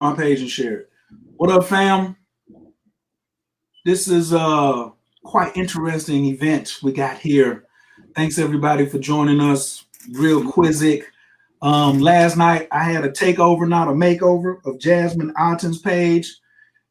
My page and share it. What up, fam? This is a quite interesting event we got here. Thanks everybody for joining us. Real quizzic. Last night I had a takeover, not a makeover, of Jasmine Otten's page.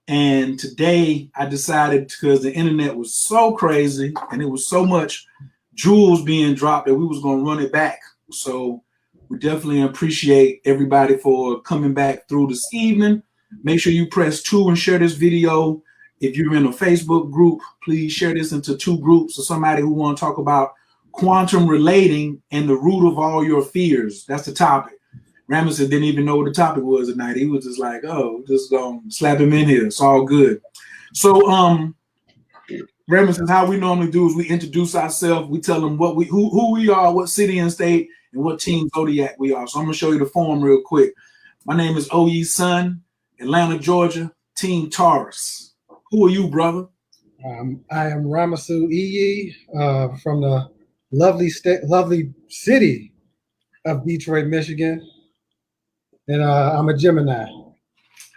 And today I decided, because the internet was so crazy and it was so much jewels being dropped, that we was going to run it back. So we definitely appreciate everybody for coming back through this evening. Make sure you press 2 and share this video. If you're in a Facebook group, please share this into 2 groups or somebody who want to talk about quantum relating and the root of all your fears. That's the topic. Ramesses didn't even know what the topic was tonight. He was just like, oh, just slap him in here. It's all good. So, Ramesses, how we normally do is we introduce ourselves. We tell them who we are, what city and state, and what team Zodiac we are. So I'm going to show you the form real quick. My name is O.E. Sun, Atlanta, Georgia, Team Taurus. Who are you, brother? I am Ramasu Iyi from the lovely city of Detroit, Michigan. And I'm a Gemini.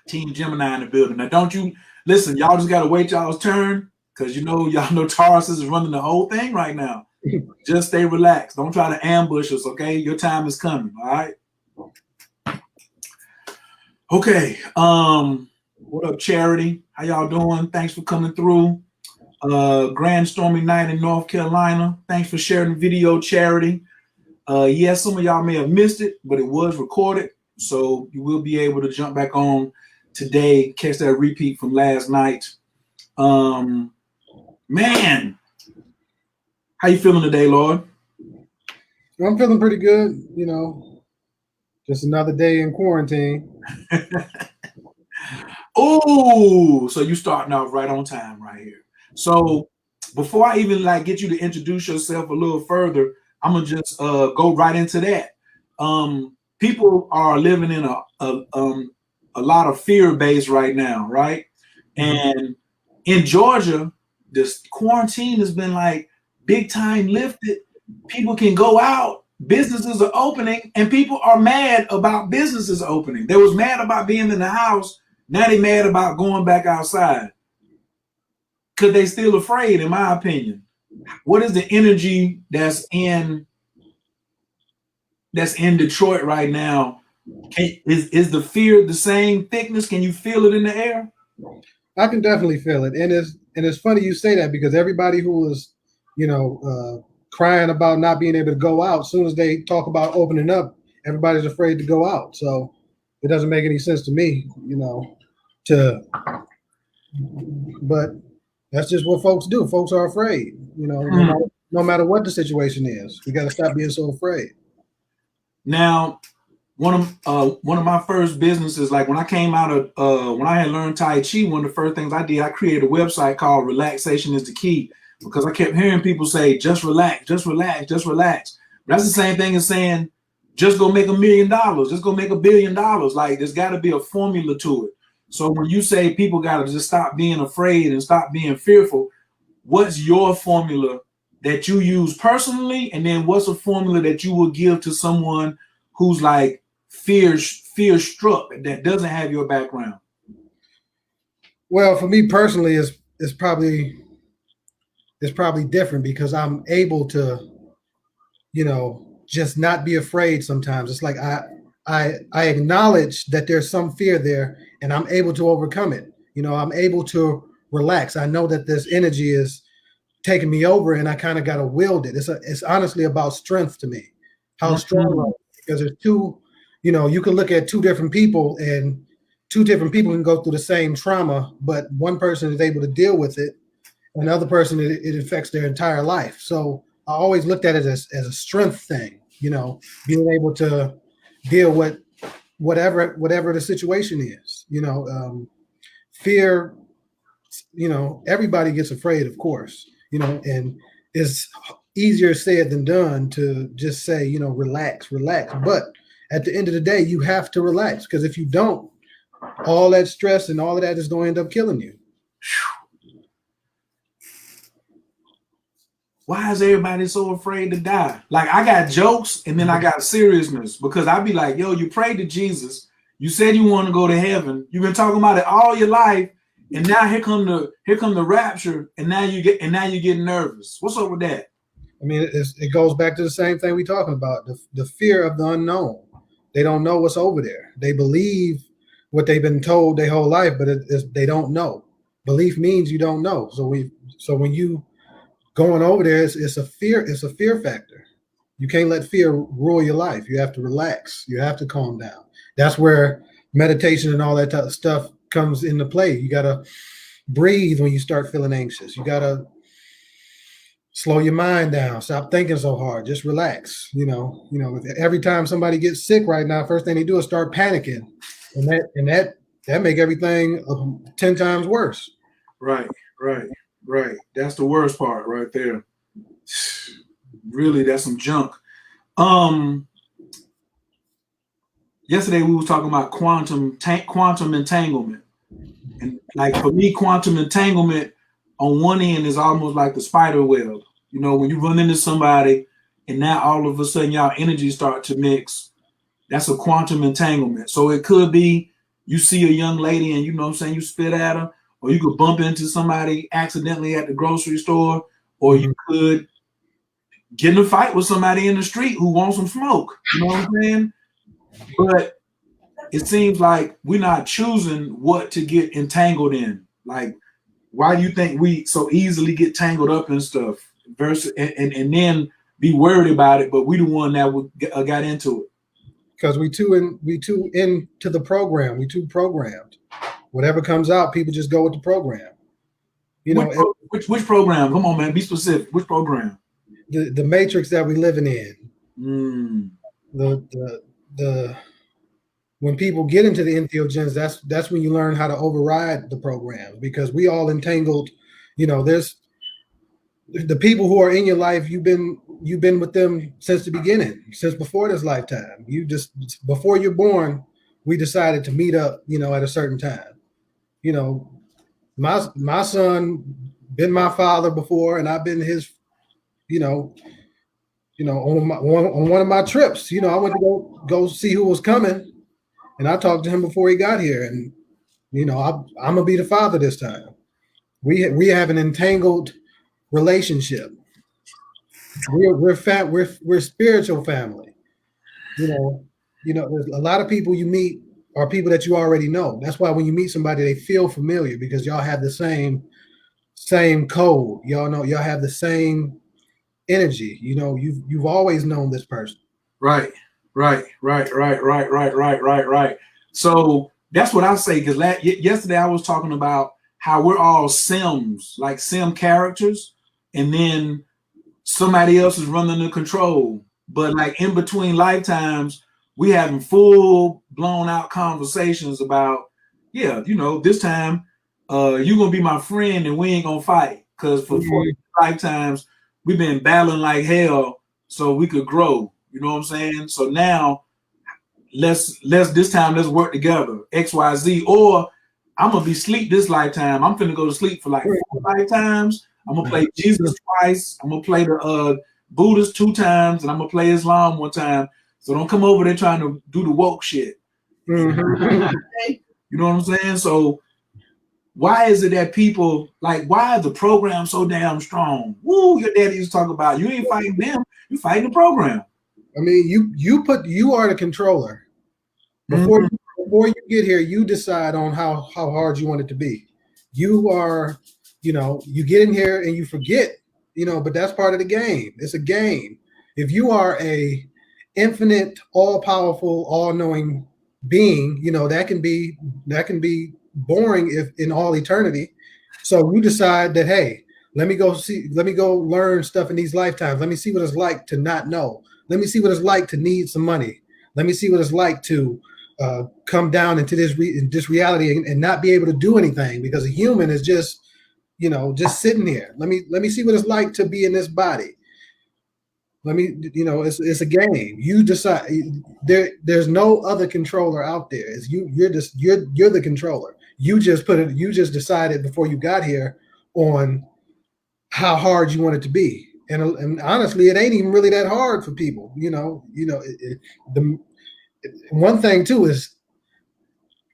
Team Gemini in the building. Now, don't you listen, y'all just got to wait y'all's turn, because y'all know Taurus is running the whole thing right now. Just stay relaxed. Don't try to ambush us, okay? Your time is coming, all right? Okay. What up, Charity? How y'all doing? Thanks for coming through. Grand stormy night in North Carolina. Thanks for sharing the video, Charity. Yes, some of y'all may have missed it, but it was recorded, so you will be able to jump back on today, catch that repeat from last night. Man, how you feeling today, Lord? I'm feeling pretty good. Just another day in quarantine. Oh, so you starting off right on time right here. So before I even get you to introduce yourself a little further, I'm gonna just go right into that. People are living in a lot of fear base right now, right? And in Georgia, this quarantine has been big time lifted. People can go out, businesses are opening, and people are mad about businesses opening. They was mad about being in the house. Now they mad about going back outside because they still afraid, in my opinion. What is the energy that's in Detroit right now? Is the fear the same thickness? Can you feel it in the air? I can definitely feel it, and it's funny you say that, because everybody who was, crying about not being able to go out, as soon as they talk about opening up, everybody's afraid to go out. So it doesn't make any sense to me, but that's just what folks do. Folks are afraid, no matter what the situation is. We got to stop being so afraid. Now, one of my first businesses, when I came out of when I had learned Tai Chi, one of the first things I did, I created a website called Relaxation is the Key, because I kept hearing people say, just relax, just relax, just relax. But that's the same thing as saying, just go make $1 million, just go make $1 billion. There's got to be a formula to it. So when you say people got to just stop being afraid and stop being fearful, what's your formula that you use personally? And then what's a formula that you will give to someone who's fear struck, that doesn't have your background? Well, for me personally, it's probably different, because I'm able to, just not be afraid sometimes. It's like I acknowledge that there's some fear there, and I'm able to overcome it. I'm able to relax. I know that this energy is taking me over, and I kind of got to wield it. It's honestly about strength to me. How strong, because there's two, you can look at 2 different people, and 2 different people can go through the same trauma, but one person is able to deal with it. Another person, it affects their entire life. So I always looked at it as a strength thing, being able to deal with whatever the situation is. Fear, everybody gets afraid, of course, and it's easier said than done to just say, relax. But at the end of the day, you have to relax, because if you don't, all that stress and all of that is going to end up killing you. Why is everybody so afraid to die? I got jokes, and then I got seriousness, because I be like, yo, you prayed to Jesus, You said you want to go to heaven. You've been talking about it all your life, and now here come the rapture, and now you get nervous. What's up with that? I mean, it goes back to the same thing we're talking about, the fear of the unknown. They don't know what's over there. They believe what they've been told their whole life, but they don't know. Belief means you don't know. So when you going over there, it's a fear factor. You can't let fear rule your life. You have to relax. You have to calm down. That's where meditation and all that type of stuff comes into play. You got to breathe when you start feeling anxious. You got to slow your mind down. Stop thinking so hard. Just relax. Every time somebody gets sick right now, first thing they do is start panicking, and that make everything 10 times worse. Right. That's the worst part right there. Really, that's some junk. Yesterday we was talking about quantum entanglement, and like for me, quantum entanglement on one end is almost like the spider web. When you run into somebody and now all of a sudden y'all energies start to mix, that's a quantum entanglement. So it could be you see a young lady and you spit at her, or you could bump into somebody accidentally at the grocery store, or you could get in a fight with somebody in the street who wants some smoke. You know what I'm saying? But it seems like we're not choosing what to get entangled in. Like, why do you think we so easily get tangled up in stuff versus and then be worried about it, but we the one that got into it? Because we too into the program. We too programmed. Whatever comes out, people just go with the program. Which program? Come on, man, be specific. Which program? The matrix that we living in. The when people get into the entheogens, that's when you learn how to override the program, because we all entangled. There's the people who are in your life. You've been with them since the beginning, since before this lifetime. Before you're born, we decided to meet up. At a certain time. My son been my father before, and I've been his. On one of my trips, I went to go see who was coming, and I talked to him before he got here, and I'm gonna be the father this time. We have an entangled relationship. We're spiritual family. There's a lot of people you meet are people that you already know. That's why when you meet somebody, they feel familiar, because y'all have the same code. Y'all have the same energy. You've always known this person. Right. So that's what I say, because yesterday I was talking about how we're all Sims, like Sim characters, and then somebody else is running the control. But like in between lifetimes, we having full blown out conversations about, this time you're gonna be my friend and we ain't gonna fight, because for 40 lifetimes we've been battling like hell so we could grow. You know what I'm saying? So now let's work together. XYZ, or I'm gonna be asleep this lifetime. I'm finna go to sleep for like 4 lifetimes. I'm gonna play Jesus twice. I'm gonna play the Buddhist 2 times, and I'm gonna play Islam 1 time. So don't come over there trying to do the woke shit. You know what I'm saying? So why is it that people why is the program so damn strong? Woo, your daddy used to talk about you ain't fighting them, you fighting the program. I mean, you are the controller. Before you get here, you decide on how hard you want it to be. You are, you get in here and you forget, but that's part of the game. It's a game. If you are a infinite, all-powerful, all-knowing being, that can be boring if in all eternity. So you decide that, hey, let me go learn stuff in these lifetimes. Let me see what it's like to not know. Let me see what it's like to need some money. Let me see what it's like to come down into this reality and not be able to do anything, because a human is just sitting here. Let me see what it's like to be in this body. It's a game. You decide. There's no other controller out there. It's you. You're the controller. You just decided before you got here on how hard you want it to be. And honestly, it ain't even really that hard for people. The one thing too is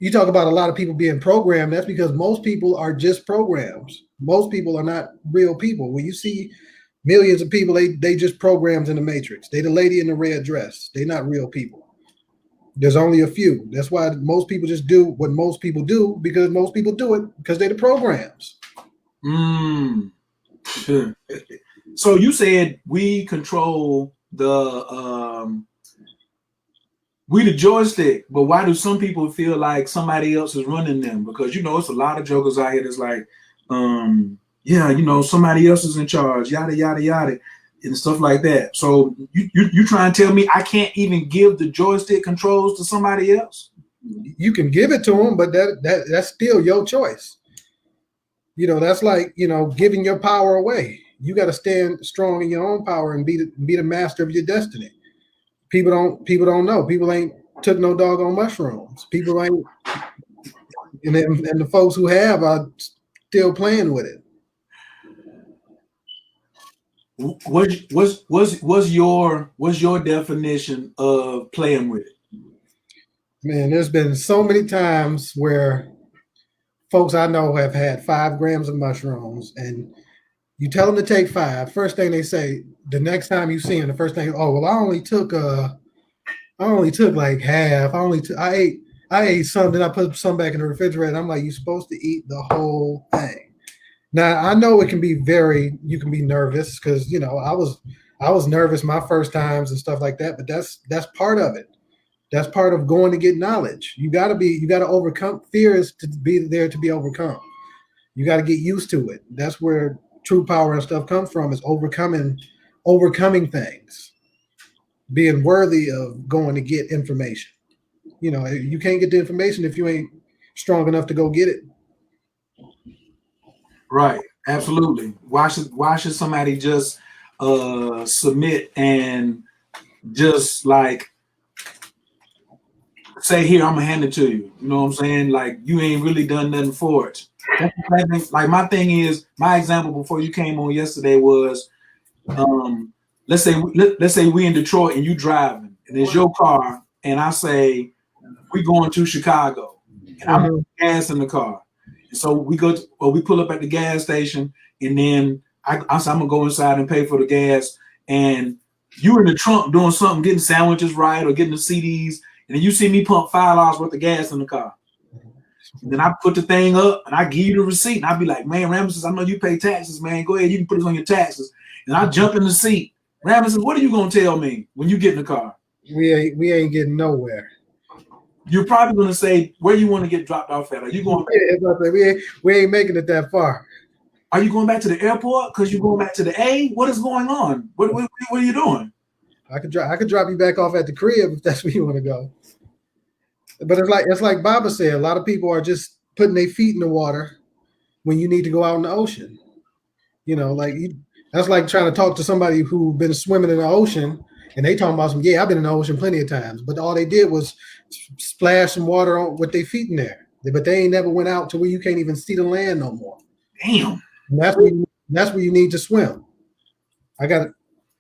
you talk about a lot of people being programmed. That's because most people are just programs. Most people are not real people. When you see millions of people, they just programs in the matrix. They the lady in the red dress. They're not real people. There's only a few. That's why most people just do what most people do, because most people do it because they're the programs. Mm. So you said we control we the joystick, but why do some people feel like somebody else is running them? Because it's a lot of jokers out here that's like, yeah, somebody else is in charge, yada yada yada, and stuff like that. So you try and tell me I can't even give the joystick controls to somebody else? You can give it to them, but that's still your choice. That's like giving your power away. You got to stand strong in your own power and be the master of your destiny. People don't know. People ain't took no doggone mushrooms. People ain't, and the folks who have are still playing with it. What's your definition of playing with it? Man, there's been so many times where folks I know have had 5 grams of mushrooms, and you tell them to take 5. First thing they say, the next time you see them, the first thing, oh well, I only took like half. I ate something. I put some back in the refrigerator. I'm like, you're supposed to eat the whole thing. Now I know it can be you can be nervous because I was nervous my first times and stuff like that. But that's part of it. That's part of going to get knowledge. You got to overcome fears to be there to be overcome. You got to get used to it. That's where true power and stuff comes from, is overcoming things, being worthy of going to get information. You can't get the information if you ain't strong enough to go get it. Right. Absolutely. Why should somebody just submit and just like say, here, I'm gonna hand it to you. You know what I'm saying? Like, you ain't really done nothing for it. Like, my thing is, my example before you came on yesterday was, let's say we in Detroit and you driving and it's your car, and I say we going to Chicago, and I'm putting gas in the car. And so we pull up at the gas station, and then I say I'm gonna go inside and pay for the gas, and you in the trunk doing something, getting sandwiches right or getting the CDs, and then you see me pump $5 worth of gas in the car. And then I put the thing up and I give you the receipt, and I be like, man, Ramesses, I know you pay taxes, man. Go ahead, you can put this on your taxes. And I jump in the seat. Ramesses, what are you gonna tell me when you get in the car? We ain't getting nowhere. You're probably gonna say, where you want to get dropped off at? Are you going? We ain't making it that far. Are you going back to the airport because you're going back to the A? What is going on? What are you doing? I could drop you back off at the crib if that's where you want to go. But it's like Baba said, a lot of people are just putting their feet in the water when you need to go out in the ocean. That's like trying to talk to somebody who's been swimming in the ocean, and they talking about I've been in the ocean plenty of times, but all they did was splash some water on with their feet in there. But they ain't never went out to where you can't even see the land no more. Damn. And that's where you need to swim. I got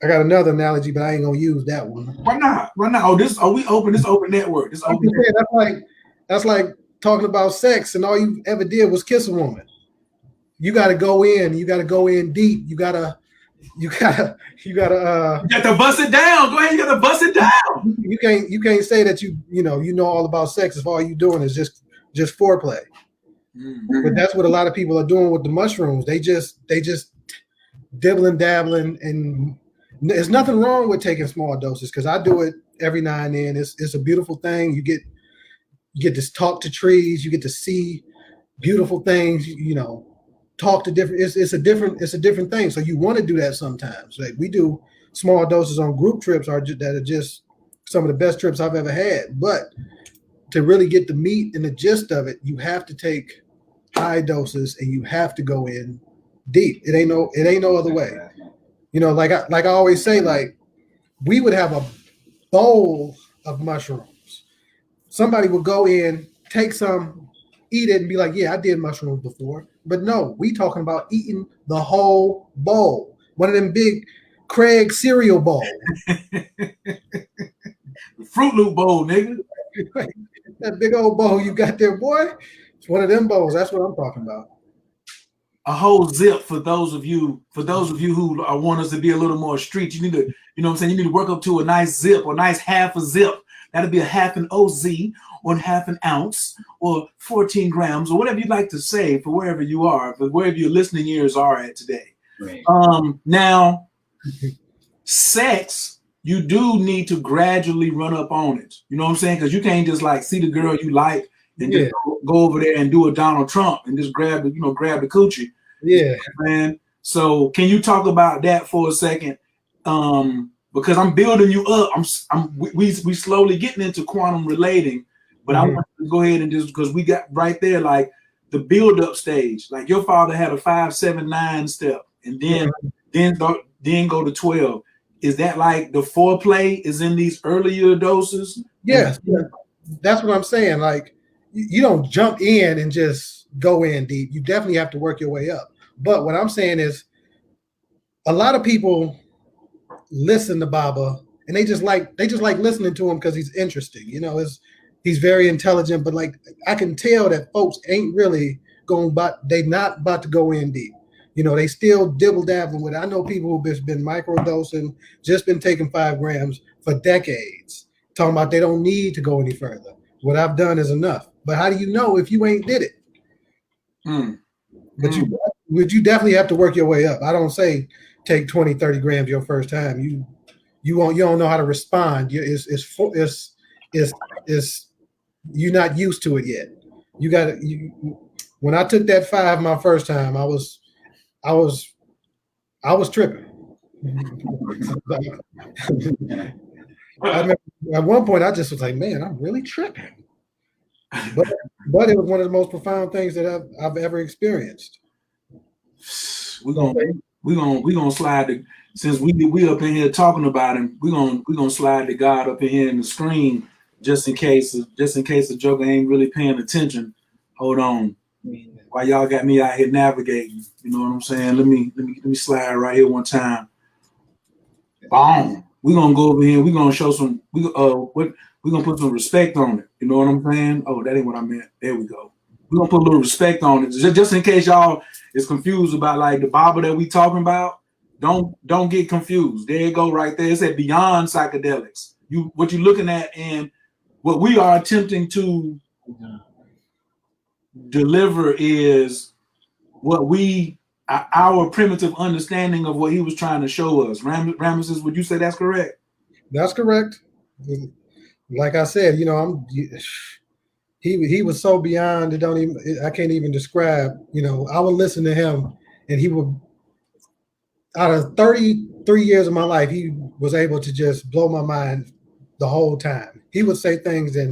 another analogy, but I ain't gonna use that one. Why not? We open this open network. This open network. That's like talking about sex, and all you ever did was kiss a woman. You got to go in. You got to go in deep. You gotta You got to bust it down. Go ahead, you got to bust it down. You can't say that you know all about sex if all you doing is just foreplay. Mm-hmm. But that's what a lot of people are doing with the mushrooms. They just dibbling, dabbling, and there's nothing wrong with taking small doses, because I do it every now and then. It's a beautiful thing. You get to talk to trees. You get to see beautiful things. Talk to different. It's a different thing. So you want to do that sometimes. Like we do small doses on group trips that are just some of the best trips I've ever had. But to really get the meat and the gist of it, you have to take high doses and you have to go in deep. It ain't no other way. Like I always say, like we would have a bowl of mushrooms. Somebody would go in, take some, eat it, and be like, "Yeah, I did mushrooms before." But no, we talking about eating the whole bowl, one of them big Craig cereal bowls, Fruit Loop bowl, nigga. That big old bowl you got there, boy. It's one of them bowls. That's what I'm talking about. A whole zip for those of you who want us to be a little more street. You need to, you know what I'm saying, you need to work up to a nice zip or nice half a zip. That'll be a half an OZ or half an ounce or 14 grams or whatever you'd like to say for wherever you are, for wherever your listening ears are at today. Right. Now, sex, you do need to gradually run up on it. You know what I'm saying? Because you can't just like see the girl you like and just go over there and do a Donald Trump and just grab the coochie. Yeah, man. So can you talk about that for a second? Because I'm building you up. We slowly getting into quantum relating, but I want to go ahead and just because we got right there like the build up stage. Like your father had a 5, 7, 9 step, and then go to 12. Is that like the foreplay is in these earlier doses? Yes, that's what I'm saying. Like you don't jump in and just go in deep. You definitely have to work your way up. But what I'm saying is a lot of people listen to Baba and they just like listening to him because he's interesting. You know, he's very intelligent, but like I can tell that folks ain't really they not about to go in deep. You know, they still dibble dabbling with it. I know people who've been microdosing, just been taking 5 grams for decades, talking about they don't need to go any further. What I've done is enough. But how do you know if you ain't did it? But you definitely have to work your way up. I don't say take 20, 30 grams your first time. You don't know how to respond. It's you're not used to it yet. When I took that 5 my first time, I was tripping. I remember at one point I just was like, man, I'm really tripping. But it was one of the most profound things that I've ever experienced. We're gonna slide to, since we up in here talking about him, we're gonna slide the God up in here in the screen just in case the Joker ain't really paying attention. Hold on. While y'all got me out here navigating, you know what I'm saying? Let me slide right here one time. Boom. We're gonna go over here. We're gonna show some. We're gonna put some respect on it. You know what I'm saying? Oh, that ain't what I meant. There we go. We're gonna put a little respect on it, just in case y'all is confused about like the Bible that we talking about. Don't get confused. There you go, right there. It said beyond psychedelics. What you're looking at and what we are attempting to deliver is what our primitive understanding of what he was trying to show us. Ramesses, would you say that's correct? That's correct. Like I said, you know, he was so beyond it. I can't even describe. You know, I would listen to him, and he would. Out of 33 years of my life, he was able to just blow my mind the whole time. He would say things that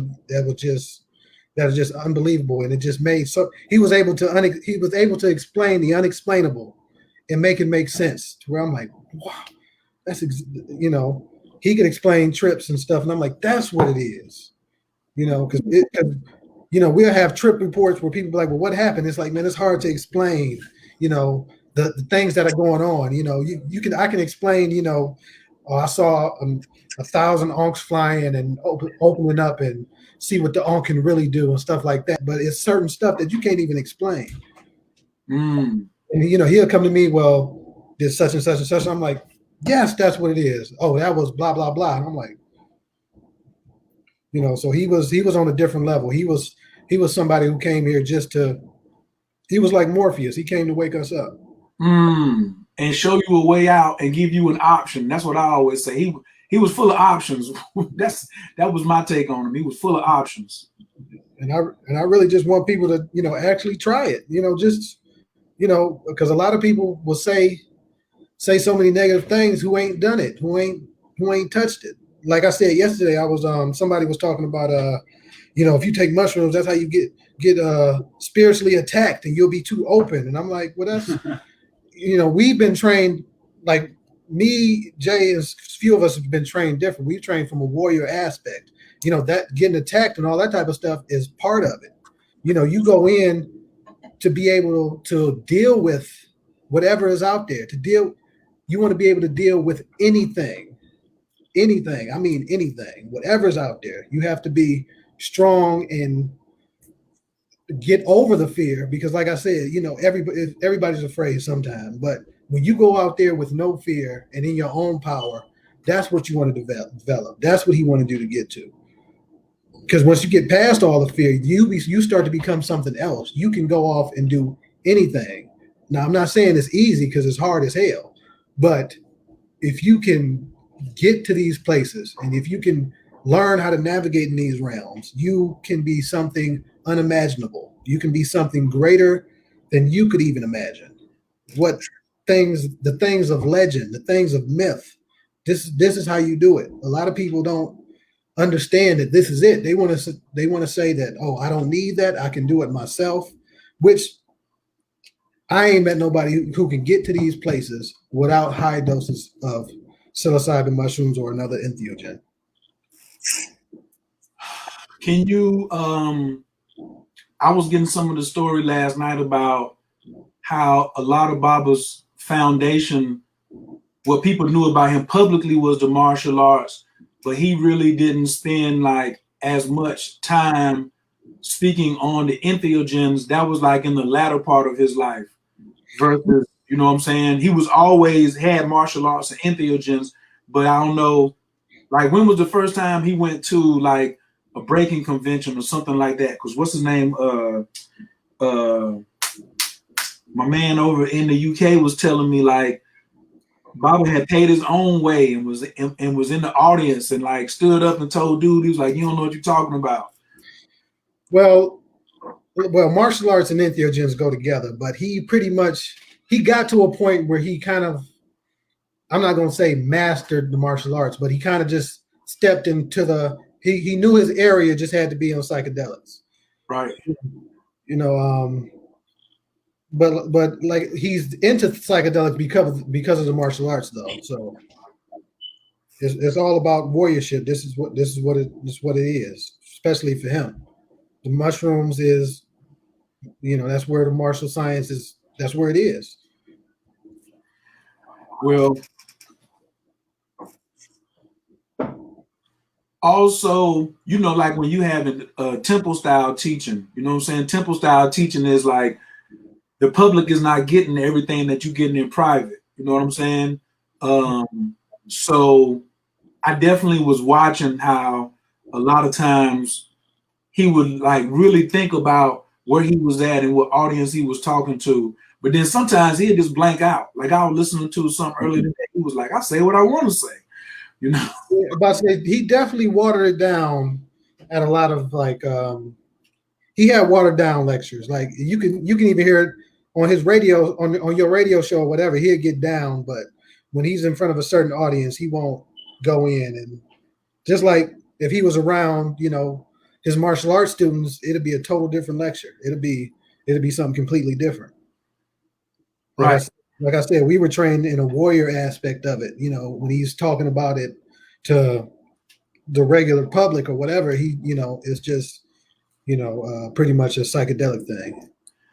are just unbelievable, and it just made so he was able to explain the unexplainable and make it make sense. To where I'm like, wow, that's you know. He could explain trips and stuff, and I'm like, that's what it is, you know, because you know we'll have trip reports where people be like, well, what happened? It's like, man, it's hard to explain, you know, the things that are going on. You know, I can explain, you know, I saw 1,000 onks flying and opening up and see what the onk can really do and stuff like that. But it's certain stuff that you can't even explain. And you know, he'll come to me, well, there's such and such and such. And I'm like, yes, that's what it is. Oh, that was blah, blah, blah. And I'm like, you know, so he was on a different level. He was somebody who came here he was like Morpheus. He came to wake us up. And show you a way out and give you an option. That's what I always say. He was full of options. That was my take on him. He was full of options. And I really just want people to, you know, actually try it. You know, just, you know, because a lot of people will say so many negative things who ain't done it, who ain't touched it. Like I said yesterday, I was somebody was talking about you know, if you take mushrooms, that's how you get spiritually attacked and you'll be too open. And I'm like, well, that's you know, we've been trained, like me, Jay, and a few of us have been trained different. We trained from a warrior aspect. You know, that getting attacked and all that type of stuff is part of it. You know, you go in to be able to deal with whatever is out there, you want to be able to deal with anything. I mean, anything, whatever's out there. You have to be strong and get over the fear, because like I said, everybody's afraid sometimes, but when you go out there with no fear and in your own power, that's what you want to develop. That's what he wanted you to get to. Because once you get past all the fear, you start to become something else. You can go off and do anything. Now, I'm not saying it's easy, because it's hard as hell, but if you can get to these places and if you can learn how to navigate in these realms, you can be something unimaginable. You can be something greater than you could even imagine. The things of legend, the things of myth, this is how you do it. A lot of people don't understand that this is it. They want to say that, oh, I don't need that, I can do it myself, which I ain't met nobody who can get to these places without high doses of psilocybin mushrooms or another entheogen. Can you I was getting some of the story last night about how a lot of Baba's foundation, what people knew about him publicly was the martial arts, but he really didn't spend like as much time speaking on the entheogens. That was like in the latter part of his life versus, you know what I'm saying? He was always had martial arts and entheogens, but I don't know, like when was the first time he went to like a breaking convention or something like that? Because what's his name? My man over in the UK was telling me like Baba had paid his own way and was in the audience and like stood up and told dude, he was like, you don't know what you're talking about. Well, martial arts and entheogens go together, but he got to a point where he kind of, I'm not going to say mastered the martial arts, but he kind of just stepped into he knew his area just had to be on psychedelics. Right. But like he's into psychedelics because of the martial arts though. So it's all about warriorship. This is what it is, especially for him. The mushrooms is, that's where the martial science is. That's where it is. Well, also, like when you have a temple style teaching, you know what I'm saying? Temple style teaching is like the public is not getting everything that you're getting in private. You know what I'm saying? So I definitely was watching how a lot of times he would like really think about where he was at and what audience he was talking to. But then sometimes he'd just blank out. Like I was listening to something earlier today. He was like, I say what I want to say. About to say, he definitely watered it down at a lot of like he had watered down lectures. Like you can even hear it on his radio, on your radio show or whatever. He'll get down, but when he's in front of a certain audience, he won't go in. And just like if he was around, his martial arts students, it'd be a total different lecture. It'd be something completely different. Right. Like I said, we were trained in a warrior aspect of it. When he's talking about it to the regular public or whatever, he, it's just, pretty much a psychedelic thing.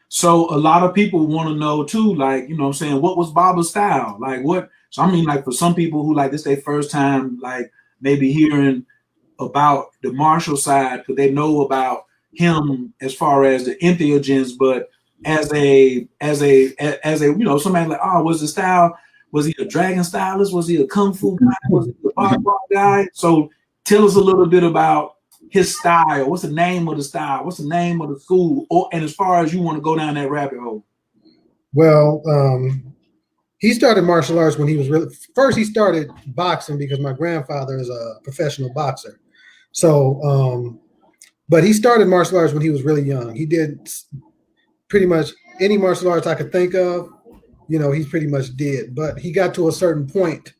So a lot of people want to know too, like, what I'm saying, what was Baba's style? Like what? So I mean, like for some people who like this their first time, like maybe hearing about the martial side, because they know about him as far as the entheogens, but as a somebody like, oh, was the style, was he a dragon stylist? Was he a kung fu guy? Was he a bar guy? So tell us a little bit about his style. What's the name of the style? What's the name of the school? And as far as you want to go down that rabbit hole. Well, he started martial arts when he was first he started boxing because my grandfather is a professional boxer. So, but he started martial arts when he was really young. He did pretty much any martial arts I could think of, he's pretty much did. But he got to a certain point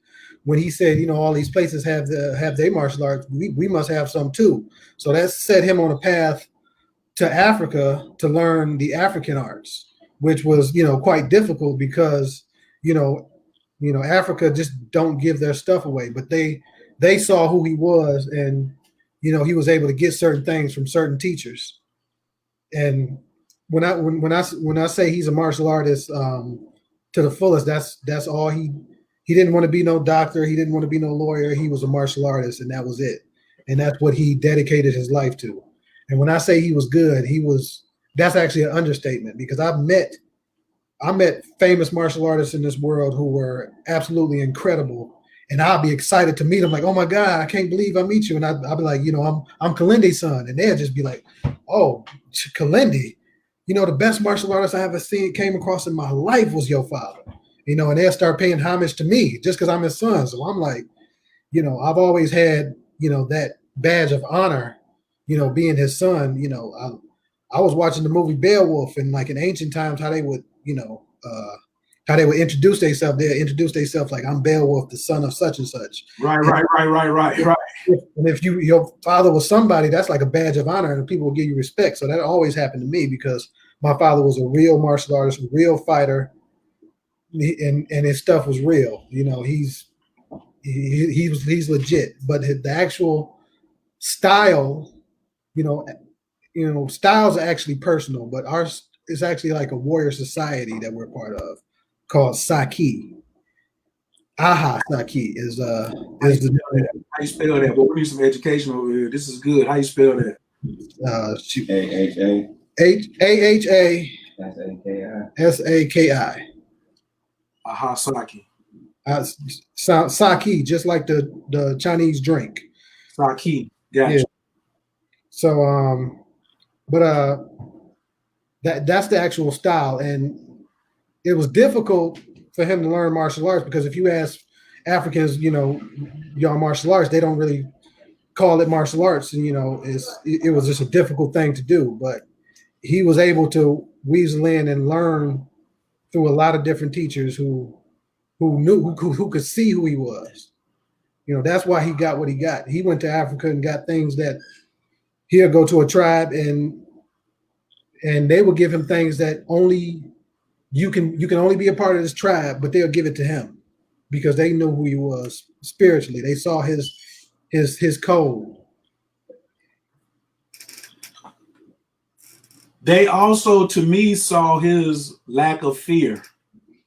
when he said, all these places have their martial arts, we must have some too. So that set him on a path to Africa to learn the African arts, which was, quite difficult because, Africa just don't give their stuff away. But they saw who he was, and he was able to get certain things from certain teachers. And when I say he's a martial artist to the fullest, that's all he didn't want to be no doctor. He didn't want to be no lawyer. He was a martial artist, and that was it. And that's what he dedicated his life to. And when I say he was good, that's actually an understatement, because I met famous martial artists in this world who were absolutely incredible. And I'll be excited to meet them, like, oh my God, I can't believe I meet you. And I'll be like, I'm Kalindi's son. And they'll just be like, oh, Kalindi, the best martial artist I ever came across in my life was your father. And they'll start paying homage to me just because I'm his son. So I'm like, I've always had, that badge of honor, being his son. I was watching the movie Beowulf, and like in ancient times, how they would, how they would introduce themselves. They introduce themselves like, I'm Beowulf, the son of such and such. Right. And if your father was somebody, that's like a badge of honor, and people will give you respect. So that always happened to me because my father was a real martial artist, a real fighter, and his stuff was real. He's legit. But the actual style, styles are actually personal, but ours is actually like a warrior society that we're part of called Saki. Aha Saki is How you spell that? Well, we need some education over here. This is good. How you spell that? Saki. Aha Saki. Saki, just like the Chinese drink. Saki. Gotcha. Yeah. So but that's the actual style, and it was difficult for him to learn martial arts because if you ask Africans, y'all martial arts, they don't really call it martial arts, and it was just a difficult thing to do. But he was able to weasel in and learn through a lot of different teachers who could see who he was. That's why he got what he got. He went to Africa and got things that he'll go to a tribe and they will give him things that only you can only be a part of this tribe, but they'll give it to him because they knew who he was spiritually. They saw his code. They also, to me, saw his lack of fear.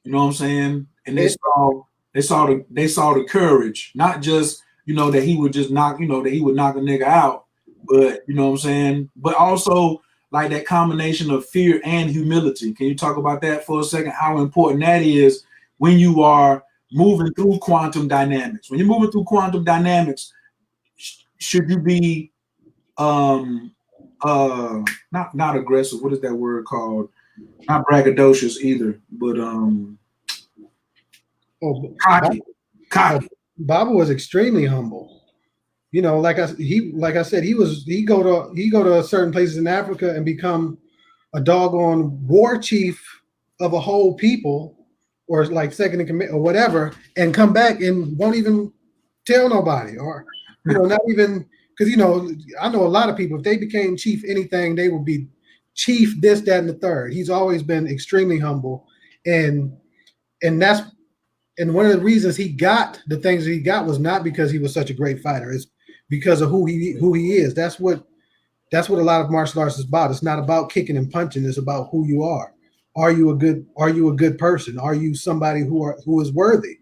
You know what I'm saying? And they saw the courage, not just that he would just knock, that he would knock a nigga out, but you know what I'm saying? But also like that combination of fear and humility. Can you talk about that for a second? How important that is when you are moving through quantum dynamics. When you're moving through quantum dynamics, should you be not aggressive? What is that word called? Not braggadocious either, but cocky. Baba was extremely humble. Like I said, he go to certain places in Africa and become a doggone war chief of a whole people, or like second in command or whatever, and come back and won't even tell nobody, or not even, because I know a lot of people, if they became chief anything, they would be chief this, that, and the third. He's always been extremely humble, and one of the reasons he got the things that he got was not because he was such a great fighter. It's because of who he is. That's what a lot of martial arts is about. It's not about kicking and punching. It's about who you are. Are you a good person? Are you somebody who is worthy?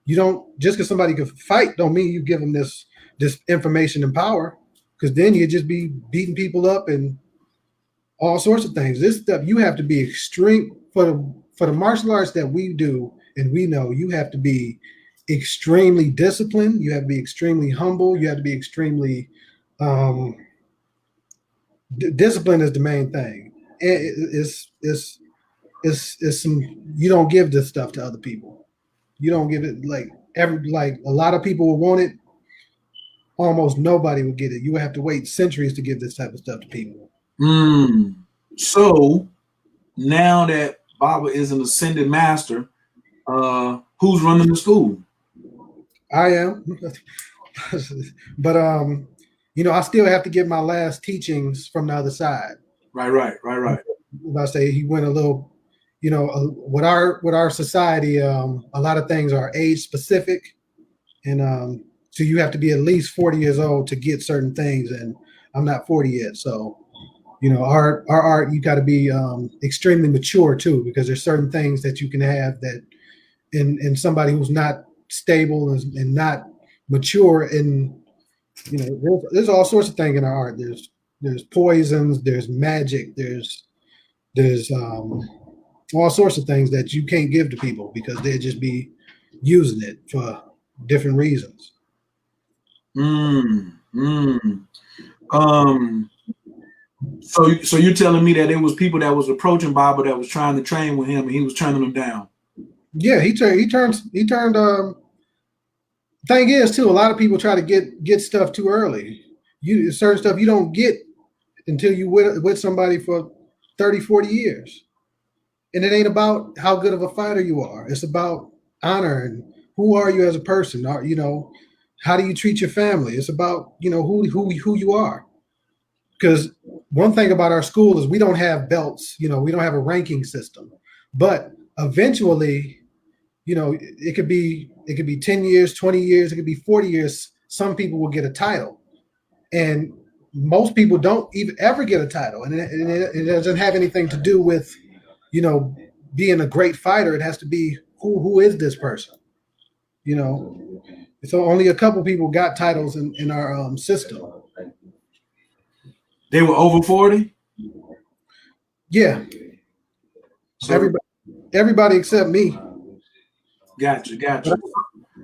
You don't, just because somebody can fight don't mean you give them this information and power, because then you'd just be beating people up and all sorts of things. This stuff, you have to be extreme for the martial arts that we do. And we know you have to be extremely disciplined. You have to be extremely humble. You have to be extremely discipline is the main thing. It's some, you don't give this stuff to other people. You don't give it like a lot of people will want it. Almost nobody would get it. You would have to wait centuries to give this type of stuff to people. So now that Baba is an ascended master, who's running the school? I am. But I still have to get my last teachings from the other side. Right. I say he went a little, with our society, a lot of things are age specific, and so you have to be at least 40 years old to get certain things, and I'm not 40 yet, so our art, you got to be extremely mature too, because there's certain things that you can have that in somebody who's not stable and not mature, and there's all sorts of things in our art. There's poisons, there's magic, there's all sorts of things that you can't give to people because they'd just be using it for different reasons. So you're telling me that it was people that was approaching Bible that was trying to train with him, and he was turning them down? Yeah, he turned. Thing is, too, a lot of people try to get stuff too early. Certain stuff you don't get until you with somebody for 30, 40 years. And it ain't about how good of a fighter you are. It's about honor and who are you as a person. How do you treat your family? It's about, who you are. Because one thing about our school is we don't have belts. We don't have a ranking system. But eventually, it could be 10 years, 20 years, it could be 40 years. Some people will get a title. And most people don't even ever get a title. And it doesn't have anything to do with being a great fighter. It has to be who is this person? So only a couple people got titles in our system. They were over 40? Yeah. So everybody except me. Gotcha.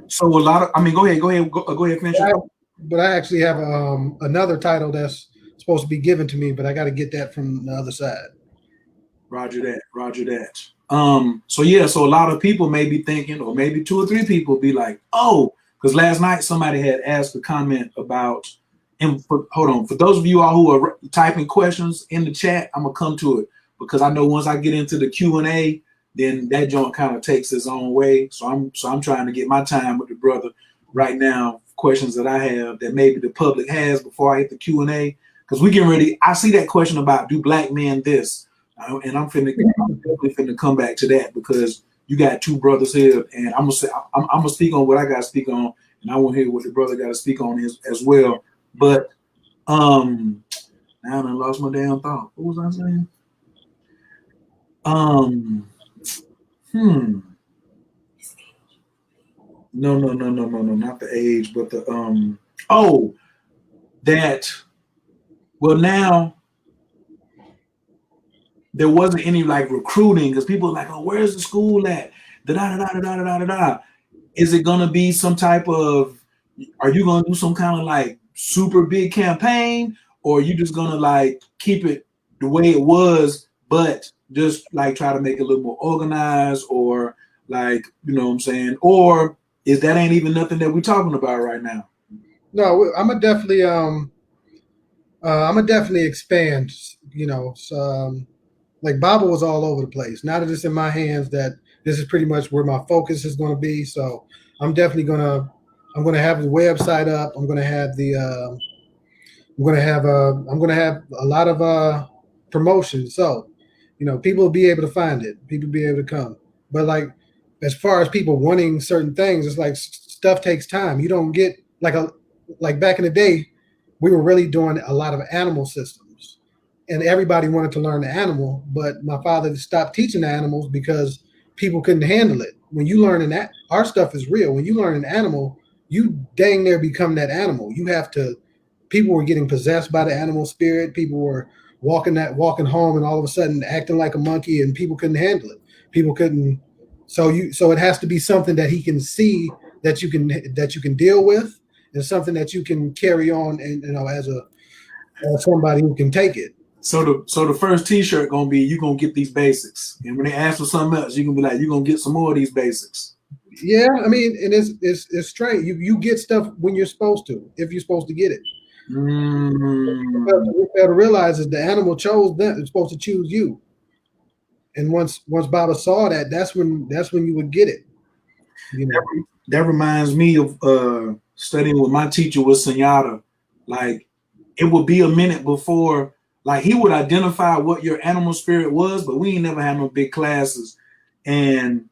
So a lot of, go ahead, finish. But I actually have another title that's supposed to be given to me, but I got to get that from the other side. Roger that. So a lot of people may be thinking, or maybe 2 or 3 people be like, oh, because last night somebody had asked a comment about, and hold on, for those of you all who are typing questions in the chat, I'm gonna come to it because I know once I get into the Q&A, then that joint kind of takes its own way. So I'm trying to get my time with the brother right now. Questions that I have that maybe the public has before I hit the Q&A, because we getting ready. I see that question about do black men this. And I'm definitely finna come back to that because you got 2 brothers here, and I'm gonna speak on what I gotta speak on, and I want to hear what the brother got to speak on as well. But now I lost my damn thought. What was I saying? No, not the age, but the now. There wasn't any like recruiting because people are like, oh, where's the school at? Is it gonna be some type of? Are you gonna do some kind of like super big campaign, or are you just gonna like keep it the way it was, but just like try to make it a little more organized, or like what I'm saying, or is that ain't even nothing that we're talking about right now? No, I'm gonna definitely expand. Like Bible was all over the place. Now that it's in my hands, that this is pretty much where my focus is going to be. So I'm definitely gonna have the website up. I'm gonna have a lot of promotion. So people will be able to find it. People will be able to come. But like as far as people wanting certain things, it's like stuff takes time. You don't get like back in the day, we were really doing a lot of animal systems. And everybody wanted to learn the animal, but my father stopped teaching the animals because people couldn't handle it. When you learn our stuff is real. When you learn an animal, you dang near become that animal. People were getting possessed by the animal spirit. People were walking home and all of a sudden acting like a monkey, and people couldn't handle it. People couldn't. So it has to be something that he can see that you can deal with, and something that you can carry on, and as somebody who can take it. So the first T-shirt gonna be you gonna get these basics, and when they ask for something else, you can be like, you gonna get some more of these basics. Yeah, I mean, and it's straight. You get stuff when you're supposed to, if you're supposed to get it. What you got to realize is the animal chose them. It's supposed to choose you. And once Baba saw that, that's when you would get it. That reminds me of studying with my teacher with Senyata. Like it would be a minute before. Like he would identify what your animal spirit was, but we ain't never had no big classes. And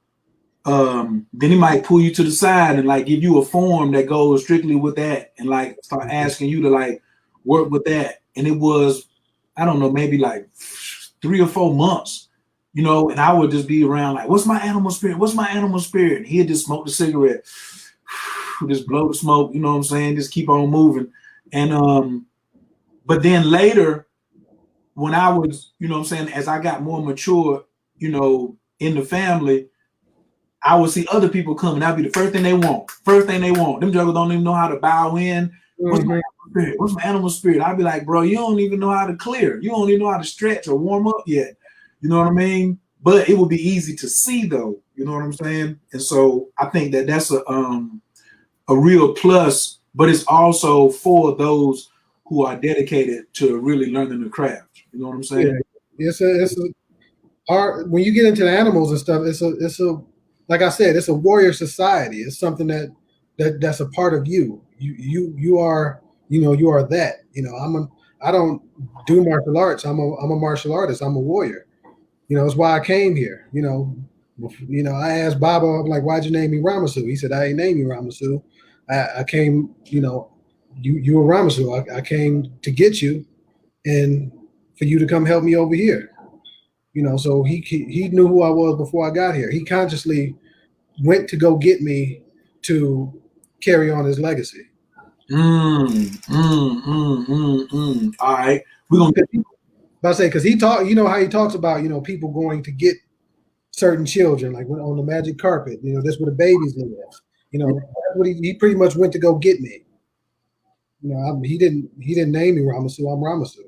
then he might pull you to the side and like give you a form that goes strictly with that, and like start asking you to like work with that. And it was, I don't know, maybe like 3 or 4 months, and I would just be around like, what's my animal spirit? What's my animal spirit? And he'd just smoke the cigarette, just blow the smoke, you know what I'm saying? Just keep on moving. And but then later, when I was, you know what I'm saying, as I got more mature, you know, in the family, I would see other people coming. That'd be the first thing they want. First thing they want. Them jugglers don't even know how to bow in. What's my animal spirit? What's my animal spirit? I'd be like, bro, you don't even know how to clear. You don't even know how to stretch or warm up yet. You know what I mean? But it would be easy to see, though. You know what I'm saying? And so I think that that's a real plus. But it's also for those who are dedicated to really learning the craft. You know what I'm saying? Yeah. It's a art. When you get into the animals and stuff, it's a like I said, it's a warrior society. It's something that's a part of you. You are, you know, you are that. You know, I don't do martial arts. I'm a martial artist. I'm a warrior. You know, that's why I came here. You know, I asked Baba, I'm like, why'd you name me Ramasu? He said, I ain't name you Ramasu. I came, you know, you were Ramasu. I came to get you and for you to come help me over here. You know, so he knew who I was before I got here. He consciously went to go get me to carry on his legacy. All right, we're gonna get. But I say because he talk, you know how he talks about, you know, people going to get certain children, like on the magic carpet. You know, that's where the babies live. You know, that's what he pretty much went to go get me. You know, he didn't name me Ramasu. I'm Ramasu.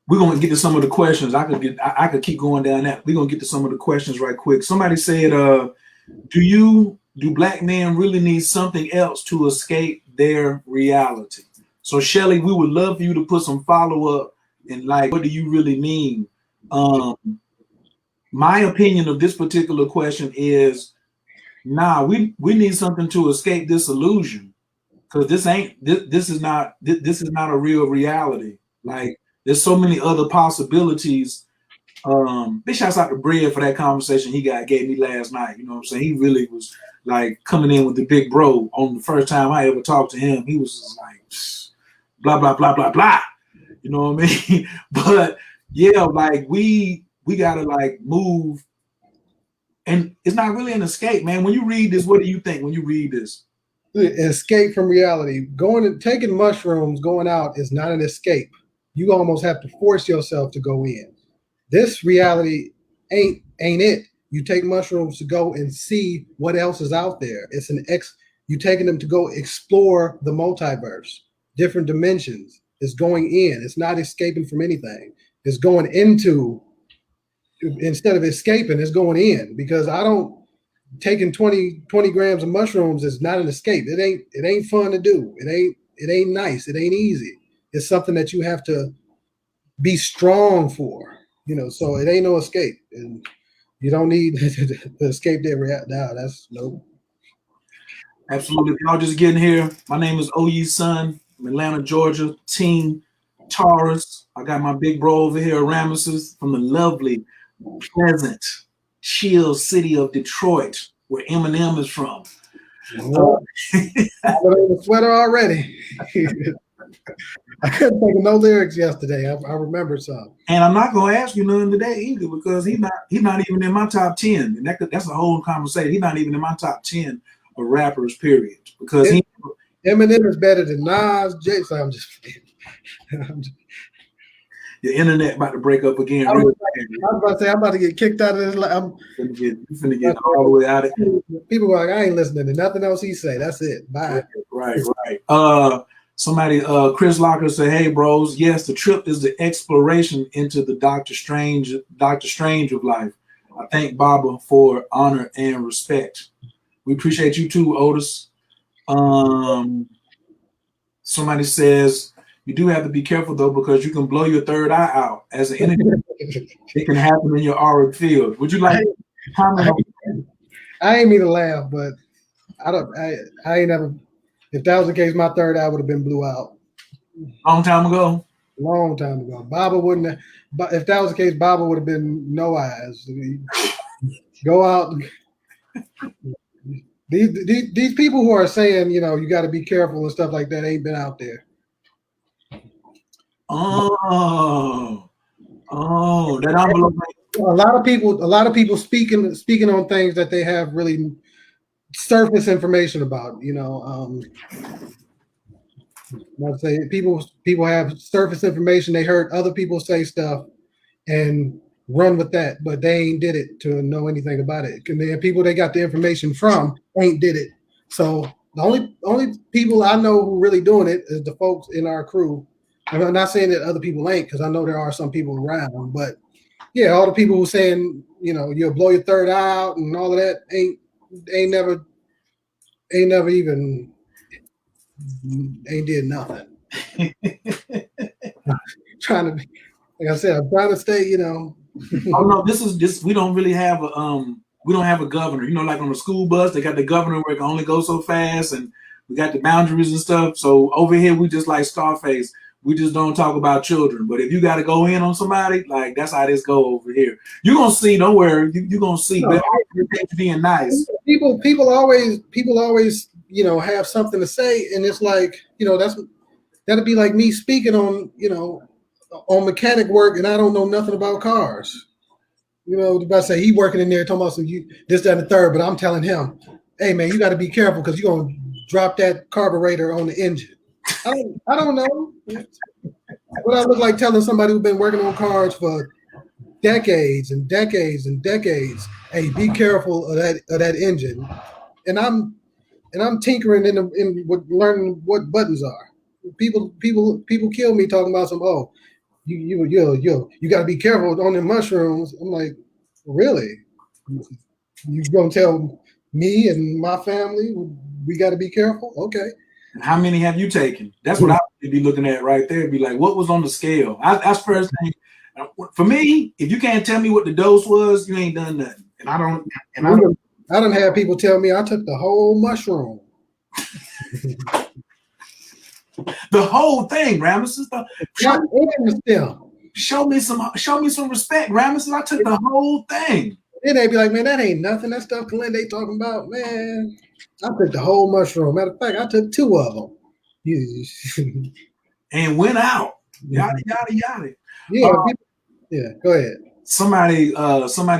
We're gonna get to some of the questions. I could keep going down that. We're gonna get to some of the questions right quick. Somebody said, do black men really need something else to escape their reality? So Shelly, we would love for you to put some follow-up and like, what do you really mean? My opinion of this particular question is, nah, we need something to escape this illusion, because this is not a real reality. Like, there's so many other possibilities. Big shouts out to Bread for that conversation he gave me last night. You know what I'm saying? He really was like coming in with the big bro on the first time I ever talked to him. He was just like blah blah blah blah blah. You know what I mean? But yeah, like we gotta like move, and it's not really an escape, man. When you read this, what do you think when you read this? Escape from reality. Going and taking mushrooms, going out is not an escape. You almost have to force yourself to go in. This reality ain't it. You take mushrooms to go and see what else is out there. It's you taking them to go explore the multiverse, different dimensions. It's going in. It's not escaping from anything. It's going into, instead of escaping, it's going in, because taking 20 grams of mushrooms is not an escape. It ain't fun to do. It ain't nice. It ain't easy. It's something that you have to be strong for, you know, so it ain't no escape. And you don't need to escape that reality. No, that's no. Absolutely. If y'all just getting here, my name is OYE Son from Atlanta, Georgia, Team Taurus. I got my big bro over here, Ramesses, from the lovely, pleasant, chill city of Detroit, where Eminem is from. I was a sweater already. I couldn't think of no lyrics yesterday. I remember some. And I'm not gonna ask you none today either, because he's not even in my top 10. And that's a whole conversation. He's not even in my top 10 of rappers, period. Because Eminem is better than Nas, Jay. So I'm just the internet about to break up again. I was about to say I'm about to get kicked out of this. I'm finna get all the way out of here. People are like, I ain't listening to nothing else he say. That's it. Bye. Right. Somebody, Chris Locker said, "Hey, bros, yes, the trip is the exploration into the Doctor Strange of life. I thank Baba for honor and respect. We appreciate you too, Otis." Somebody says, "You do have to be careful though, because you can blow your third eye out as an energy. It can happen in your auric field." Would you like to comment on? I ain't mean to laugh, but I ain't never. If that was the case, my third eye would have been blew out. Long time ago. Baba wouldn't have. But if that was the case, Baba would have been no eyes. Go out. These people who are saying, you know, you got to be careful and stuff like that ain't been out there. Oh, that envelope. A lot of people speaking on things that they have really surface information about, you know. I'd say people have surface information. They heard other people say stuff and run with that, but they ain't did it to know anything about it. And the people they got the information from ain't did it. So the only people I know who really doing it is the folks in our crew. I'm not saying that other people ain't, because I know there are some people around, but yeah, all the people who saying, you'll blow your third eye out and all of that ain't never even ain't did nothing. Trying to be, like I said, I'm trying to stay, Oh no, this we don't really have a governor. Like on the school bus, they got the governor where it can only go so fast, and we got the boundaries and stuff. So over here we just like Scarface. We just don't talk about children. But if you got to go in on somebody, like that's how this go over here. You're gonna see, don't worry, you're gonna see. No, but you're being nice. People always have something to say, and it's like, that'd be like me speaking on on mechanic work, and I don't know nothing about cars. If I say he working in there talking about some this, that, and the third, but I'm telling him, hey man, you got to be careful because you're gonna drop that carburetor on the engine. I don't know what I look like telling somebody who's been working on cars for decades and decades and decades. Hey, be careful of that engine. And I'm tinkering in with learning what buttons are. People kill me talking about some, oh, you got to be careful on the mushrooms. I'm like, really? You gonna tell me and my family we got to be careful? Okay. How many have you taken? That's what I would be looking at right there. Be like, what was on the scale? That's first thing. For me, if you can't tell me what the dose was, you ain't done nothing. And I don't have people tell me I took the whole mushroom. The whole thing, Ramesses. Show me some respect, Ramesses. I took the whole thing. Then they be like, man, that ain't nothing. That stuff Glenn they talking about, man. I took the whole mushroom. Matter of fact, I took 2 of them. And went out. Yada yada yada. Yeah, go ahead. Somebody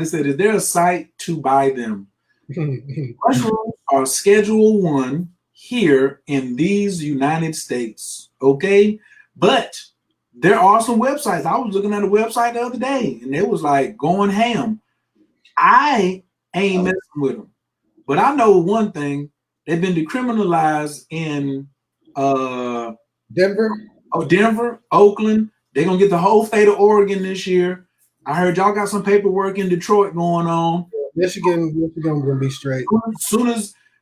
said, is there a site to buy them? Mushrooms are Schedule 1 here in these United States. Okay, but there are some websites. I was looking at a website the other day, and it was like going ham. I ain't messing with them, but I know one thing: they've been decriminalized in Denver. Oh, Denver, Oakland. They're gonna get the whole state of Oregon this year. I heard y'all got some paperwork in Detroit going on. Michigan gonna be straight.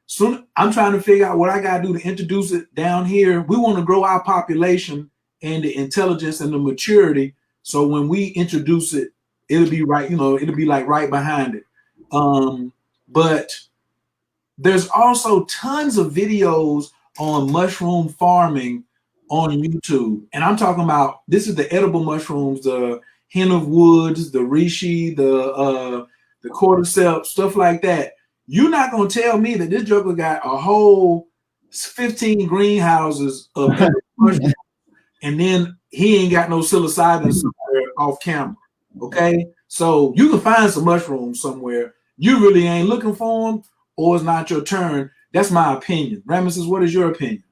Soon, I'm trying to figure out what I gotta do to introduce it down here. We want to grow our population and the intelligence and the maturity. So when we introduce it, it'll be right, it'll be like right behind it. But there's also tons of videos on mushroom farming on YouTube. And I'm talking about, this is the edible mushrooms, the hen of woods, the reishi, the cordyceps, stuff like that. You're not going to tell me that this joker got a whole 15 greenhouses of mushrooms, and then he ain't got no psilocybin somewhere off camera. Okay, so you can find some mushrooms somewhere. You really ain't looking for them, or it's not your turn. That's my opinion. Ramesses, what is your opinion?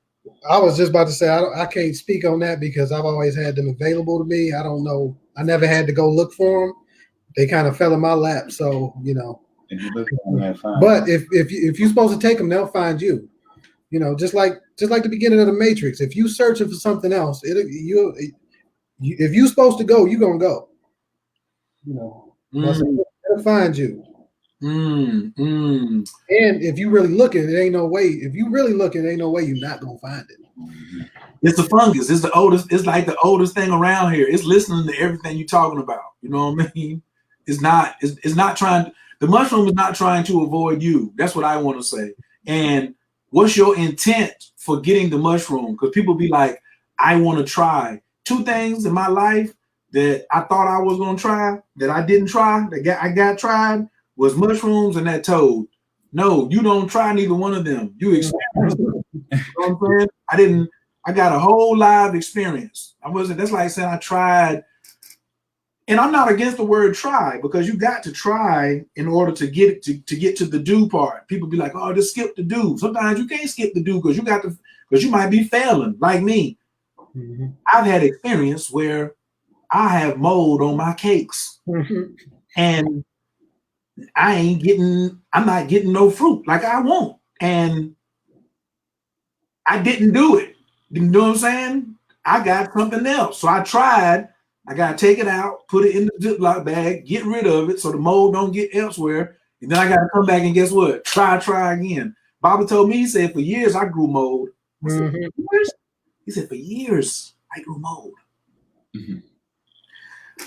I was just about to say I can't speak on that because I've always had them available to me. I don't know. I never had to go look for them. They kind of fell in my lap. So If you look for them, fine. But if you're supposed to take them, they'll find you. Just like the beginning of the Matrix. If you searching for something else, if you're supposed to go, you're gonna go. They'll find you. And if you really looking, it ain't no way. If you really looking, ain't no way you're not gonna find it. It's the fungus. It's the oldest. It's like the oldest thing around here. It's listening to everything you're talking about. You know what I mean? It's not. It's not trying. The mushroom is not trying to avoid you. That's what I want to say. And what's your intent for getting the mushroom? Because people be like, I want to try 2 things in my life that I thought I was gonna try that I didn't try. I got tried. Was mushrooms and that toad. No, you don't try neither one of them. You experience. You know what I'm saying? I got a whole live experience. That's like saying I tried. And I'm not against the word try, because you got to try in order to get to get to the do part. People be like, oh, just skip the do. Sometimes you can't skip the do because you got to because you might be failing like me. Mm-hmm. I've had experience where I have mold on my cakes Mm-hmm. and I'm not getting no fruit like I want. And I didn't do it. You know what I'm saying? I got something else. So I tried. I got to take it out, put it in the Ziploc bag, get rid of it so the mold don't get elsewhere. And then I got to come back and guess what? Try again. Bobby told me, he said, for years I grew mold. I said, Mm-hmm. years? He said, for years I grew mold. Mhm.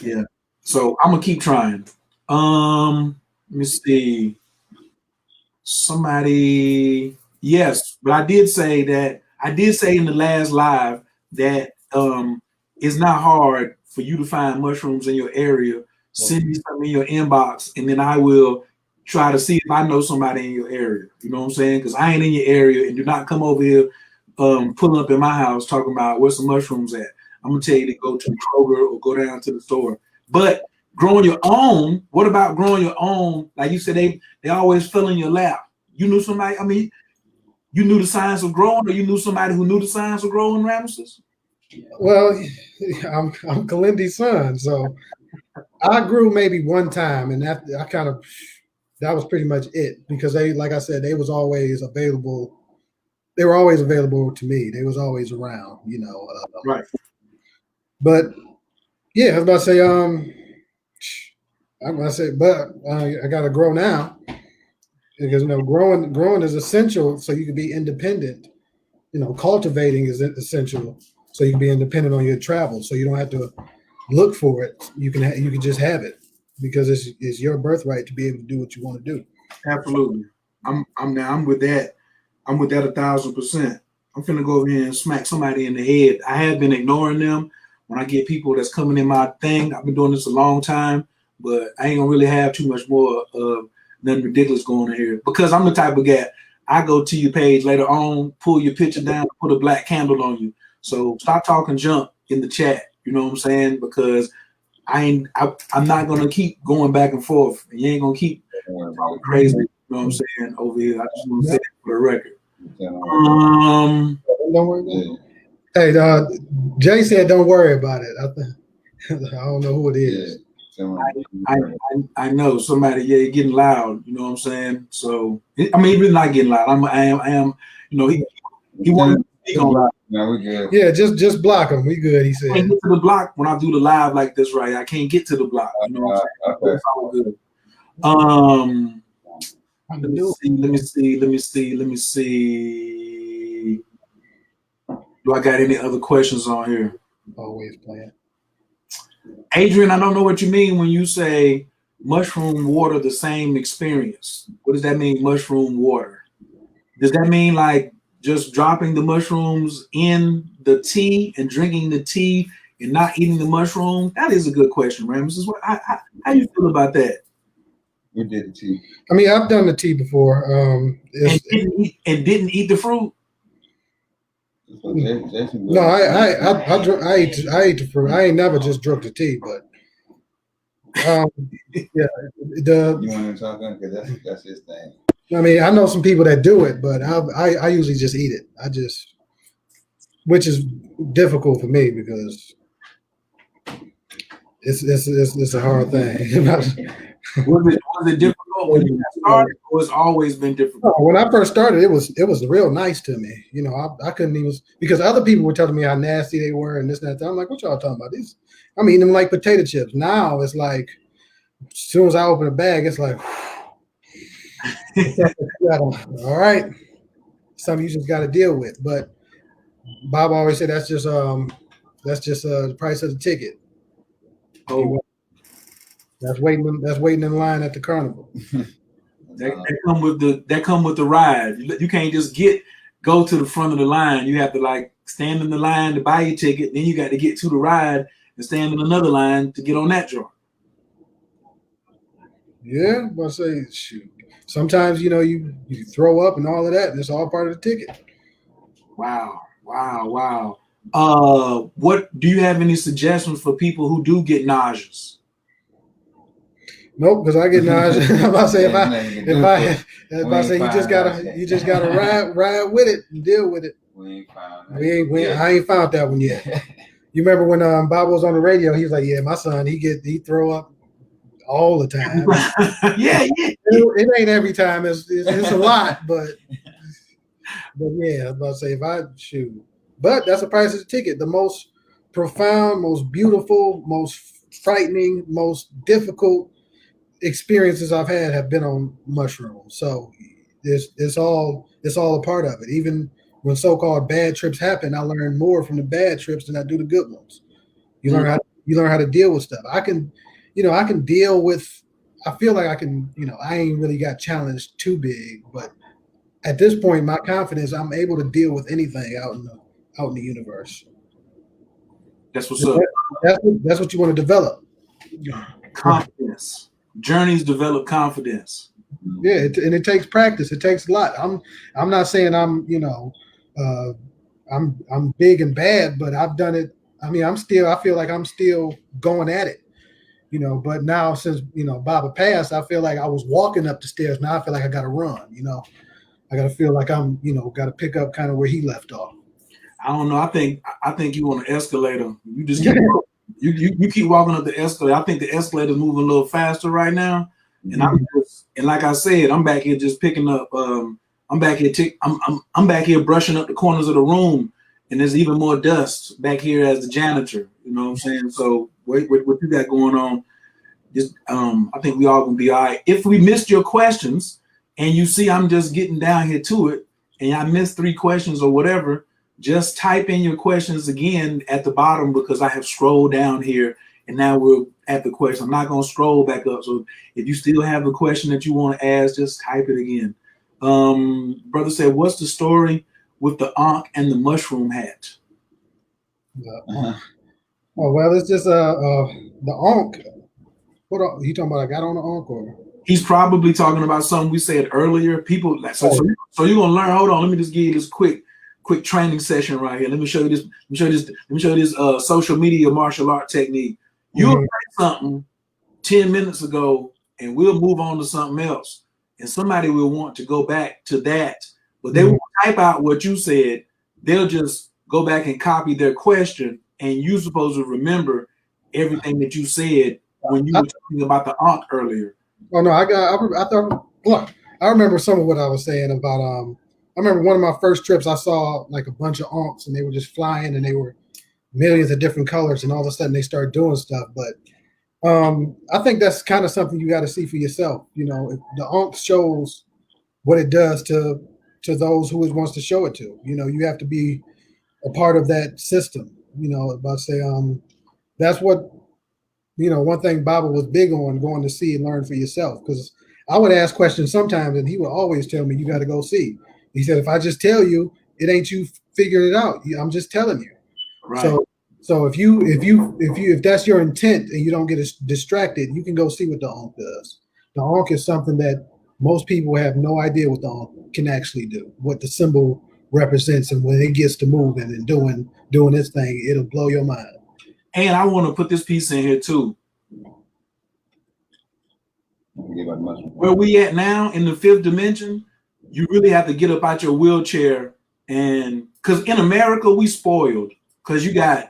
Yeah. So I'm going to keep trying. Let me see. Somebody, yes, but I did say in the last live that it's not hard for you to find mushrooms in your area. Send me something in your inbox, and then I will try to see if I know somebody in your area. You know what I'm saying? Because I ain't in your area, and do not come over here pulling up in my house talking about where's the mushrooms at. I'm gonna tell you to go to Kroger or go down to the store. But growing your own, what about growing your own? Like you said, they always fill in your lap. You knew somebody, I mean, you knew the science of growing, or you knew somebody who knew the science of growing, Ramesses? Well, I'm Kalindi's son, so I grew maybe one time, and that was pretty much it, because they, like I said, they was always available. They were always available to me. They was always around, you know. Right. But yeah, I was about to say, I'm gonna say, but I gotta grow now, because growing is essential so you can be independent. You know, cultivating is essential so you can be independent on your travel, so you don't have to look for it. You can just have it, because it's your birthright to be able to do what you want to do. Absolutely. I'm with that. I'm with that 1,000%. I'm finna go over here and smack somebody in the head. I have been ignoring them when I get people that's coming in my thing. I've been doing this a long time, but I ain't gonna really have too much more of nothing ridiculous going on here, because I'm the type of guy. I go to your page later on, pull your picture down, put a black candle on you. So stop talking junk in the chat. You know what I'm saying? Because I'm not gonna keep going back and forth. You ain't gonna keep talking crazy. You know what I'm saying over here? I just want to say that for the record. Don't worry. Hey, Jay said, "Don't worry about it." I don't know who it is. I know somebody. Yeah, getting loud. You know what I'm saying? So I mean, he's not getting loud. I am. You know, he wanted to speak on live. No, we good. Yeah, just block him. We good. He I said. can't get to the block when I do the live like this, right? I can't get to the block. You know what I'm saying? Okay. It's all good. Let me see. Do I got any other questions on here? Always playing. Adrian, I don't know what you mean when you say mushroom water, the same experience. What does that mean, mushroom water? Does that mean like just dropping the mushrooms in the tea and drinking the tea and not eating the mushroom? That is a good question, Ramses. How you feel about that? We did the tea. I mean, I've done the tea before. And didn't eat the fruit? No, I ate the fruit. I ain't never just drunk the tea, but yeah, You want to talk on? Because that's his thing. I mean, I know some people that do it, but I usually just eat it. Which is difficult for me because it's a hard thing. Was it difficult when you started, or it's always been difficult? When I first started, it was real nice to me. You know, I couldn't even, because other people were telling me how nasty they were and this and that. I'm like, what y'all talking about? I'm eating them like potato chips. Now it's like, as soon as I open a bag, it's like, all right, something you just got to deal with. But Bob always said that's just the price of the ticket. Oh, that's waiting in line at the carnival. that come with the ride. You can't just go to the front of the line. You have to like stand in the line to buy your ticket. Then you got to get to the ride and stand in another line to get on that joint. Yeah, but I say, shoot. Sometimes you throw up and all of that, and it's all part of the ticket. Wow. What do you have any suggestions for people who do get nauseous? Nope, because I get nauseous. I'm about to say if I say you just gotta ride with it and deal with it. We ain't found. I ain't found that one yet. You remember when Bob was on the radio? He was like, "Yeah, my son, he throw up all the time." Yeah. It ain't every time. It's a lot, but yeah, I was about to say if I shoot, but that's the price of the ticket. The most profound, most beautiful, most frightening, most difficult experiences I've had have been on mushrooms. So it's all a part of it. Even when so-called bad trips happen, I learn more from the bad trips than I do the good ones. You learn how to deal with stuff. I can deal with. I feel like I can. I ain't really got challenged too big, but at this point, my confidence, I'm able to deal with anything out in the universe. That's what's up. That's what you want to develop. Confidence. Journeys develop confidence. Yeah, and it takes practice. It takes a lot. I'm not saying I'm I'm big and bad, but I've done it. I mean, I feel like I'm still going at it. But now since Baba passed, I feel like I was walking up the stairs. Now I feel like I got to run. I got to feel like I'm got to pick up kind of where he left off. I don't know. I think you on an escalator. You just you keep walking up the escalator. I think the escalator's moving a little faster right now. And and like I said, I'm back here just picking up. I'm back here. I'm back here brushing up the corners of the room, and there's even more dust back here as the janitor. You know what I'm saying? So what you got going on? Just I think we all gonna be all right. If we missed your questions, and you see I'm just getting down here to it, and I missed 3 questions or whatever, just type in your questions again at the bottom because I have scrolled down here. And now we're at the question. I'm not going to scroll back up. So if you still have a question that you want to ask, just type it again. Brother said, what's the story with the Ankh and the mushroom hat? Oh, well, it's just the Ankh. What are you talking about? I got on the Ankh or? He's probably talking about something we said earlier. People, so you're going to learn. Hold on. Let me just give you this quick training session right here. Let me show you this. Let me show you this social media martial art technique. You'll say something 10 minutes ago, and we'll move on to something else. And somebody will want to go back to that, but they won't type out what you said. They'll just go back and copy their question, and you're supposed to remember everything that you said when you were talking about the Ankh earlier. Oh no, I remember some of what I was saying about. I remember one of my first trips. I saw like a bunch of Ankhs, and they were just flying, and they were millions of different colors, and all of a sudden they start doing stuff. But I think that's kind of something you got to see for yourself. The Ankh shows what it does to those who it wants to show it to. You have to be a part of that system. About to say that's what one thing Baba was big on, going to see and learn for yourself. Because I would ask questions sometimes, and he would always tell me, "You got to go see." He said, "If I just tell you, it ain't you figured it out. I'm just telling you." Right. So if that's your intent and you don't get distracted, you can go see what the Ankh does. The Ankh is something that most people have no idea what the Ankh can actually do, what the symbol represents, and when it gets to moving and doing its thing, it'll blow your mind. And I want to put this piece in here too. Where we at now in the 5th dimension, you really have to get up out your wheelchair, and because in America we spoiled, because you got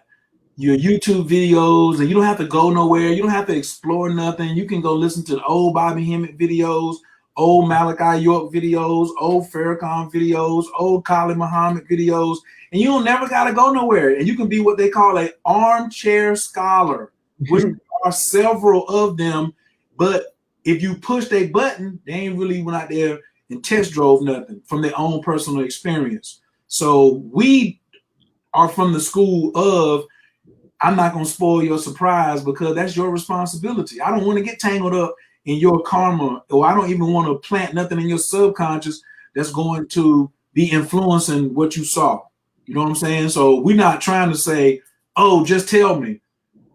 your YouTube videos and you don't have to go nowhere. You don't have to explore nothing. You can go listen to the old Bobby Hemmett videos, old Malachi York videos, old Farrakhan videos, old Khalid Muhammad videos, and you don't never got to go nowhere. And you can be what they call an armchair scholar, which are several of them. But if you push a button, they ain't really went out there and test drove nothing from their own personal experience. So we are from the school of, I'm not going to spoil your surprise because that's your responsibility. I don't want to get tangled up in your karma, or I don't even want to plant nothing in your subconscious that's going to be influencing what you saw. You know what I'm saying? So we're not trying to say, oh, just tell me.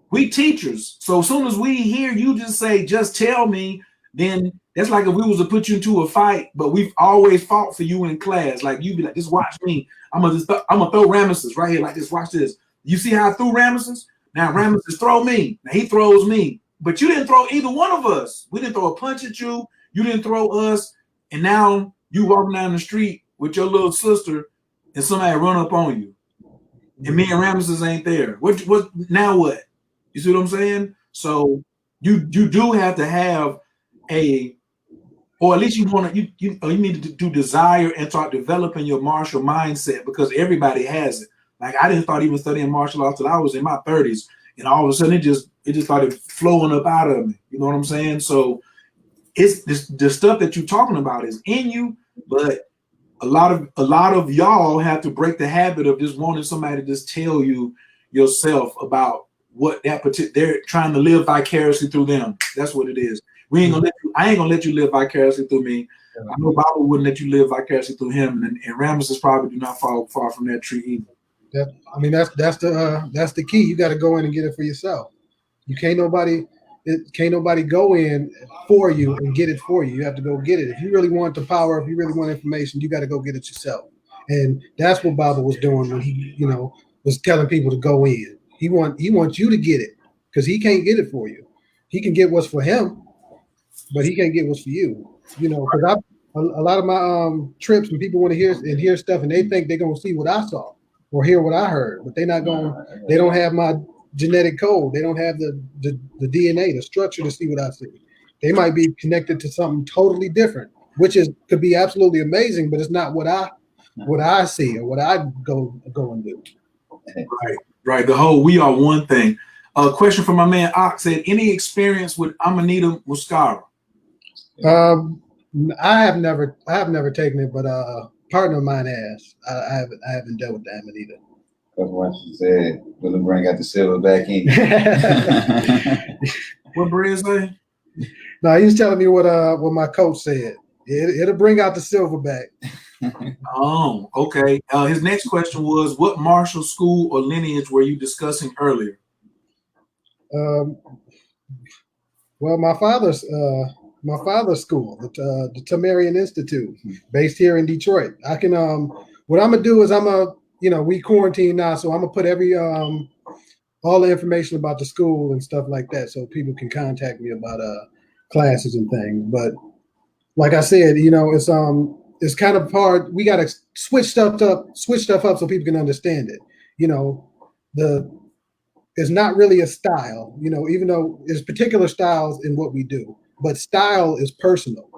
We teachers. So as soon as we hear you just say, just tell me, then that's like if we was to put you into a fight, but we've always fought for you in class. Like you be like, just watch me. I'm gonna throw Ramesses right here like this. Watch this. You see how I threw Ramesses? Now Ramesses throw me. Now he throws me. But you didn't throw either one of us. We didn't throw a punch at you. You didn't throw us. And now you walking down the street with your little sister and somebody run up on you, and me and Ramesses ain't there. What now? What? You see what I'm saying? So you do have to have or at least you want to you need to desire and start developing your martial mindset, because everybody has it. Like, I didn't start even studying martial arts till I was in my 30s, and all of a sudden it just started flowing up out of me. You know what I'm saying? So it's the stuff that you're talking about is in you, but a lot of y'all have to break the habit of just wanting somebody to just tell you yourself about what that particular, they're trying to live vicariously through them. That's what it is. I ain't gonna let you live vicariously through me. I know Baba wouldn't let you live vicariously through him, and Ramesses probably do not fall far from that tree either. That's the key. You got to go in and get it for yourself. Can't nobody go in for you and get it for you. You have to go get it. If you really want the power, if you really want information, you got to go get it yourself. And that's what Baba was doing when he, was telling people to go in. He wants you to get it, because he can't get it for you. He can get what's for him, but he can't get what's for you. Because a lot of my trips, when people want to hear stuff, and they think they're gonna see what I saw or hear what I heard, but they don't have my genetic code. They don't have the DNA, the structure to see what I see. They might be connected to something totally different, which could be absolutely amazing, but it's not what I see or what I go and do. Right. The whole "we are one" thing. A question from my man Ox said, "Any experience with Amanita Muscara?" I have never taken it, but a partner of mine has. I haven't dealt with the Amanita. That's why she said, "We'll bring out the silver back in." What Brad say? No, he was telling me what my coach said. It'll bring out the silver back. Oh, okay. His next question was, what martial school or lineage were you discussing earlier? Well, my father's school, the Tamarian Institute, based here in Detroit. I can what I'm gonna do is we quarantine now, so I'm gonna put all the information about the school and stuff like that, so people can contact me about classes and things. But like I said, it's kind of hard. We got to switch stuff up so people can understand it. It's not really a style, even though there's particular styles in what we do, but style is personal.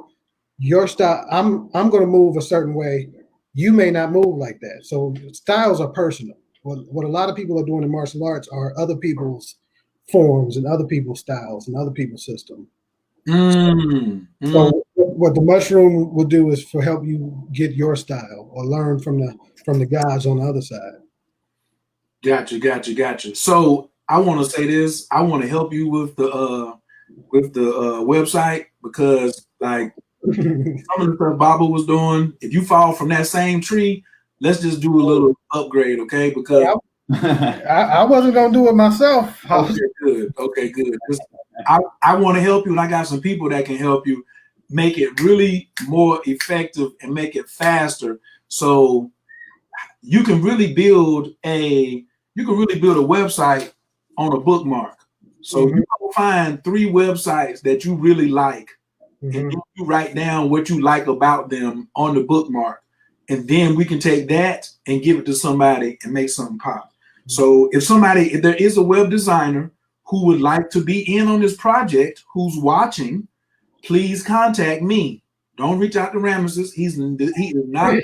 Your style, I'm going to move a certain way. You may not move like that. So styles are personal. What a lot of people are doing in martial arts are other people's forms and other people's styles and other people's system. So what the mushroom will do is for help you get your style or learn from the guys on the other side. Gotcha. So I want to say this. I want to help you with the website, because like some of the stuff Baba was doing, if you fall from that same tree, let's just do a little upgrade, okay? Because I wasn't gonna do it myself. Okay, good. I want to help you, and I got some people that can help you make it really more effective and make it faster, so you can really build a website on a bookmark. So you will find 3 websites that you really like, and you write down what you like about them on the bookmark, and then we can take that and give it to somebody and make something pop. So if there is a web designer who would like to be in on this project, who's watching, please contact me. Don't reach out to Ramesses. He is not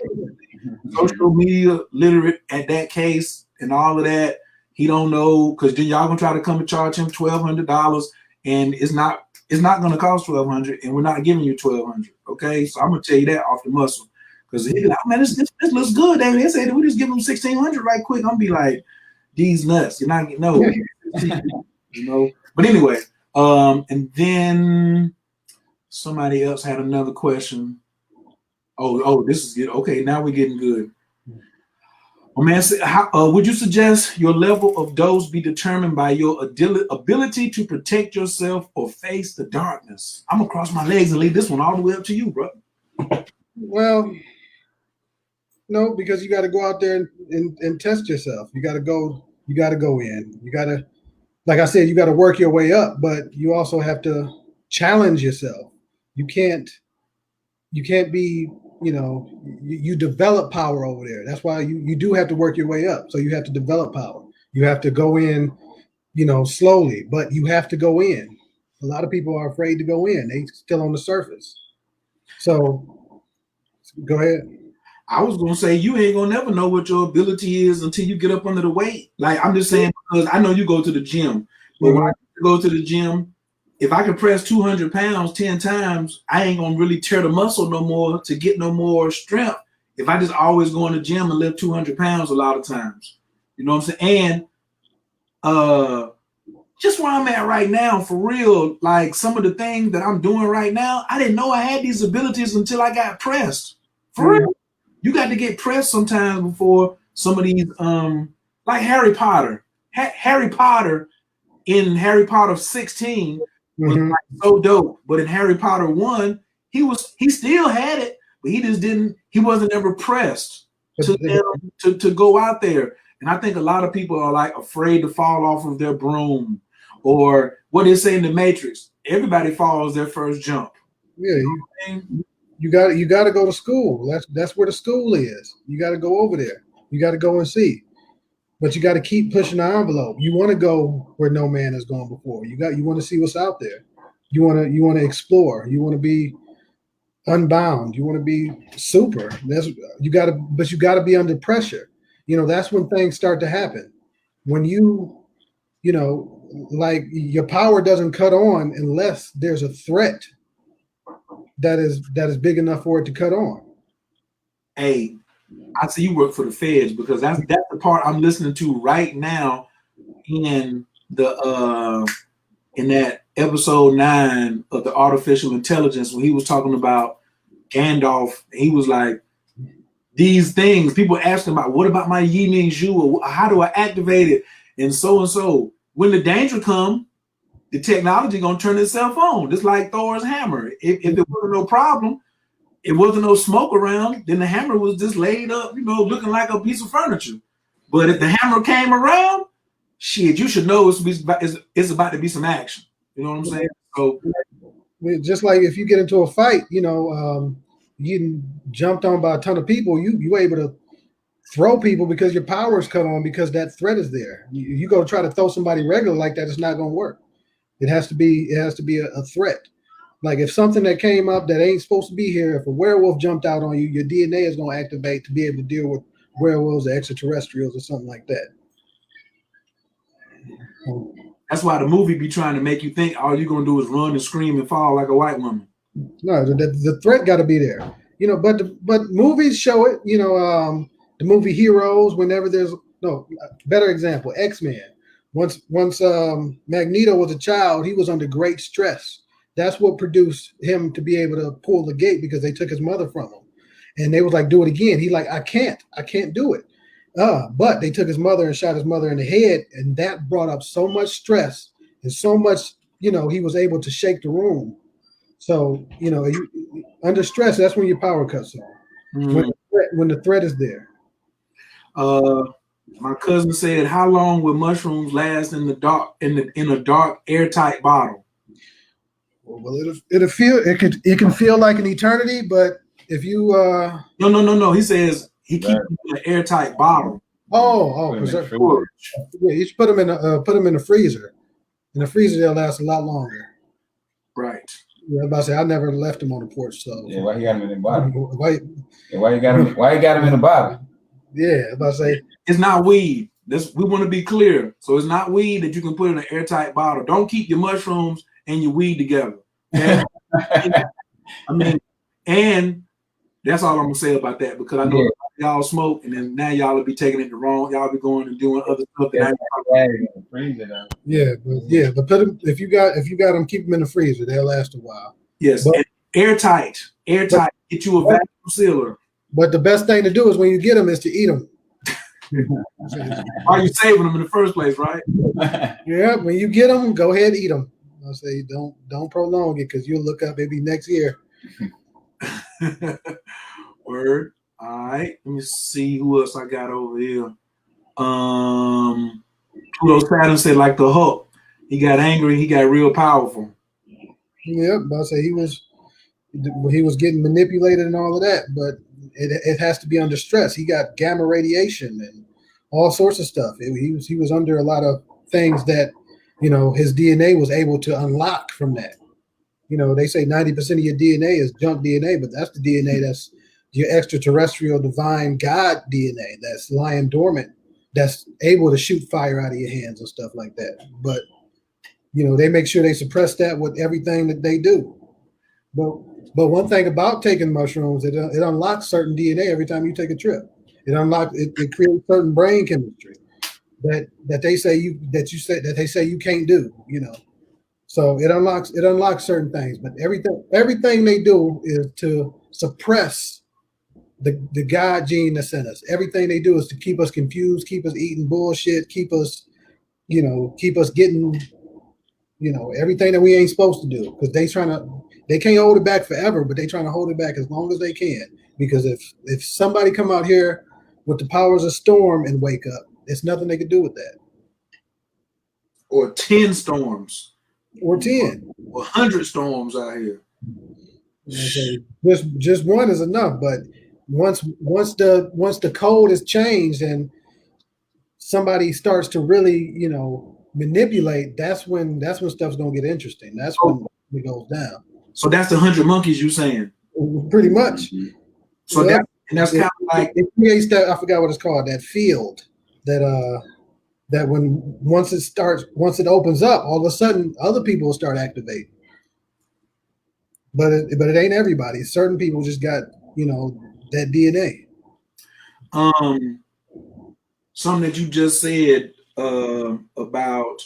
social media literate at that case and all of that. He don't know, because then y'all gonna try to come and charge him $1,200, and it's not gonna cost $1,200, and we're not giving you $1,200. Okay, so I'm gonna tell you that off the muscle, because he's like, man, this looks good. They say we just give him $1,600 right quick. I'm gonna be like, these nuts. You're not getting But anyway, and then somebody else had another question. Oh, this is good. Okay, now we're getting good. Well, man, would you suggest your level of dose be determined by your ability to protect yourself or face the darkness? I'm gonna cross my legs and leave this one all the way up to you, bro. Well, no, because you got to go out there and test yourself. You got to go in. You got to, like I said, you got to work your way up, but you also have to challenge yourself. You can't be you develop power over there. That's why you do have to work your way up. So you have to develop power. You have to go in, slowly, but you have to go in. A lot of people are afraid to go in. They still on the surface. So go ahead. I was gonna say you ain't gonna never know what your ability is until you get up under the weight. Like I'm just saying because I know you go to the gym, but when I go to the gym, if I can press 200 pounds 10 times, I ain't gonna really tear the muscle no more to get no more strength. If I just always go in the gym and lift 200 pounds a lot of times, you know what I'm saying? And just where I'm at right now, for real, like some of the things that I'm doing right now, I didn't know I had these abilities until I got pressed. For real. You got to get pressed sometimes before some of these, like Harry Potter. Harry Potter in Harry Potter 16 was like so dope, but in Harry Potter 1, he still had it, but he wasn't ever pressed to go out there. And I think a lot of people are like afraid to fall off of their broom, or what they say in the Matrix. Everybody falls their first jump. Yeah, you got to go to school. That's where the school is. You got to go over there. You got to go and see. But you got to keep pushing the envelope. You want to go where no man has gone before. You want to see what's out there. You want to explore. You want to be unbound. You want to be super. But you got to be under pressure. That's when things start to happen. When like your power doesn't cut on unless there's a threat that is big enough for it to cut on. Hey, I see you work for the feds, because that's the part I'm listening to right now in that episode 9 of the artificial intelligence, when he was talking about Gandalf. He was like, these things, people asking about, what about my Yi Ning Zhu, or how do I activate it, and so. When the danger come, the technology gonna turn itself on, just like Thor's hammer. If there wasn't no problem, it wasn't no smoke around, then the hammer was just laid up, looking like a piece of furniture. But if the hammer came around, shit, you should know it's about to be some action. You know what I'm saying? So just like if you get into a fight, getting jumped on by a ton of people, you able to throw people because your power is cut on, because that threat is there. You go try to throw somebody regular like that, it's not going to work. It has to be a threat. Like if something that came up that ain't supposed to be here, if a werewolf jumped out on you, your DNA is going to activate to be able to deal with werewolves or extraterrestrials or something like that. That's why the movie be trying to make you think all you're going to do is run and scream and fall like a white woman. No, the threat got to be there. But movies show it. The movie Heroes, whenever there's better example, X-Men. Once Magneto was a child, he was under great stress. That's what produced him to be able to pull the gate, because they took his mother from him. And they was like, do it again. He like, I can't do it. But they took his mother and shot his mother in the head, and that brought up so much stress and so much, he was able to shake the room. So, under stress, that's when your power cuts on. When the threat is there. My cousin said, how long will mushrooms last in the dark, in a dark, airtight bottle? Well, it can feel like an eternity, but if you No. He says he keeps them in an airtight bottle. Preserve. Yeah, you should put them in the freezer. In the freezer, they'll last a lot longer. Right. Yeah, I was about to say I never left them on the porch. So yeah, why you got them in the bottle? Why you got them in the bottle? Yeah, I was about to say it's not weed. We want to be clear. So it's not weed that you can put in an airtight bottle. Don't keep your mushrooms and your weed together. Okay? And that's all I'm gonna say about that, because I know y'all smoke, and then now y'all will be taking it the wrong. Y'all be going and doing other stuff. But put them, if you got them, keep them in the freezer. They'll last a while. Yes, and airtight. Get you a vacuum sealer. But the best thing to do is when you get them is to eat them. Why are you saving them in the first place, right? Yeah, when you get them, go ahead and eat them. I'll say don't prolong it, because you'll look up maybe next year. Word. All right. Let me see who else I got over here. Pluto Saturn said, like the Hulk, he got angry, he got real powerful. Yep, I'll say he was he was getting manipulated and all of that, but it has to be under stress. He got gamma radiation and all sorts of stuff. He was under a lot of things that, you know, his DNA was able to unlock from that. You know, they say 90% of your DNA is junk DNA, but that's the DNA that's your extraterrestrial divine God DNA that's lying dormant, that's able to shoot fire out of your hands and stuff like that. But, you know, they make sure they suppress that with everything that they do. But one thing about taking mushrooms, it unlocks certain DNA every time you take a trip. It creates certain brain chemistry that they say you can't do, you know. So it unlocks certain things, but everything they do is to suppress the God gene that's in us. Everything they do is to keep us confused, keep us eating bullshit, keep us getting, you know, everything that we ain't supposed to do, because they can't hold it back forever, but they trying to hold it back as long as they can. Because if somebody come out here with the powers of storm and wake up, there's nothing they could do with that. Or 10 storms. Or 10. Or 100 storms out here. Okay. Just one is enough, but once the code is changed and somebody starts to really, you know, manipulate, that's when stuff's gonna get interesting. That's when it goes down. So that's the 100 monkeys you saying? Pretty much. So yeah. that's kind of like it creates that, I forgot what it's called, that field that once it opens up, all of a sudden other people will start activating. But it ain't everybody. Certain people just got, you know, that DNA. Something that you just said about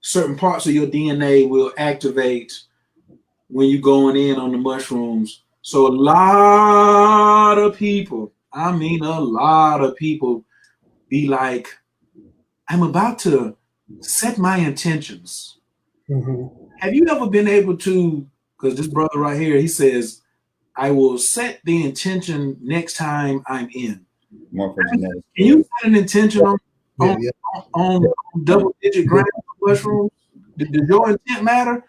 certain parts of your DNA will activate when you're going in on the mushrooms. So a lot of people, I mean a lot of people, be like, I'm about to set my intentions. Mm-hmm. Have you ever been able to, because this brother right here, he says, I will set the intention next time I'm in. Can you set an intention on double-digit grams of mushrooms? Does your intent matter?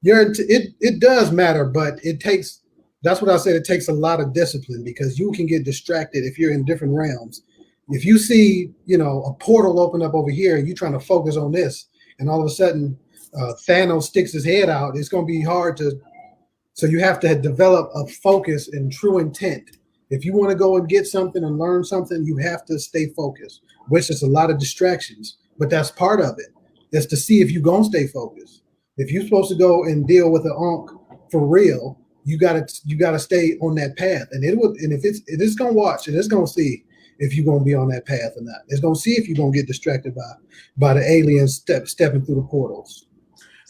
It does matter, but that's what I said, it takes a lot of discipline, because you can get distracted if you're in different realms. If you see, you know, a portal open up over here and you're trying to focus on this, and all of a sudden Thanos sticks his head out, it's going to be hard to. So you have to develop a focus and true intent. If you want to go and get something and learn something, you have to stay focused, which is a lot of distractions, but that's part of it. It's to see if you're going to stay focused. If you're supposed to go and deal with an Ankh for real, you gotta stay on that path. And if it's going to watch, and it's going to see if you're going to be on that path or not. It's going to see if you're going to get distracted by the aliens stepping through the portals.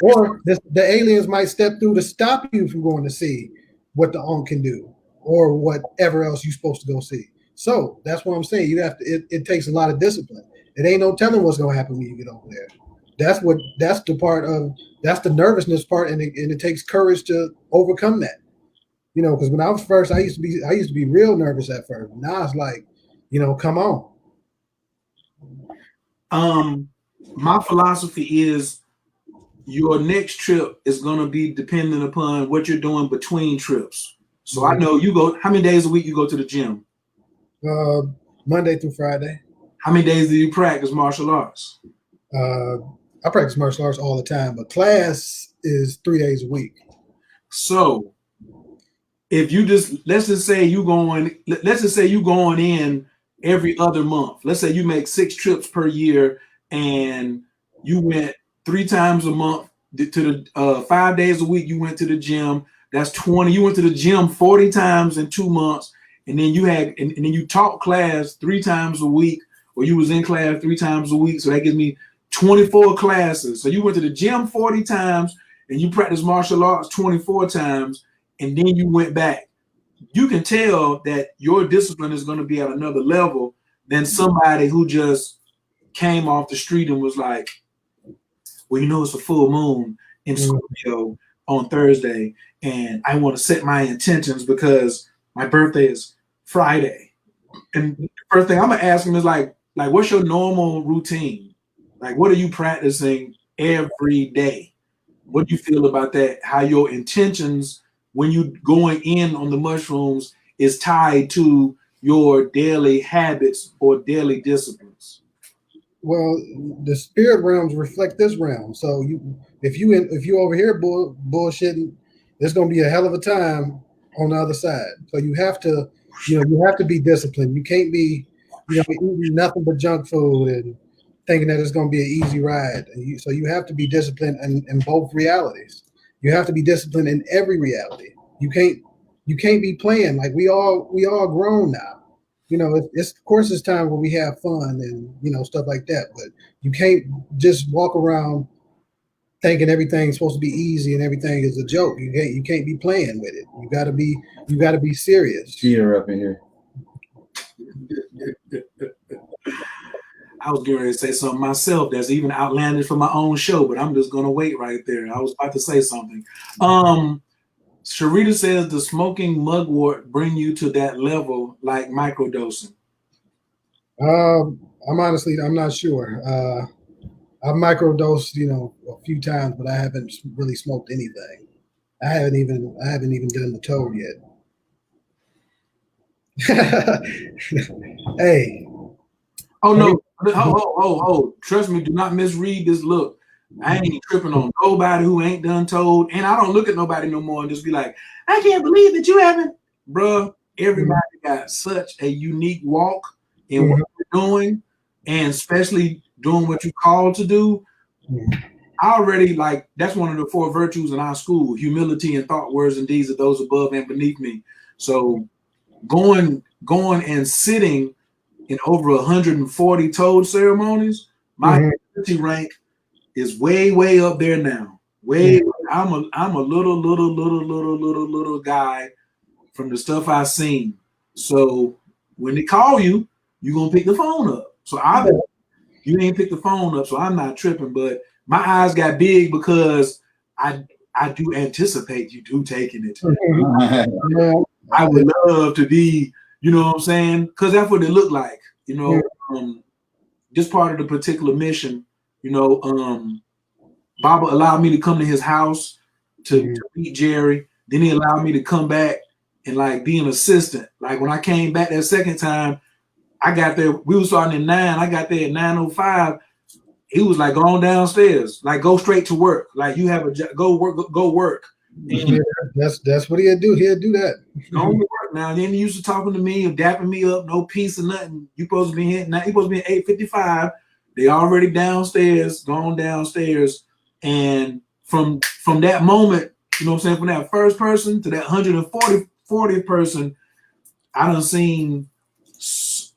Or the aliens might step through to stop you from going to see what the Ankh can do, or whatever else you're supposed to go see. So that's what I'm saying. You have to. It takes a lot of discipline. It ain't no telling what's going to happen when you get over there. That's the nervousness part, and it takes courage to overcome that. You know, because when I was first, I used to be real nervous at first. Now it's like, you know, come on. My philosophy is your next trip is going to be dependent upon what you're doing between trips. So I know you go, how many days a week you go to the gym? Monday through Friday. How many days do you practice martial arts? I practice martial arts all the time, but class is 3 days a week. So if you let's just say you going in every other month. Let's say you make 6 trips per year and you went 3 times a month to the 5 days a week you went to the gym. That's 20. You went to the gym 40 times in 2 months, and then and then you taught class 3 times a week, or you was in class 3 times a week. So that gives me 24 classes. So you went to the gym 40 times and you practiced martial arts 24 times, and then you went back. You can tell that your discipline is going to be at another level than somebody who just came off the street and was like, well, you know, it's a full moon in Scorpio on Thursday, and I want to set my intentions because my birthday is Friday. And the first thing I'm gonna ask him is like, what's your normal routine? Like, what are you practicing every day? What do you feel about that? How your intentions when you going in on the mushrooms is tied to your daily habits or daily disciplines? Well, the spirit realms reflect this realm. So if you over here bullshitting, there's gonna be a hell of a time on the other side. So you have to, you have to be disciplined. You can't be, eating nothing but junk food and thinking that it's gonna be an easy ride. So you have to be disciplined in both realities. You have to be disciplined in every reality. You can't be playing like we all grown now. It's of course it's time when we have fun and stuff like that, but you can't just walk around thinking everything's supposed to be easy and everything is a joke. You can't be playing with it. You gotta be serious. Cheater up in here. I was getting ready to say something myself that's even outlandish for my own show, but I'm just gonna wait right there. I was about to say something. Sharita says, the smoking mugwort bring you to that level like microdosing? I'm not sure. I've microdosed, a few times, but I haven't really smoked anything. I haven't even done the toad yet. Hey. Oh no! Oh! Trust me, do not misread this look. I ain't tripping on nobody who ain't done told, and I don't look at nobody no more and just be like, I can't believe that you haven't, bruh. Everybody got such a unique walk in what you're doing, and especially doing what you called to do. I already that's one of the 4 virtues in our school: humility and thought, words, and deeds of those above and beneath me. So going and sitting in over 140 toad ceremonies, my humility rank is way up there now. I'm a little guy from the stuff I've seen. So when they call you, you're gonna pick the phone up. So you ain't pick the phone up, so I'm not tripping. But my eyes got big because I do anticipate you taking it. I would love to be, you know what I'm saying? Because that's what it looked like. This part of the particular mission, Baba allowed me to come to his house to meet Jerry. Then he allowed me to come back and be an assistant. When I came back that second time, I got there. We were starting at 9. I got there at 9:05. He was like, go on downstairs, go straight to work. You have a job, go work. And that's what he'll do. He'll do that. Go to work now. And then he used to talking to me and dapping me up, no peace or nothing. You supposed to be here now. You supposed to be at 8:55. They already downstairs, gone downstairs. And from that moment, you know what I'm saying, from that first person to that 140th person, I done seen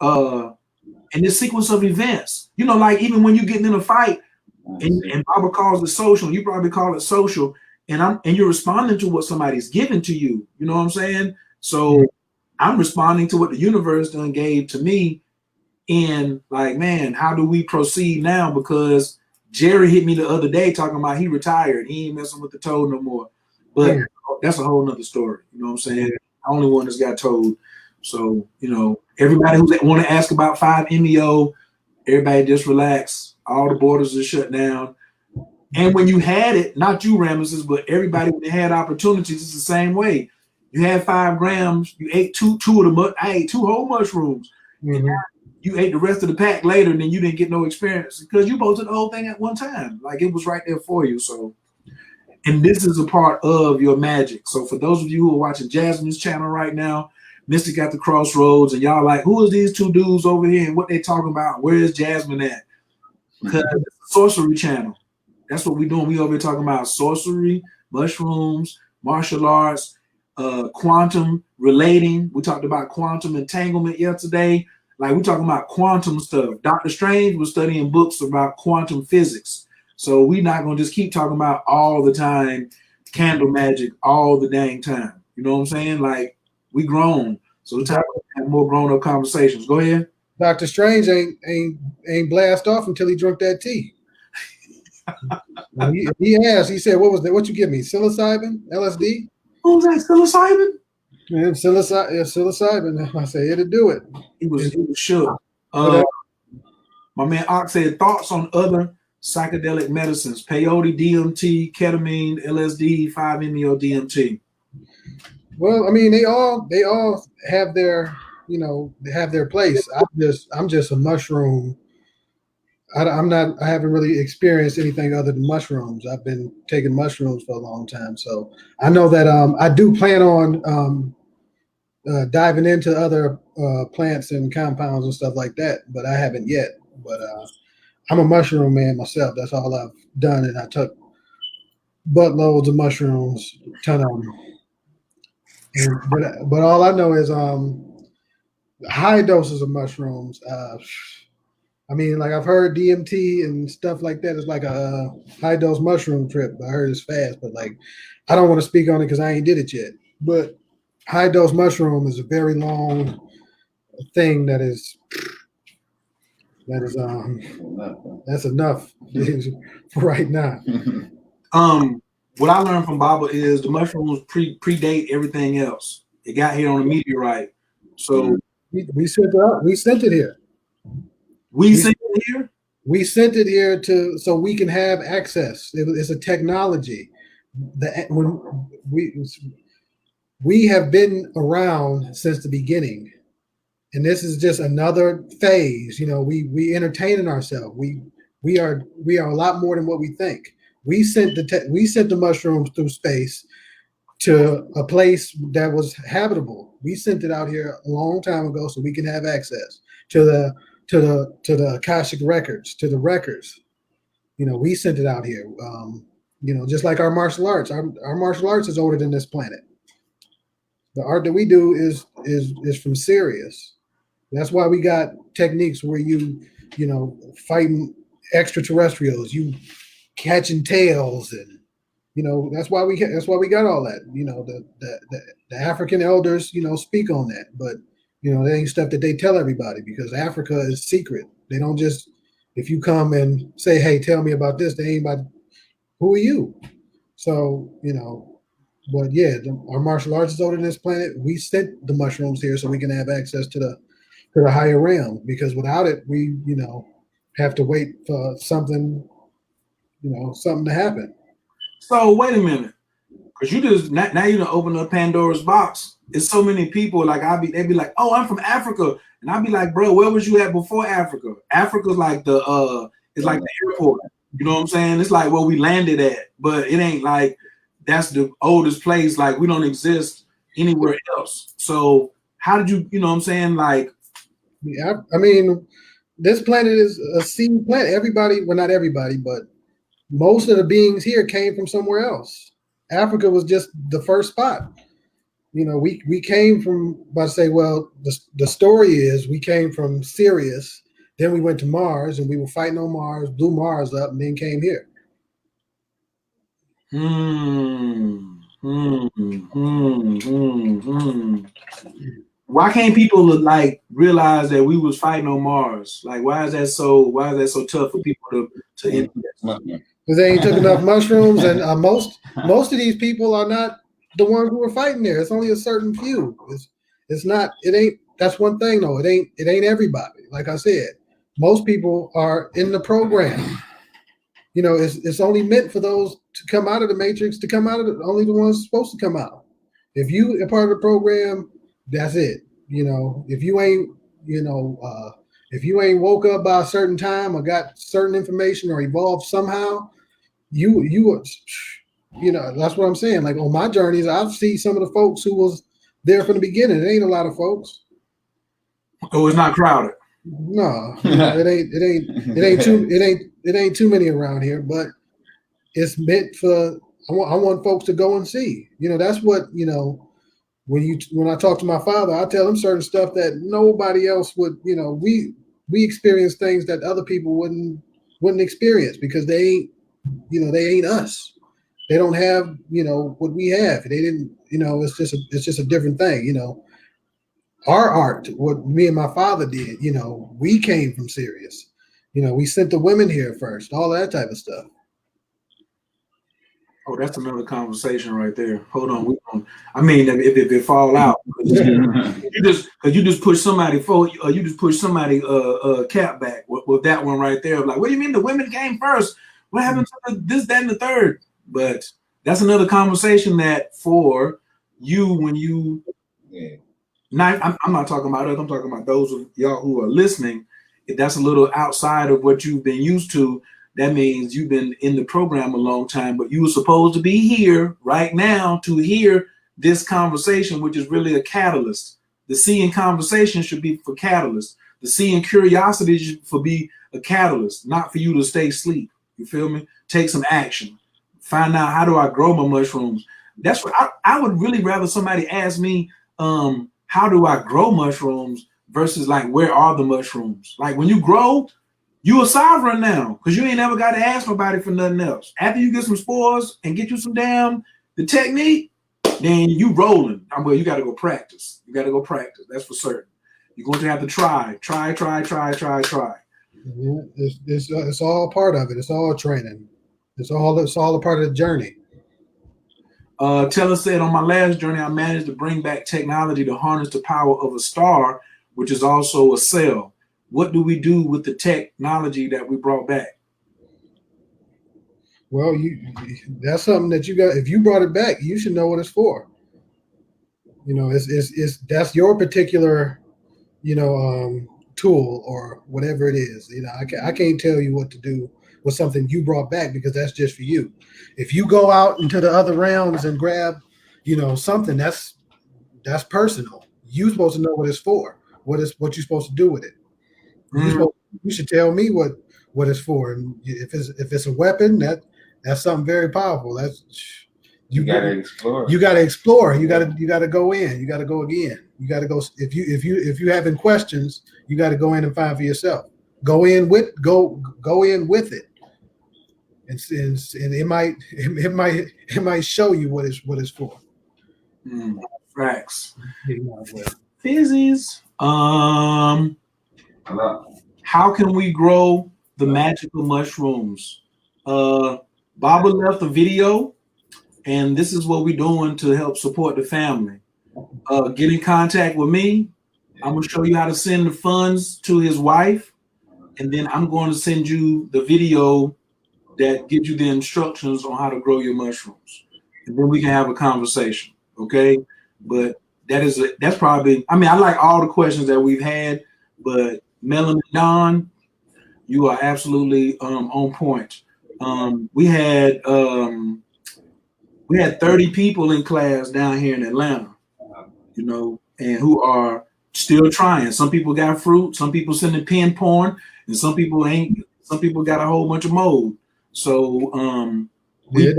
in this sequence of events, even when you're getting in a fight and Baba calls it social, you probably call it social, and you're responding to what somebody's giving to you. You know what I'm saying? So I'm responding to what the universe done gave to me. And man, how do we proceed now? Because Jerry hit me the other day talking about he retired. He ain't messing with the toad no more. But that's a whole nother story. You know what I'm saying? The only one that's got told. So, everybody who want to ask about 5-MeO, everybody just relax. All the borders are shut down. And when you had it, not you, Ramesses, but everybody when they had opportunities, it's the same way. You had 5 grams, you ate two of them. I ate 2 whole mushrooms. And you ate the rest of the pack later, and then you didn't get no experience because you posted the whole thing at one time. It was right there for you. So, and this is a part of your magic. So for those of you who are watching Jasmine's channel right now, Mystic at the Crossroads, and y'all who is these 2 dudes over here and what they talking about? Where is Jasmine at? Because it's a sorcery channel. That's what we're doing. We over here talking about sorcery, mushrooms, martial arts, quantum relating. We talked about quantum entanglement yesterday. We're talking about quantum stuff. Dr. Strange was studying books about quantum physics. So we're not going to just keep talking about all the time candle magic all the dang time. You know what I'm saying? We grown. So it's time to have more grown-up conversations. Go ahead. Dr. Strange ain't blast off until he drunk that tea. he asked, he said, what was that? What you give me? Psilocybin? LSD? What was that? Psilocybin? Yeah, psilocybin. I said, it'll do it. He was shook. My man Ox said, thoughts on other psychedelic medicines: peyote, DMT, ketamine, LSD, 5-MeO, DMT. Well, I mean, they all have their, they have their place. I'm just a mushroom. I'm not. I haven't really experienced anything other than mushrooms. I've been taking mushrooms for a long time, so I know that I do plan on diving into other plants and compounds and stuff like that, but I haven't yet. But I'm a mushroom man myself. That's all I've done, and I took buttloads of mushrooms, ton of them. But all I know is high doses of mushrooms. I mean, like I've heard DMT and stuff like that is like a high dose mushroom trip. I heard it's fast, but like I don't want to speak on it because I ain't did it yet. But high dose mushroom is a very long thing that's enough for right now. What I learned from Baba is the mushrooms predate everything else. It got here on a meteorite, so we sent it out. We sent it here. We sent it here. We sent it here so we can have access. It's a technology that when we have been around since the beginning, and this is just another phase. We entertaining ourselves. We are a lot more than what we think. We sent the mushrooms through space to a place that was habitable. We sent it out here a long time ago so we can have access to the Akashic records, to the records. We sent it out here. Just like our martial arts. Our martial arts is older than this planet. The art that we do is from Sirius. That's why we got techniques where you fighting extraterrestrials, you catching tails, and that's why we got all that. The African elders speak on that, but that ain't stuff that they tell everybody because Africa is secret. They don't just, if you come and say, hey, tell me about this, they ain't about, who are you? So but yeah, our martial arts is older than this planet. We sent the mushrooms here so we can have access to the higher realm, because without it, we have to wait for something to happen. So wait a minute, because you just now you done open up Pandora's box. It's so many people. Like they'd be like, oh, I'm from Africa, and I'd be like, bro, where was you at before Africa? Africa's like it's like the airport. You know what I'm saying? It's like where we landed at, but it ain't like that's the oldest place. Like we don't exist anywhere else. So how did you know what I'm saying? Like, yeah, I mean, this planet is a seed planet. Everybody, well, not everybody, but most of the beings here came from somewhere else. Africa was just the first spot. We came from, about to say, well, the story is we came from Sirius, then we went to Mars, and we were fighting on Mars, blew Mars up, and then came here. Why can't people like realize that we was fighting on Mars? Like, why is that so tough for people to because they ain't took enough mushrooms, and most of these people are not the ones who were fighting there. It's only a certain few. It's not. It ain't. That's one thing though. It ain't everybody. Like I said, most people are in the program. It's only meant for those to come out of the matrix, to come out of only the ones supposed to come out. If you are part of the program, that's it. If you ain't, if you ain't woke up by a certain time or got certain information or evolved somehow, that's what I'm saying. Like on my journeys, I've seen some of the folks who was there from the beginning. It ain't a lot of folks. Oh, it's not crowded. No, it ain't too many around here, but it's meant for, I want folks to go and see. That's what, when I talk to my father, I tell him certain stuff that nobody else would, we experience things that other people wouldn't experience because they ain't us. They don't have, what we have. They didn't, it's just a different thing, Our art, what me and my father did, we came from Sirius. We sent the women here first, all that type of stuff. Oh, that's another conversation right there. Hold on, I mean, if it fall out, you just push somebody forward, or you just push somebody cap back with that one right there. Like, what do you mean the women came first? What happened to this, that, and the third? But that's another conversation that for when you Yeah. I'm not talking about us, I'm talking about those of y'all who are listening. If that's a little outside of what you've been used to, that means you've been in the program a long time, but you were supposed to be here right now to hear this conversation, which is really a catalyst. The C in conversation should be for catalyst. The C in curiosity should for be a catalyst, not for you to stay asleep. You feel me? Take some action. Find out, how do I grow my mushrooms? That's what I would really rather somebody ask me, how do I grow mushrooms versus like, where are the mushrooms? Like when you grow, you a sovereign now because you ain't never got to ask nobody for nothing else. After you get some spores and get you some the technique, then you rolling. Well, you got to go practice. You got to go practice. That's for certain. You're going to have to try. Yeah, it's all part of it. It's all training. It's all a part of the journey. Teller said, on my last journey, I managed to bring back technology to harness the power of a star, which is also a cell. What do we do with the technology that we brought back? Well, that's something that you got. If you brought it back, you should know what it's for. You know, it's that's your particular, tool or whatever it is. You know, I can't tell you what to do with something you brought back because that's just for you. If you go out into the other realms and grab, something that's personal. You're supposed to know what it's for. What you're supposed to do with it. You should tell me what it's for. And if it's a weapon, that's something very powerful. You gotta explore. You gotta explore. You gotta go in. You gotta go again. You gotta go. If you having questions, you gotta go in and find for yourself. Go in with it. And it might show you what it's for. Facts. Fizzies. How can we grow the magical mushrooms? Baba left a video, and this is what we're doing to help support the family. Get in contact with me. I'm gonna show you how to send the funds to his wife, and then I'm going to send you the video that gives you the instructions on how to grow your mushrooms, and then we can have a conversation. Okay, but that's probably. I mean, I like all the questions that we've had, but Melanie Don, you are absolutely on point. We had 30 people in class down here in Atlanta, and who are still trying. Some people got fruit, some people sending pin porn, and some people ain't. Some people got a whole bunch of mold. So we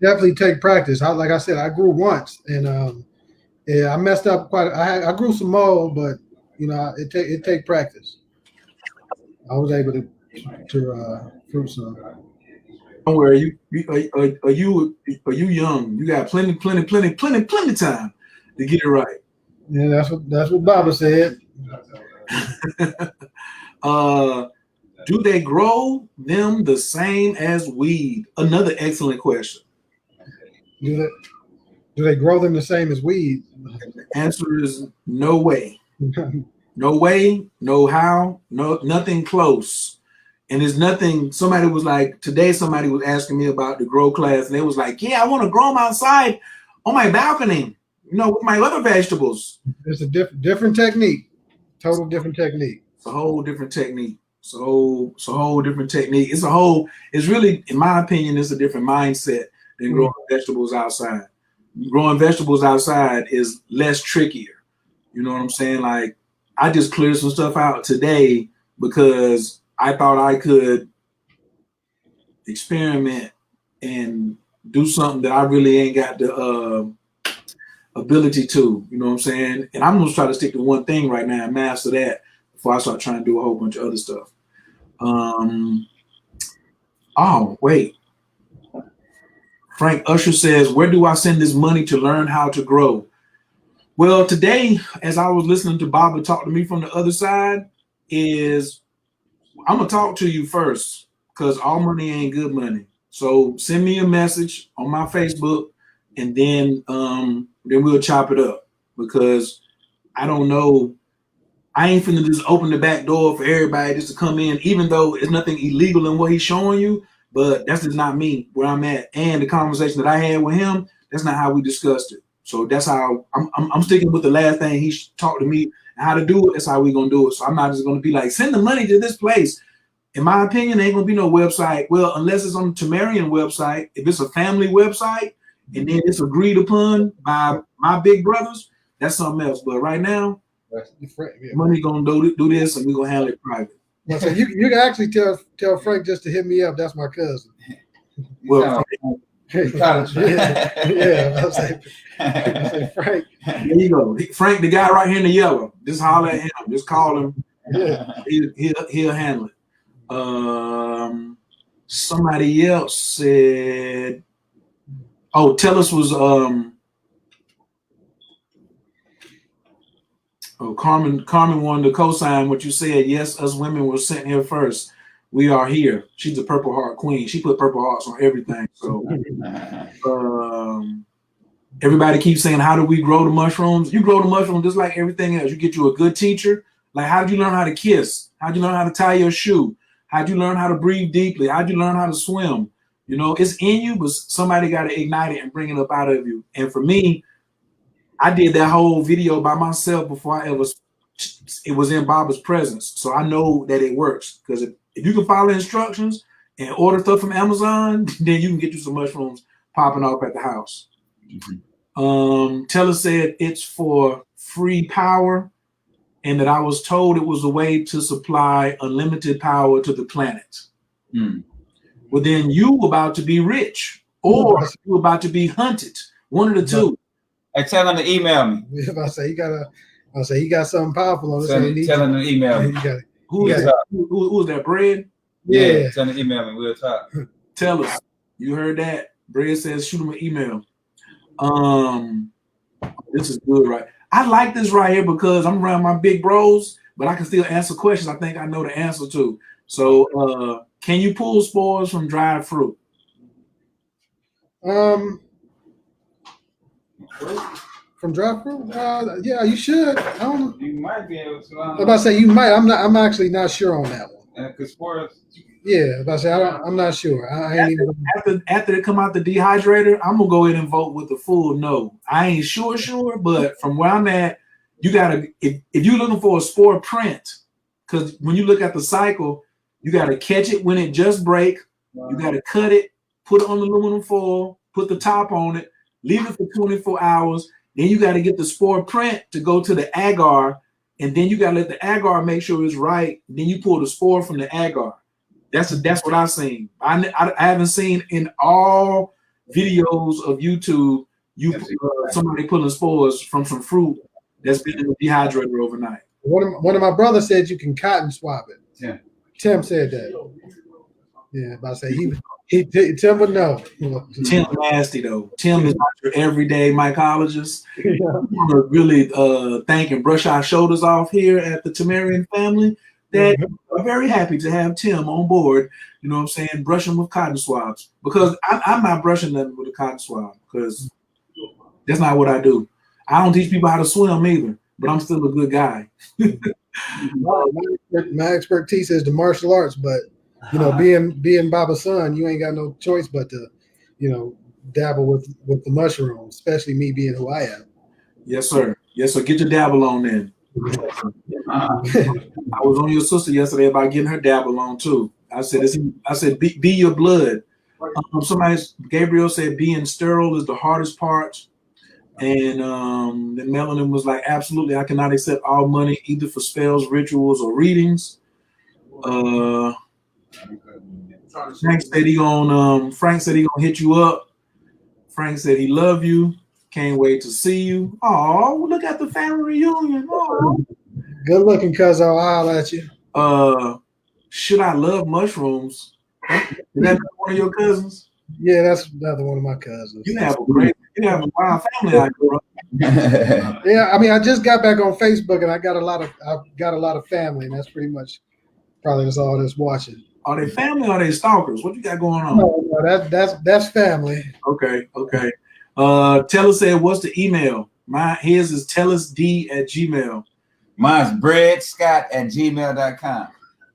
definitely take practice. Like I said, I grew once, and I messed up quite. I grew some mold, but it take practice. I was able to fruit some. Don't worry, are you young? You got plenty time to get it right. Yeah, that's what Baba said. Do they grow them the same as weed? Another excellent question. Do they grow them the same as weed? The answer is no way. No way, no how, no nothing close. And there's nothing. Somebody was asking me about the grow class, and they was like, yeah, I want to grow them outside on my balcony, with my other vegetables. It's a different technique. Total different technique. It's a whole different technique. It's a whole different technique. It's really, in my opinion, it's a different mindset than growing vegetables outside. Growing vegetables outside is less trickier. You know what I'm saying? Like, I just cleared some stuff out today because I thought I could experiment and do something that I really ain't got the ability to. You know what I'm saying? And I'm gonna try to stick to one thing right now and master that before I start trying to do a whole bunch of other stuff. Oh, wait. Frank Usher says, where do I send this money to learn how to grow? Well, today, as I was listening to Baba talk to me from the other side, I'm going to talk to you first because all money ain't good money. So send me a message on my Facebook, and then we'll chop it up because I don't know. I ain't finna just open the back door for everybody just to come in, even though it's nothing illegal in what he's showing you, but that's just not me where I'm at. And the conversation that I had with him, that's not how we discussed it. So that's how I'm sticking with the last thing he taught to me how to do it. That's how we're gonna do it. So I'm not just gonna be like, send the money to this place. In my opinion, there ain't gonna be no website. Well, unless it's on the Tamarian website. If it's a family website and then it's agreed upon by my big brothers, that's something else. But right now, money gonna do this, and we're gonna handle it private. So you can actually tell Frank just to hit me up. That's my cousin. Well, yeah, I say Frank. There you go, Frank, the guy right here in the yellow. Just holler at him. Just call him. Yeah. He'll handle it. Somebody else said, "Oh, Tellus was Oh, Carmen wanted to co-sign what you said. Yes, us women were sent here first. We are here. She's the Purple Heart Queen. She put purple hearts on everything. So everybody keeps saying, how do we grow the mushrooms? You grow the mushrooms just like everything else. You get you a good teacher. Like, how did you learn how to kiss? How did you learn how to tie your shoe? How did you learn how to breathe deeply? How did you learn how to swim? You know, it's in you, but somebody got to ignite it and bring it up out of you. And for me, I did that whole video by myself before it was in Baba's presence. So I know that it works, because if you can follow instructions and order stuff from Amazon, then you can get you some mushrooms popping off at the house. Teller said it's for free power, and that I was told it was a way to supply unlimited power to the planet. Well, then you about to be rich, or you about to be hunted. One of the two. I tell him to email me. If I say he got something powerful on this. Tell him to email me. Who is that? Bread? Yeah. Tell him to email me. We'll talk. Tell us. You heard that? Bread says shoot him an email. This is good, right? I like this right here because I'm around my big bros, but I can still answer questions I think I know the answer to. So can you pull spores from dried fruit? From dry fruit? Yeah, you should. You might be able to. I'm about to say you might. I'm actually not sure on that one. Because spores. Yeah, about to say I'm not sure. I ain't even. After they come out the dehydrator, I'm gonna go ahead and vote with the full no. I ain't sure, but from where I'm at, you gotta if you're looking for a spore print, because when you look at the cycle, you gotta catch it when it just break. You gotta cut it, put it on aluminum foil, put the top on it, leave it for 24 hours. Then you got to get the spore print to go to the agar, and then you got to let the agar make sure it's right. Then you pull the spore from the agar. That's what I've seen. I haven't seen in all videos of YouTube somebody pulling spores from some fruit that's been in the dehydrator overnight. One of my brothers said you can cotton swab it. Yeah. Tim said that. Yeah, but I say Tim would know. Tim nasty though. Tim is not your everyday mycologist. We want to really thank and brush our shoulders off here at the Tamarian family. That are very happy to have Tim on board. You know what I'm saying? Brushing with cotton swabs, because I'm not brushing them with a cotton swab, because that's not what I do. I don't teach people how to swim either, but I'm still a good guy. My expertise is the martial arts, but you know, being Baba's son, you ain't got no choice but to, you know, dabble with the mushrooms, especially me being who I am. Yes, sir. Yes, sir. Get your dabble on then. I was on your sister yesterday about getting her dabble on too. I said, be your blood. Gabriel said being sterile is the hardest part. And then Melanin was like, absolutely, I cannot accept all money either for spells, rituals, or readings. Frank said he gonna hit you up. Frank said he love you. Can't wait to see you. Oh, look at the family reunion. Oh. Good looking, cuz I'll holler at you. Should I love mushrooms? Is that one of your cousins? Yeah, that's another one of my cousins. You have a wild family out here. Yeah, I mean, I just got back on Facebook and I've got a lot of family, and that's pretty much probably that's all that's watching. Are they family or are they stalkers? What you got going on? No, that's family. Okay. Teller said, what's the email? His is tellusd@gmail. Mine's breadscott@gmail.com.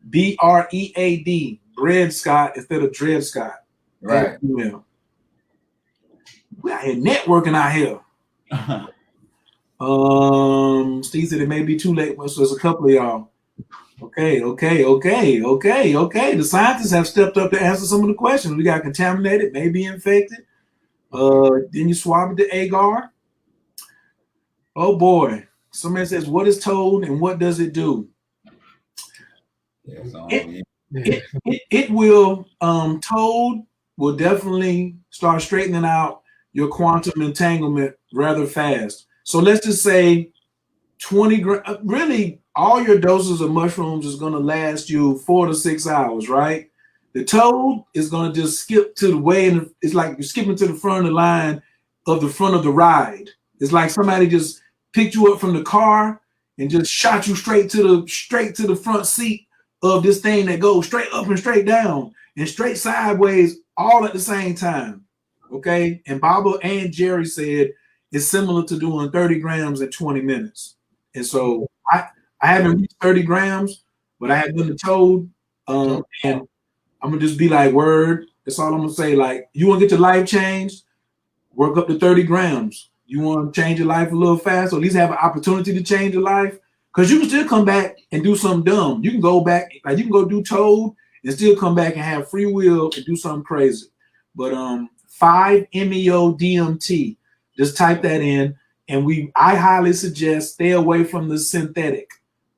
BREAD, Bread Scott instead of Dread Scott. Right. Email. We out here networking out here. Steve said it may be too late. So there's a couple of y'all. Okay. The scientists have stepped up to answer some of the questions. We got contaminated, may be infected. Then you swab it to agar. Oh boy. Somebody says, what is toad and what does it do? It will, toad will definitely start straightening out your quantum entanglement rather fast. So let's just say 20 really all your doses of mushrooms is going to last you 4 to 6 hours, right? The toad is going to just skip to the way, and it's like you're skipping to the front of the line of the front of the ride. It's like somebody just picked you up from the car and just shot you straight to the front seat of this thing that goes straight up and straight down and straight sideways all at the same time. Okay. And Baba and Jerry said it's similar to doing 30 grams in 20 minutes. And so I haven't reached 30 grams, but I have done the toad. And I'm gonna just be like, word. That's all I'm gonna say. Like, you want to get your life changed? Work up to 30 grams. You want to change your life a little fast, or at least have an opportunity to change your life? Because you can still come back and do something dumb. You can go back, like you can go do toad and still come back and have free will and do something crazy. But 5-MeO-DMT. Just type that in, and I highly suggest stay away from the synthetic.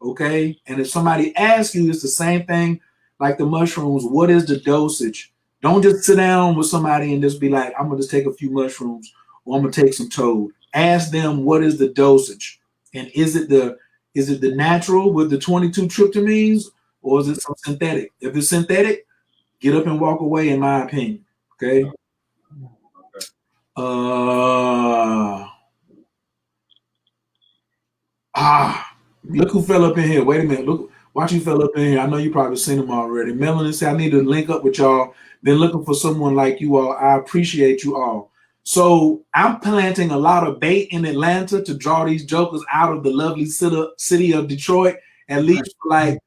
Okay. And if somebody asks you, it's the same thing like the mushrooms. What is the dosage? Don't just sit down with somebody and just be like, I'm gonna just take a few mushrooms or I'm gonna take some toad. Ask them what is the dosage, and is it the natural with the 22 tryptamines, or is it some synthetic? If it's synthetic, get up and walk away, in my opinion. Okay. Look who fell up in here. Wait a minute. Look, watch you fell up in here. I know you probably seen him already. Melanie said, I need to link up with y'all. Been looking for someone like you all. I appreciate you all. So I'm planting a lot of bait in Atlanta to draw these jokers out of the lovely city of Detroit, at least for like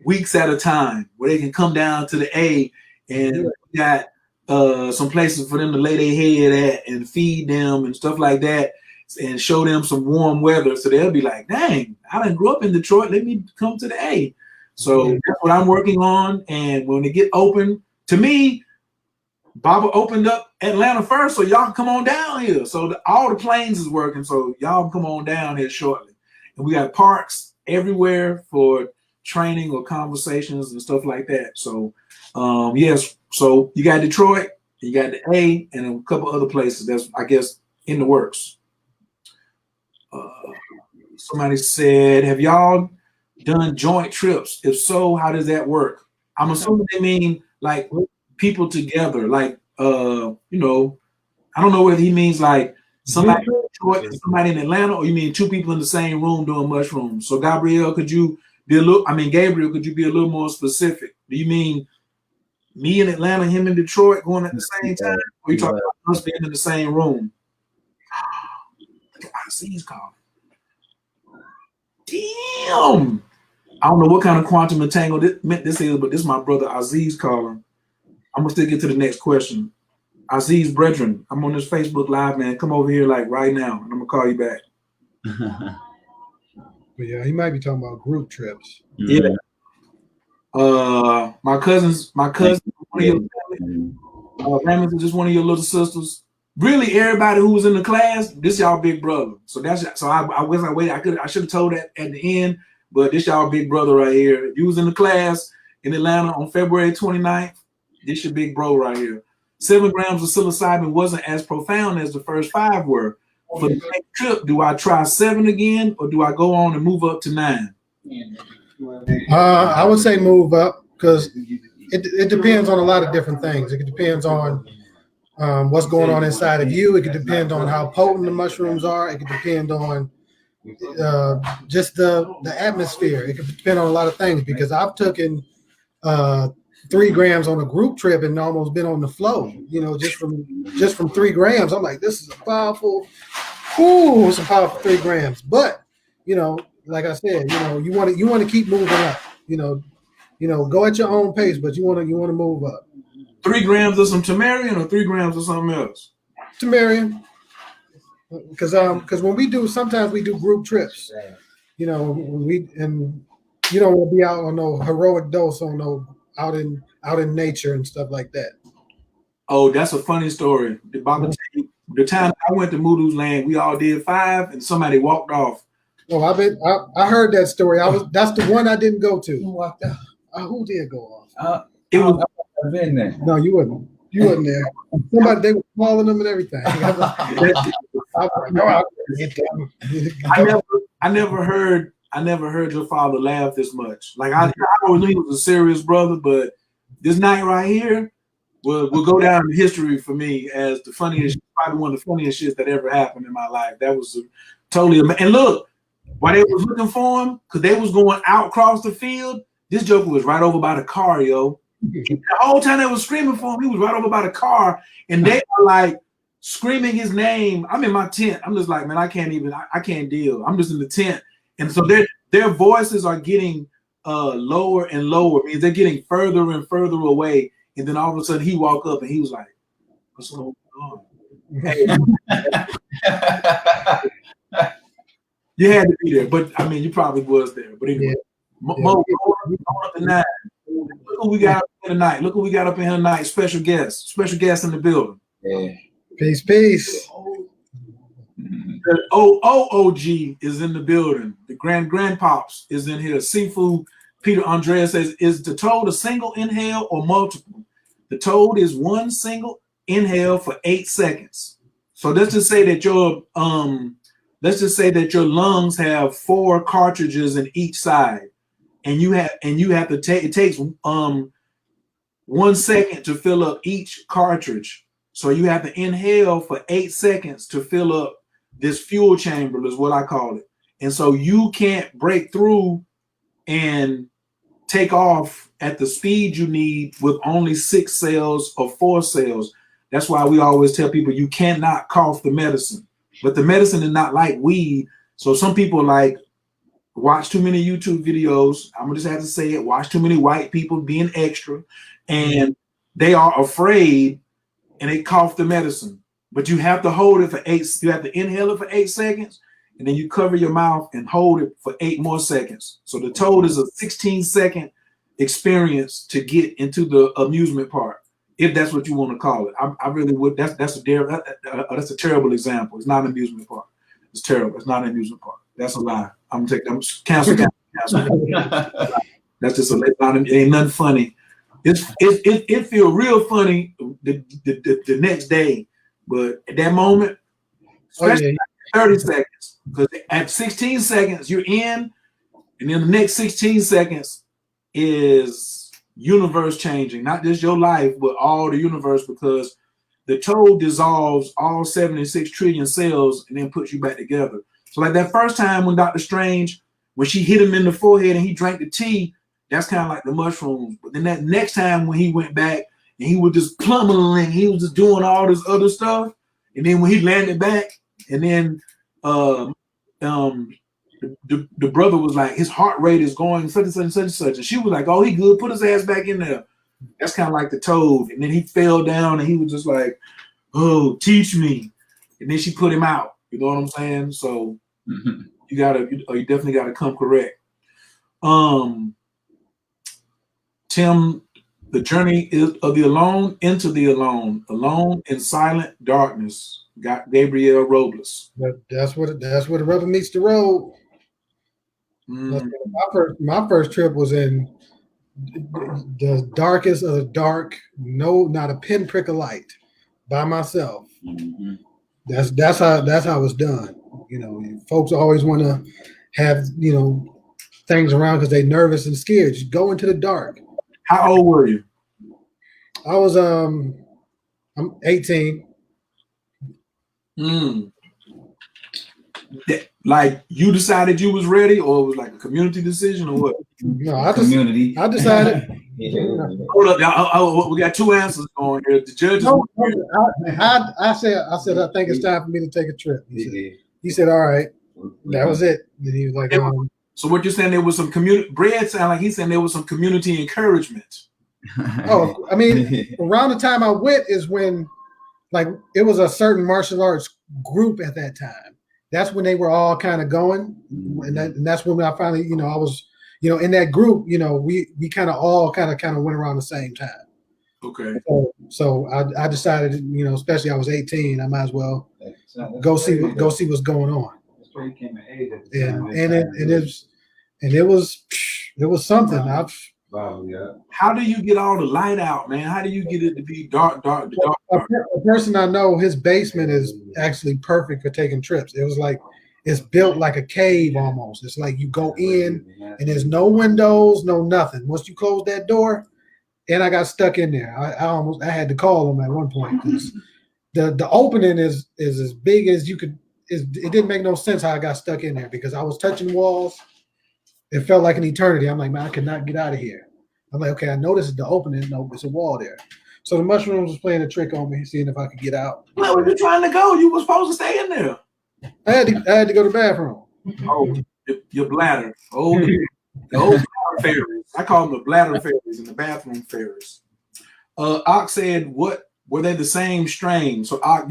weeks at a time, where they can come down to the A, and we got some places for them to lay their head at and feed them and stuff like that, and show them some warm weather. So they'll be like, dang, I didn't grow up in Detroit. Let me come to the A. So that's what I'm working on. And when they get open, to me, Baba opened up Atlanta first, so y'all can come on down here. So all the planes is working, so y'all come on down here shortly. And we got parks everywhere for training or conversations and stuff like that. So yes, so you got Detroit, you got the A, and a couple other places that's, I guess, in the works. Somebody said, have y'all done joint trips? If so, how does that work? I'm assuming they mean like people together, like I don't know whether he means like somebody in Detroit and somebody in Atlanta, or you mean two people in the same room doing mushrooms. So Gabriel, could you be Gabriel, could you be a little more specific? Do you mean me in Atlanta, him in Detroit going at the same time? Or you talking about us being in the same room? I see he's calling. Damn. I don't know what kind of quantum entanglement this is, but this is my brother Aziz calling. I'm gonna still get to the next question. Aziz brethren, I'm on this Facebook Live, man. Come over here like right now, and I'm gonna call you back. But yeah, he might be talking about group trips. Yeah. My cousin, one of your Raymond is just one of your little sisters. Really, everybody who was in the class, this y'all big brother. So I should have told that at the end, but this y'all big brother right here. If you was in the class in Atlanta on February 29th, this your big bro right here. 7 grams of psilocybin wasn't as profound as the first 5 were. For the next trip, do I try 7 again, or do I go on and move up to 9? I would say move up, because it depends on a lot of different things. It depends on what's going on inside of you. It could depend on how potent the mushrooms are. It could depend on just the atmosphere. It could depend on a lot of things, because I've taken 3 grams on a group trip and almost been on the flow, just from 3 grams. I'm like, this is it's a powerful 3 grams. But, like I said, you want to keep moving up, go at your own pace, but you want to move up. 3 grams of some Tamarian or 3 grams of something else? Tamarian. because when we do, sometimes we do group trips. You know, and you don't want to be out on no heroic dose on no out in nature and stuff like that. Oh, that's a funny story. The time I went to Moodoo's Land, we all did 5, and somebody walked off. Oh, I heard that story. That's the one I didn't go to. Who walked out? Who did go off? It was I've been there. No, you wasn't. You wasn't there. Somebody, they were calling them and everything. I never heard your father laugh this much. Like I always knew he was a serious brother, but this night right here will go down in history for me as the funniest, probably one of the funniest shits that ever happened in my life. That was totally amazing. And look, while they was looking for him, because they was going out across the field, this joker was right over by the car, yo. The whole time they was screaming for him, he was right over by the car, and they were like screaming his name. I'm in my tent. I'm just like, man, I can't deal. I'm just in the tent. And so their voices are getting lower and lower. I mean, they're getting further and further away. And then all of a sudden he walked up and he was like, what's going on? Hey. You had to be there, but I mean, you probably was there. But anyway, Mo, tonight. Look who we got up here tonight. Look who we got up in here tonight. Special guest in the building. Yeah. Peace. The OOG is in the building. The grandpops is in here. Seafood Peter Andreas says, is the toad a single inhale or multiple? The toad is one single inhale for 8 seconds. So let's just say that your lungs have 4 cartridges in each side, and you have to take, it takes 1 second to fill up each cartridge. So you have to inhale for 8 seconds to fill up this fuel chamber, is what I call it. And so you can't break through and take off at the speed you need with only 6 cells or 4 cells. That's why we always tell people you cannot cough the medicine. But the medicine is not like weed. So some people like watch too many YouTube videos. I'm gonna just have to say it. Watch too many white people being extra, and they are afraid, and they cough the medicine. But you have to hold it for 8. You have to inhale it for 8 seconds, and then you cover your mouth and hold it for 8 more seconds. So the toad is a 16-second experience to get into the amusement park, if that's what you want to call it. I really would. That's a terrible example. It's not an amusement park. It's terrible. It's not an amusement park. That's a lie. I'm gonna take them. Cancel. That's just it ain't nothing funny. It feel real funny the next day, but at that moment, especially 30 seconds, because at 16 seconds you're in, and then the next 16 seconds is universe changing, not just your life, but all the universe, because the toad dissolves all 76 trillion cells and then puts you back together. So like that first time when Dr. Strange, when she hit him in the forehead and he drank the tea, that's kind of like the mushrooms. But then that next time when he went back and he was just plummeting, he was just doing all this other stuff. And then when he landed back, and then the brother was like, his heart rate is going such and such and such and such. And she was like, oh, he good, put his ass back in there. That's kind of like the toad. And then he fell down and he was just like, oh, teach me. And then she put him out. You know what I'm saying? So you definitely gotta come correct. Tim, the journey is of the alone into the alone in silent darkness. Got Gabriel Robles. That's where the rubber meets the road. My first trip was in the darkest of the dark. No, not a pinprick of light, by myself. Mm-hmm. That's how it's done. You know, folks always want to have things around because they're nervous and scared. Just go into the dark. How old were you? I was I'm 18. Like you decided you was ready, or it was like a community decision, or what? No, I decided. Hold up, we got 2 answers going here. The judge. I said I think it's time for me to take a trip. He said, all right. That was it. And he was like, so what you're saying, there was some community. Brad sound like he's saying there was some community encouragement. Oh, I mean, around the time I went is when like it was a certain martial arts group at that time. That's when they were all kind of going, and that's when I finally, I was, in that group. We kind of all kind of went around the same time. Okay. So I decided, especially I was 18, I might as well go see what's going on. That's where he came of age at the time. And it was something. Wow, yeah. How do you get all the light out, man? How do you get it to be dark? A person I know, his basement is actually perfect for taking trips. It was like it's built like a cave almost. It's like you go in and there's no windows, no nothing. Once you close that door, and I got stuck in there. I had to call him at one point because the opening is as big as you could. It didn't make no sense how I got stuck in there because I was touching walls. It felt like an eternity. I'm like, man, I could not get out of here. I'm like, okay, I noticed the opening. No, there's a wall there. So the mushrooms was playing a trick on me, seeing if I could get out. Where were you trying to go? You were supposed to stay in there. I had to go to the bathroom. Oh, your bladder. Oh, the old bladder fairies. I call them the bladder fairies and the bathroom fairies. Ox said, "What were they the same strain?" So Ox,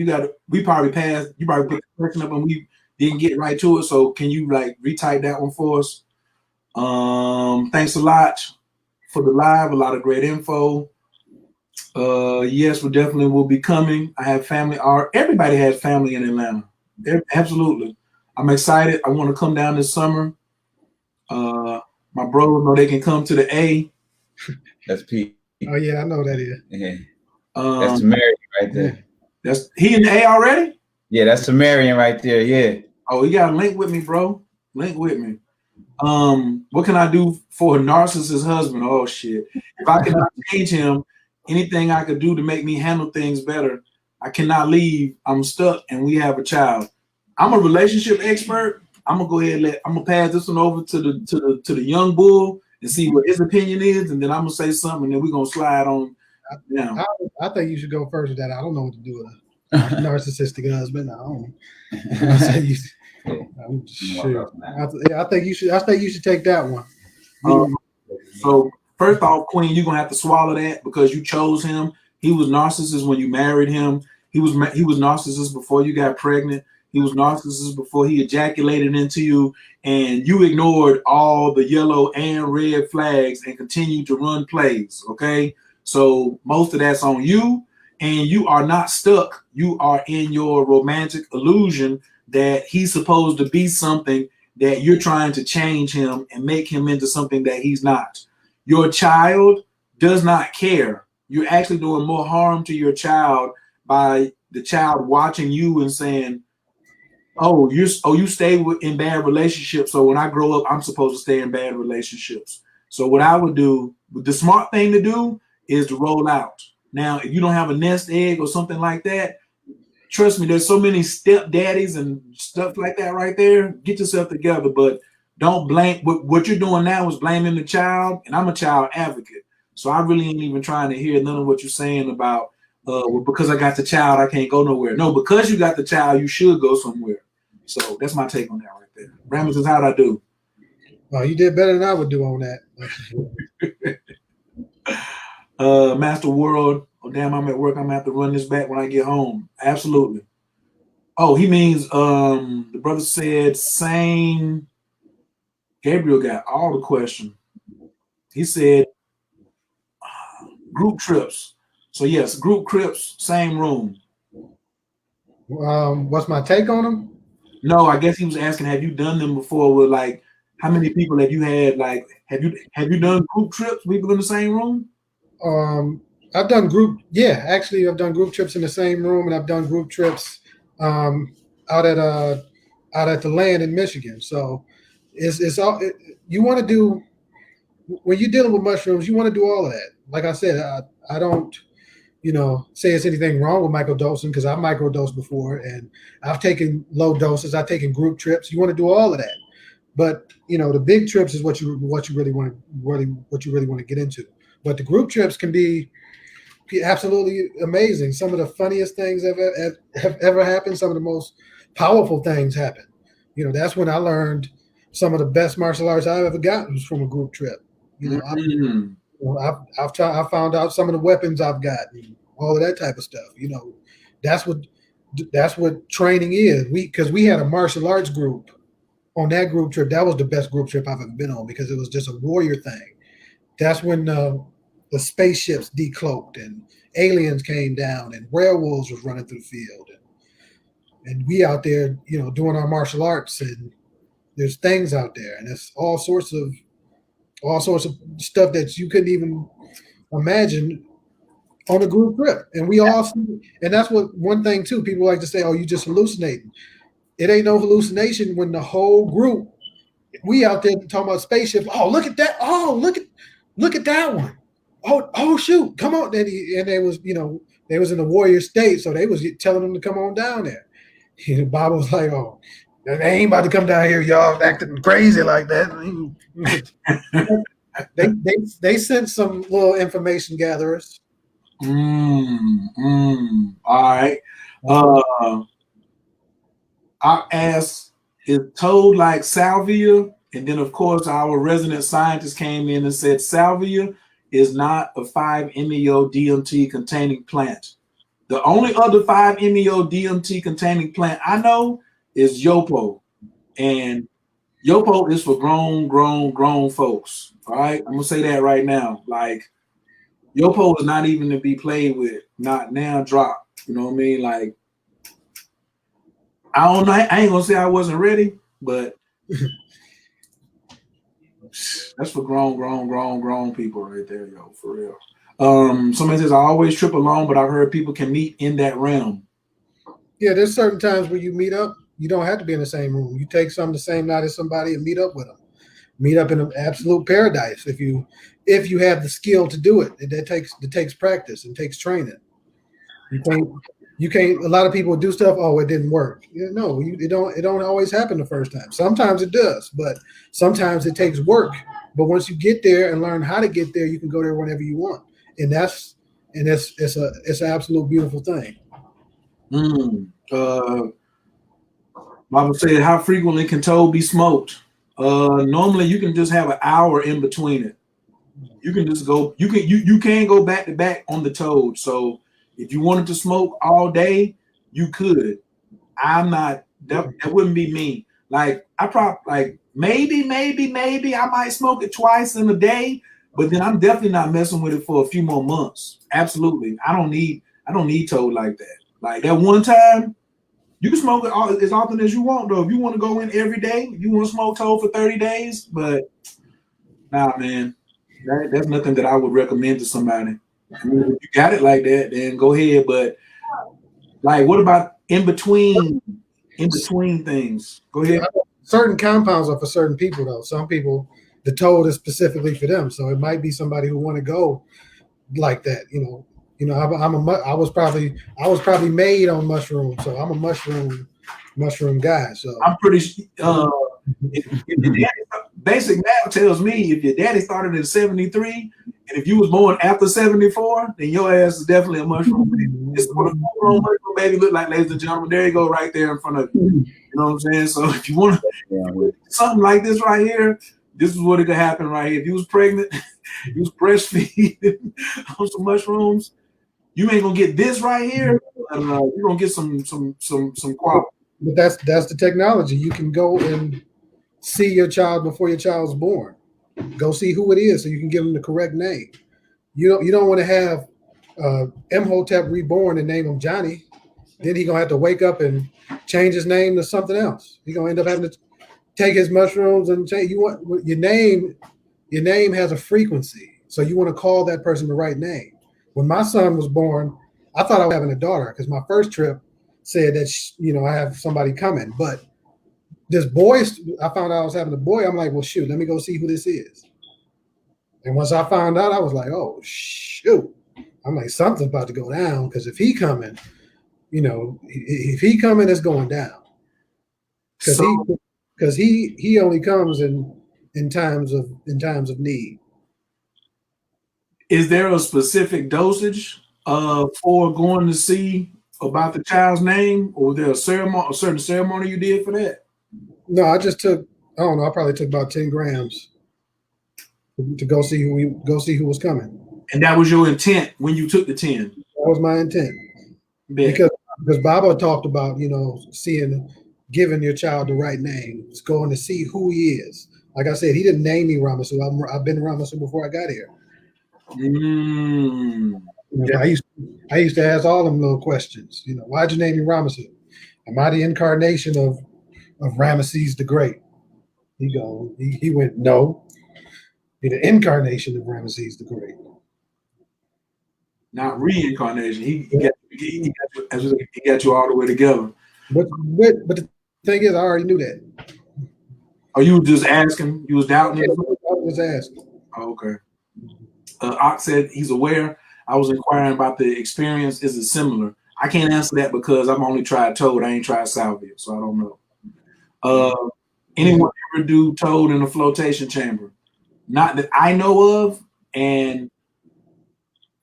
we probably passed. You probably picked the question up and we didn't get right to it. So can you retype that one for us? Thanks a lot for the live. A lot of great info. Yes, we definitely will be coming. I have family. Everybody has family in Atlanta. Absolutely. I'm excited. I want to come down this summer. My brothers know they can come to the A. That's Pete. Oh yeah, I know that is. Yeah. That's Tamarian right there. That's he in the A already? Yeah, that's Tamarian right there. Yeah. Oh, you got to link with me, bro. Link with me. What can I do for a narcissist husband? Oh shit. If I cannot change him, anything I could do to make me handle things better. I cannot leave. I'm stuck and we have a child. I'm a relationship expert. I'm gonna go ahead and I'm gonna pass this one over to the young bull and see what his opinion is, and then I'm gonna say something, and then we're gonna slide on down. I think you should go first with that. I don't know what to do with a narcissistic husband. I don't. I'm sure. I think you should. I think you should take that one. So first off, Queen, you're gonna have to swallow that because you chose him. He was narcissist when you married him. He was narcissist before you got pregnant. He was narcissist before he ejaculated into you, and you ignored all the yellow and red flags and continued to run plays. Okay, so most of that's on you, and you are not stuck. You are in your romantic illusion that he's supposed to be something that you're trying to change him and make him into something that he's not. Your child does not care. You're actually doing more harm to your child by the child watching you and saying, you stay in bad relationships. So when I grow up, I'm supposed to stay in bad relationships. So what I would do, the smart thing to do is to roll out. Now, if you don't have a nest egg or something like that, trust me, there's so many stepdaddies and stuff like that right there. Get yourself together, but don't blame. What you're doing now is blaming the child, and I'm a child advocate. So I really ain't even trying to hear none of what you're saying about, because I got the child, I can't go nowhere. No, because you got the child, you should go somewhere. So that's my take on that right there. Ramesses, how'd I do? Well, you did better than I would do on that. Master World. Oh, damn, I'm at work. I'm going to have to run this back when I get home. Absolutely. Oh, he means the brother said same. Gabriel got all the question. He said group trips. So, yes, group trips, same room. What's my take on them? No, I guess he was asking, have you done them before with how many people have you had? Have you done group trips, people in the same room? I've done actually I've done group trips in the same room, and I've done group trips out at the land in Michigan. So it's all you want to do when you're dealing with mushrooms. You want to do all of that. Like I said, I don't say it's anything wrong with microdosing because I've microdosed before and I've taken low doses. I've taken group trips. You want to do all of that, but the big trips is what you really want to get into. But the group trips can be absolutely amazing. Some of the funniest things have ever happened. Some of the most powerful things happen. That's when I learned some of the best martial arts I've ever gotten was from a group trip. I found out some of the weapons I've got, and all of that type of stuff. That's what training is. Because we had a martial arts group on that group trip. That was the best group trip I've ever been on because it was just a warrior thing. That's when the spaceships decloaked and aliens came down and werewolves was running through the field and we out there, doing our martial arts, and there's things out there, and it's all sorts of stuff that you couldn't even imagine on a group trip. And we all see, and that's what one thing too. People like to say, "Oh, you just hallucinating." It ain't no hallucination when the whole group, we out there talking about spaceships. Oh, look at that! Oh, look at that one! Oh, shoot! Come on! And they was, they was in the warrior state, so they was telling them to come on down there. Bob was like, "Oh, they ain't about to come down here, y'all acting crazy like that." they sent some little information gatherers. All right. I asked, is toad like salvia? And then, of course, our resident scientist came in and said salvia is not a 5-MeO DMT containing plant. The only other 5-MeO DMT containing plant I know is Yopo. And Yopo is for grown folks. All right. I'm gonna say that right now. Like, Yopo is not even to be played with, not now drop. You know what I mean? Like, I don't know. I ain't gonna say I wasn't ready, but that's for grown people right there, yo, for real. Somebody says I always trip alone, but I've heard people can meet in that realm. Yeah, there's certain times where you meet up. You don't have to be in the same room. You take some the same night as somebody and meet up with them. Meet up in an absolute paradise if you have the skill to do it. It takes practice and takes training. You can't. A lot of people do stuff. Oh, it didn't work. No, it don't always happen the first time. Sometimes it does, but sometimes it takes work. But once you get there and learn how to get there, you can go there whenever you want, and it's an absolute beautiful thing. Baba said, how frequently can toad be smoked? Normally you can just have an hour in between it. You can just go. You can go back to back on the toad. So if you wanted to smoke all day, you could. I'm not. That wouldn't be me. Like maybe I might smoke it twice in a day, but then I'm definitely not messing with it for a few more months. Absolutely, I don't need toad like that. Like that one time, you can smoke it as often as you want though. If you want to go in every day, if you want to smoke toad for 30 days, but nah, man, that's nothing that I would recommend to somebody. I mean, if you got it like that, then go ahead. But like, what about in between things? Go ahead. Certain compounds are for certain people, though. Some people, the toad is specifically for them. So it might be somebody who want to go like that. I was probably made on mushrooms, so I'm a mushroom guy. So I'm pretty. Basic math tells me if your daddy started in 73, and if you was born after 74, then your ass is definitely a mushroom baby. This is what a full-grown mushroom baby look like, ladies and gentlemen. There you go, right there in front of you. You know what I'm saying? So if you want something like this right here, this is what it could happen right here. If you was pregnant, you was breastfeeding on some mushrooms, you ain't gonna get this right here. You're gonna get some quality. But that's the technology. You can go and see your child before your child's born. Go see who it is so you can give them the correct name. You don't want to have Imhotep reborn and name him Johnny. Then he's gonna have to wake up and change his name to something else. He's gonna end up having to take his mushrooms and change. You want your name. Your name has a frequency, so you want to call that person the right name. When my son was born, I thought I was having a daughter because my first trip said that I have somebody coming, but this boy, I found out I was having a boy. I'm like, well, shoot, let me go see who this is. And once I found out, I was like, oh, shoot. I'm like, something's about to go down because if he coming, if he coming, it's going down. Because he only comes in times of need. Is there a specific dosage for going to see about the child's name, or was there a certain ceremony you did for that? No, I just took. I don't know. I probably took about 10 grams to go see who was coming. And that was your intent when you took the 10. That was my intent. Because because Baba talked about, giving your child the right name. It's going to see who he is. Like I said, he didn't name me Ramasu. I've been Ramasu before I got here. Yeah. I used to ask all them little questions. Why'd you name me Ramasu? Am I the incarnation of Ramesses the Great? He went, no. You're the incarnation of Ramesses the Great. Not reincarnation. He got you all the way together. But the thing is, I already knew that. Oh, you were just asking? You was doubting it? I was asking. Oh, okay. Ox said he's aware. I was inquiring about the experience. Is it similar? I can't answer that because I've only tried Toad. I ain't tried Salvia, so I don't know. Anyone ever do Toad in a flotation chamber? Not that I know of, and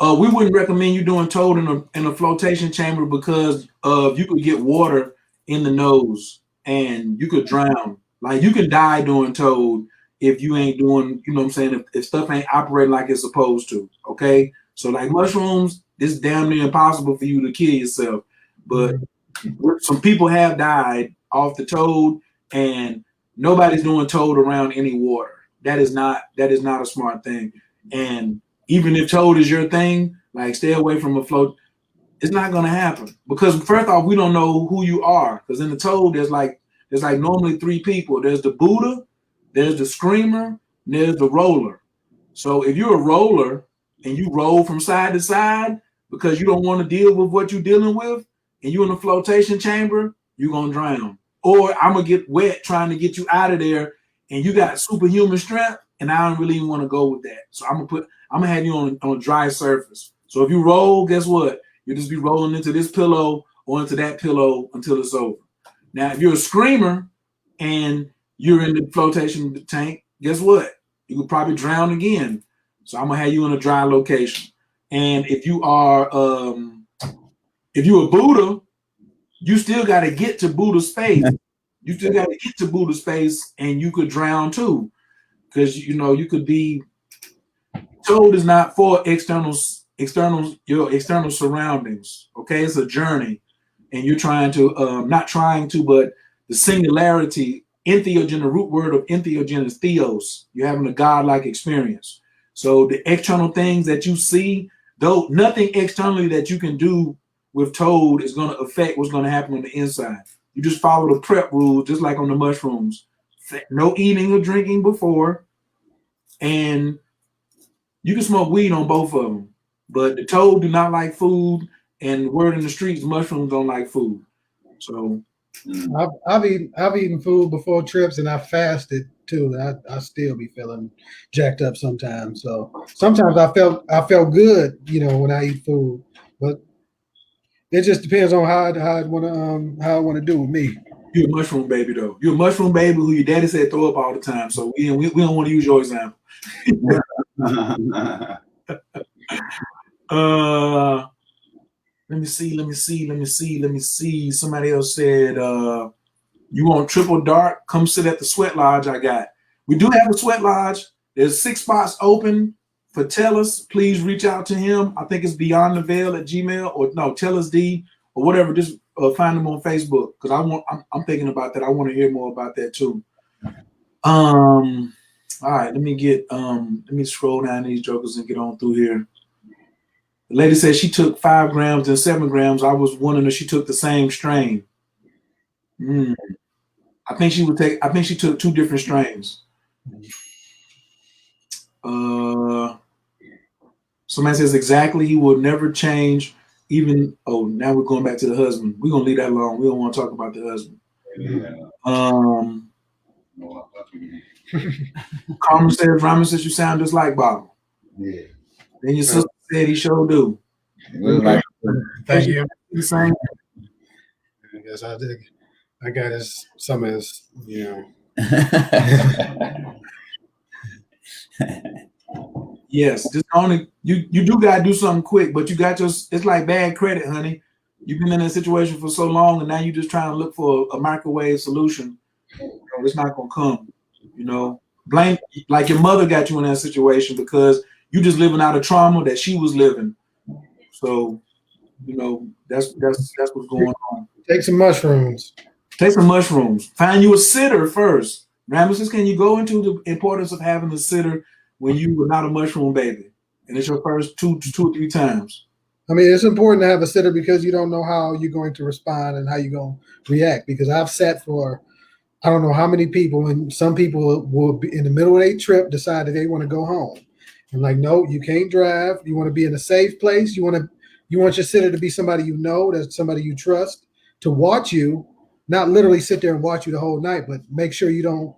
we wouldn't recommend you doing Toad in a flotation chamber because you could get water in the nose and you could drown. Like you can die doing Toad if you ain't doing, you know what I'm saying, if stuff ain't operating like it's supposed to. Okay, so like mushrooms, it's damn near impossible for you to kill yourself. But some people have died off the Toad, and nobody's doing Toad around any water. That is not a smart thing. And even if Toad is your thing, like stay away from a float. It's not gonna happen because first off, we don't know who you are. Because in the Toad, there's like normally three people. There's the Buddha, there's the screamer, and there's the roller. So if you're a roller and you roll from side to side because you don't want to deal with what you're dealing with, and you're in a flotation chamber, you're gonna drown. Or I'm gonna get wet trying to get you out of there, and you got superhuman strength, and I don't really want to go with that. So I'm gonna have you on a dry surface. So if you roll, guess what? You'll just be rolling into this pillow or into that pillow until it's over. Now, if you're a screamer and you're in the flotation tank, guess what? You could probably drown again. So I'm gonna have you in a dry location. And if you are if you're a Buddha, you still got to get to Buddha space. You still got to get to Buddha space, and you could drown too, because you could be. Toad is not for your external surroundings. Okay, it's a journey, and you're trying to not trying to, but the singularity. Entheogen, the root word of entheogen is theos. You're having a godlike experience. So the external things that you see, though nothing externally that you can do with Toad is going to affect what's going to happen on the inside. You just follow the prep rules, just like on the mushrooms. No eating or drinking before, and you can smoke weed on both of them. But the Toad do not like food, and word in the streets, mushrooms don't like food. So I've eaten food before trips, and I fasted too. I still be feeling jacked up sometimes. So sometimes I felt good, when I eat food, but it just depends on how I want to do with me. You're a mushroom baby, though. You're a mushroom baby who your daddy said throw up all the time. So we don't want to use your example. Let me see. Somebody else said, you want triple dark? Come sit at the sweat lodge I got. We do have a sweat lodge. There's 6 spots open for Tellus. Please reach out to him. I think it's Beyond the Veil at Gmail, or no, Tellus D or whatever. Just find him on Facebook because I'm thinking about that. I want to hear more about that too. All right, let me scroll down these jokers and get on through here. The lady said she took 5 grams and 7 grams. I was wondering if she took the same strain. I think she took 2 different strains. Somebody says exactly. He will never change. Even now we're going back to the husband. We're gonna leave that alone. We don't want to talk about the husband. Carmen says, Ramen says you sound just like Bob. Yeah. Then your sister said he sure do. Thank you. Same. I guess I did. I got some of his, Yes, just only you do gotta do something quick, but you got it's like bad credit, honey. You've been in that situation for so long, and now you're just trying to look for a microwave solution. It's not gonna come. Blame like your mother got you in that situation because you just living out of trauma that she was living. So You know, that's what's going on. Take some mushrooms. Take some mushrooms. Find you a sitter first. Ramesses, can you go into the importance of having a sitter when you were not a mushroom baby, and it's your first two or three times? I mean, it's important to have a sitter because you don't know how you're going to respond and how you're going to react. Because I've sat for I don't know how many people, and some people will be in the middle of a trip decide that they want to go home. I'm like, no, you can't drive. You want to be in a safe place. You want your sitter to be somebody you know, that's somebody you trust, to watch you, not literally sit there and watch you the whole night, but make sure you don't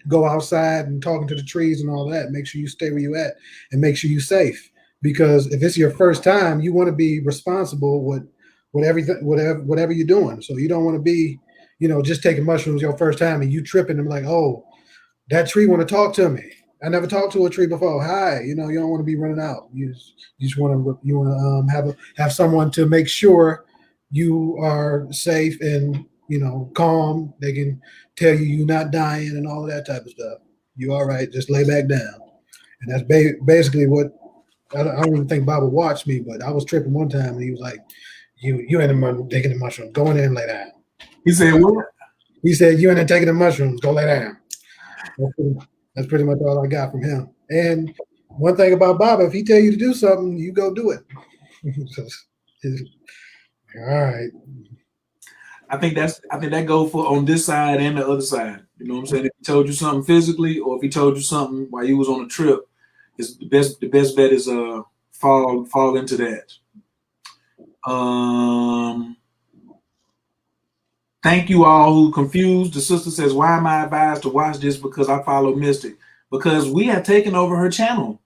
go outside and talking to the trees and all that. Make sure you stay where you at and make sure you're safe. Because if it's your first time, you want to be responsible with everything, whatever you're doing. So you don't want to be, just taking mushrooms your first time and you tripping and like, oh, that tree want to talk to me. I never talked to a tree before. Hi, you don't want to be running out. You just want to have someone to make sure you are safe and calm. They can tell you you're not dying and all of that type of stuff. You all right? Just lay back down. And that's basically what I don't even think Bob would watch me, but I was tripping one time and he was like, "You ain't taking the mushroom. Go in there and lay down." He said, "What?" He said, "You ain't taking the mushrooms. Go lay down." That's pretty much all I got from him. And one thing about Bob, if he tell you to do something, you go do it. All right. I think that goes for on this side and the other side. You know what I'm saying? If he told you something physically, or if he told you something while you was on a trip, it's the best bet is fall into that. Thank you all who confused. The sister says, "Why am I advised to watch this? Because I follow Mystic. Because we have taken over her channel.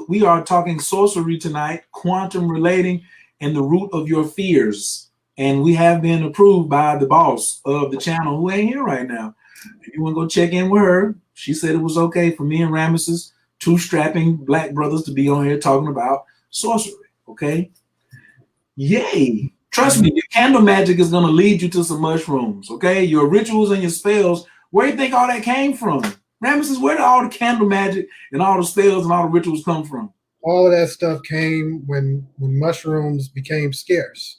We are talking sorcery tonight, quantum relating, and the root of your fears. And we have been approved by the boss of the channel, who ain't here right now. If you want to go check in with her, she said it was okay for me and Ramesses, two strapping black brothers, to be on here talking about sorcery. Okay? Yay. Trust me, your candle magic is going to lead you to some mushrooms, okay? Your rituals and your spells, where do you think all that came from? Ramesses, where did all the candle magic and all the spells and all the rituals come from? All of that stuff came when mushrooms became scarce.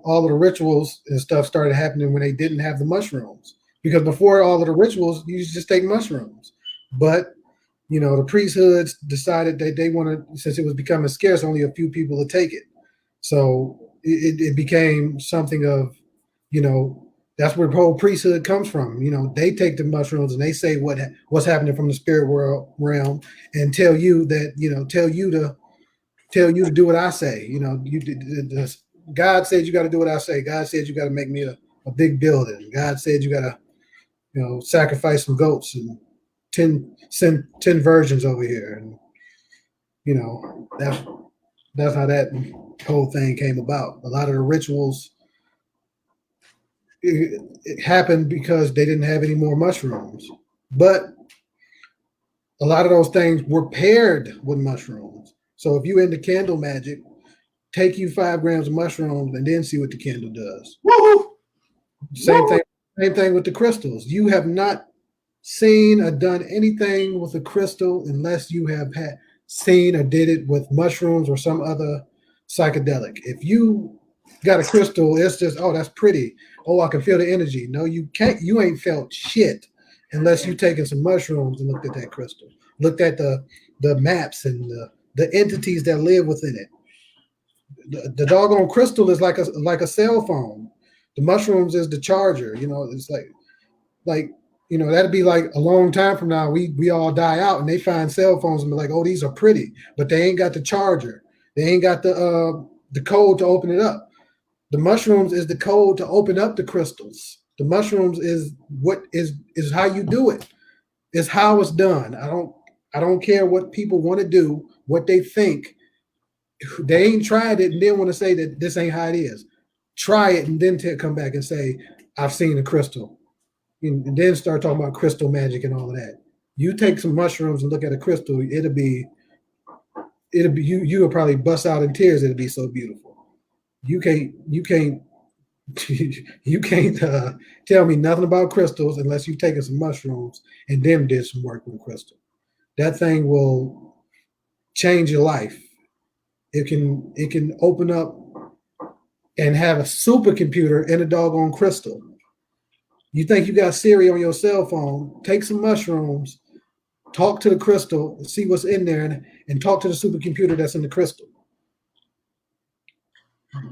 All of the rituals and stuff started happening when they didn't have the mushrooms. Because before all of the rituals, you just take mushrooms. But, the priesthoods decided that they wanted, since it was becoming scarce, only a few people would take it. So it became something of, that's where the whole priesthood comes from. They take the mushrooms and they say what's happening from the spirit world realm and tell you that, tell you to do what I say. God said you got to do what I say. God said you got to make me a big building. God said you got to, sacrifice some goats and send 10 virgins over here. And, that's how that whole thing came about. A lot of the rituals it happened because they didn't have any more mushrooms. But a lot of those things were paired with mushrooms. So if you into candle magic, take you 5 grams of mushrooms and then see what the candle does. Woo-hoo! Same thing with the crystals. You have not seen or done anything with a crystal unless you have seen or did it with mushrooms or some other psychedelic. If you got a crystal, it's just, oh, that's pretty. Oh, I can feel the energy. No, you can't. You ain't felt shit unless you taken some mushrooms and looked at that crystal. Looked at the maps and the entities that live within it. The doggone crystal is like a cell phone. The mushrooms is the charger. It's like that'd be like a long time from now. We all die out and they find cell phones and be like, oh, these are pretty, but they ain't got the charger. They ain't got the code to open it up. The mushrooms is the code to open up the crystals. The mushrooms is what is how you do it. It's how it's done. I don't care what people want to do, what they think. They ain't tried it and then want to say that this ain't how it is. Try it and then come back and say, I've seen a crystal. And then start talking about crystal magic and all of that. You take some mushrooms and look at a crystal, it'll be you'll probably bust out in tears. It'll be so beautiful. You can't tell me nothing about crystals unless you've taken some mushrooms and then did some work with a crystal. That thing will change your life It can open up and have a supercomputer in a doggone crystal. You think you got Siri on your cell phone? Take some mushrooms, talk to the crystal, see what's in there, and talk to the supercomputer that's in the crystal.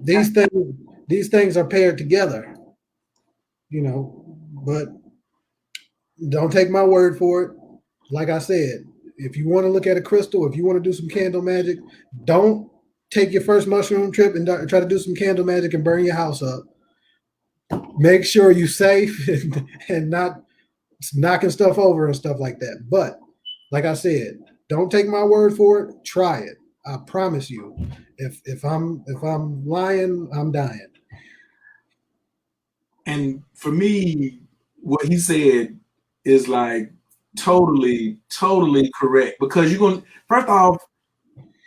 These things are paired together, but don't take my word for it. Like I said, if you want to look at a crystal, if you want to do some candle magic, don't take your first mushroom trip and try to do some candle magic and burn your house up. Make sure you're safe and not knocking stuff over and stuff like that. But like I said, don't take my word for it. Try it. I promise you. If I'm lying, I'm dying. And for me, what he said is like totally correct, because you're going, first off,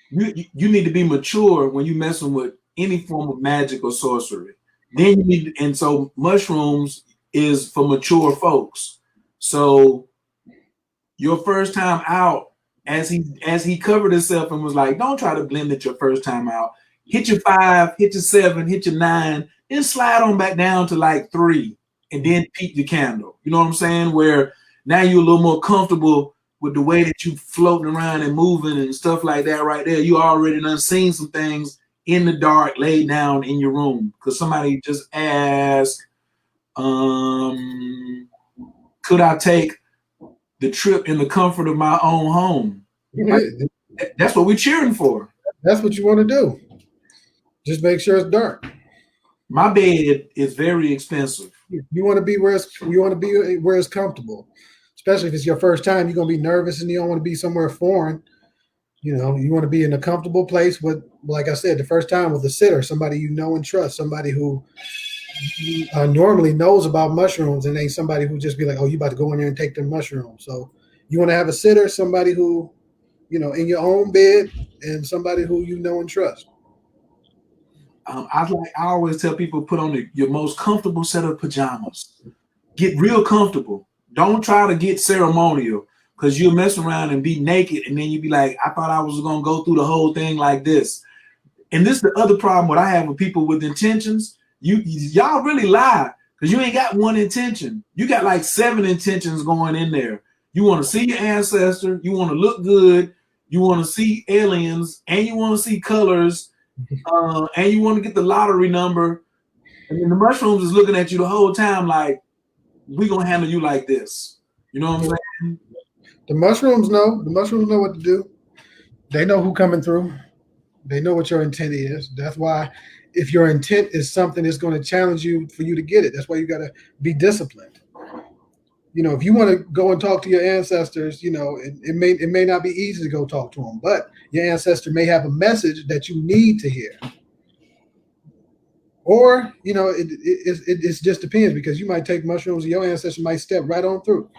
you need to be mature when you're messing with any form of magic or sorcery. Then you need, and so mushrooms is for mature folks. So your first time out, as he covered himself and was like, don't try to blend it your first time out. Hit your 5, hit your 7, hit your 9, then slide on back down to like 3, and then peep your candle. You know what I'm saying? Where now you're a little more comfortable with the way that you floating around and moving and stuff like that right there. You already done seen some things in the dark laid down in your room. Because somebody just asked, could I take the trip in the comfort of my own home? That's what we're cheering for. That's what you want to do. Just make sure it's dark. My bed is very expensive. You want to be where it's comfortable. Especially if it's your first time, you're gonna be nervous and you don't want to be somewhere foreign. You want to be in a comfortable place with, like I said, the first time with a sitter, somebody you know and trust, somebody who normally knows about mushrooms and ain't somebody who just be like, oh, you about to go in there and take them mushrooms. So you want to have a sitter, somebody who, in your own bed, and somebody who you know and trust. I always tell people, put on your most comfortable set of pajamas. Get real comfortable. Don't try to get ceremonial, because you'll mess around and be naked, and then you be like, I thought I was going to go through the whole thing like this. And this is the other problem what I have with people with intentions. Y'all really lie, because you ain't got one intention. You got like 7 intentions going in there. You want to see your ancestor. You want to look good. You want to see aliens, and you want to see colors, and you want to get the lottery number. And then the mushrooms is looking at you the whole time like, we're going to handle you like this. You know what I'm saying? The mushrooms know. The mushrooms know what to do. They know who coming through. They know what your intent is. That's why if your intent is something that's going to challenge you for you to get it, that's why you got to be disciplined. If you want to go and talk to your ancestors, it may not be easy to go talk to them, but your ancestor may have a message that you need to hear. Or, it just depends, because you might take mushrooms and your ancestor might step right on through.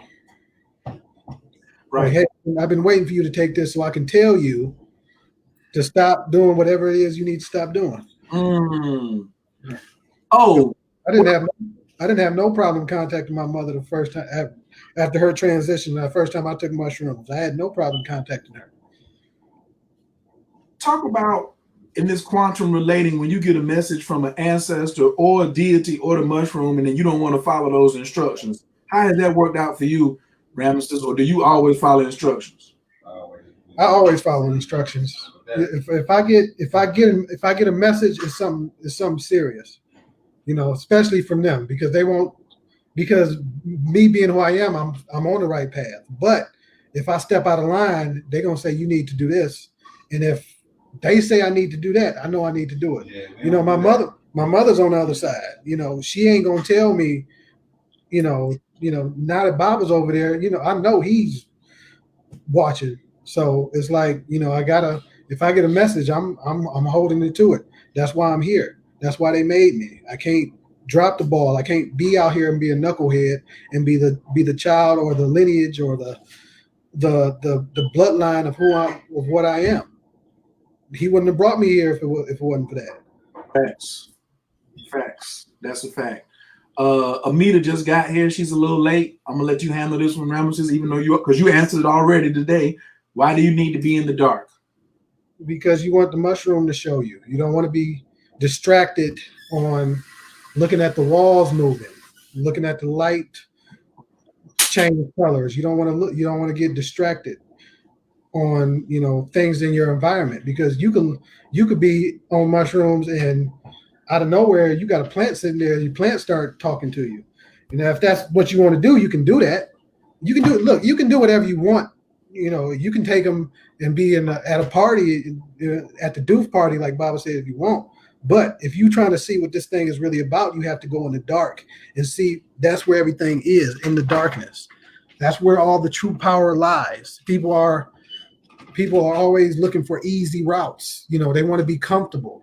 Right. Like, hey, I've been waiting for you to take this so I can tell you to stop doing whatever it is you need to stop doing. Oh, I didn't have no problem contacting my mother the first time after her transition. The first time I took mushrooms, I had no problem contacting her. Talk about in this quantum relating, when you get a message from an ancestor or a deity or the mushroom, and then you don't want to follow those instructions. How has that worked out for you, Ramesses, or do you always follow instructions? I always follow instructions. If I get a message, it's something serious, especially from them, because because me being who I am, I'm on the right path. But if I step out of line, they're gonna say you need to do this, and if they say I need to do that, I know I need to do it. Yeah, my mother's on the other side. She ain't gonna tell me, now that Baba's over there, I know he's watching. So it's like, if I get a message, I'm holding it to it. That's why I'm here. That's why they made me. I can't drop the ball. I can't be out here and be a knucklehead and be the child or the lineage or the bloodline of what I am. He wouldn't have brought me here if it wasn't for that. Facts. That's a fact. Amita just got here. She's a little late. I'm gonna let you handle this one, Ramesses, even though because you answered it already today. Why do you need to be in the dark? because you want the mushroom to show you. You don't want to be distracted on looking at the walls moving, looking at the light change colors. You don't want to look. You don't want to get distracted on things in your environment, because you could be on mushrooms and out of nowhere you got a plant sitting there. Your plant start talking to you. If that's what you want to do, you can do that. You can do it. Look, you can do whatever you want. You can take them and be at a party, at the doof party, like Baba said, if you want. But if you're trying to see what this thing is really about, you have to go in the dark and see. That's where everything is, in the darkness. That's where all the true power lies. People are always looking for easy routes. They want to be comfortable.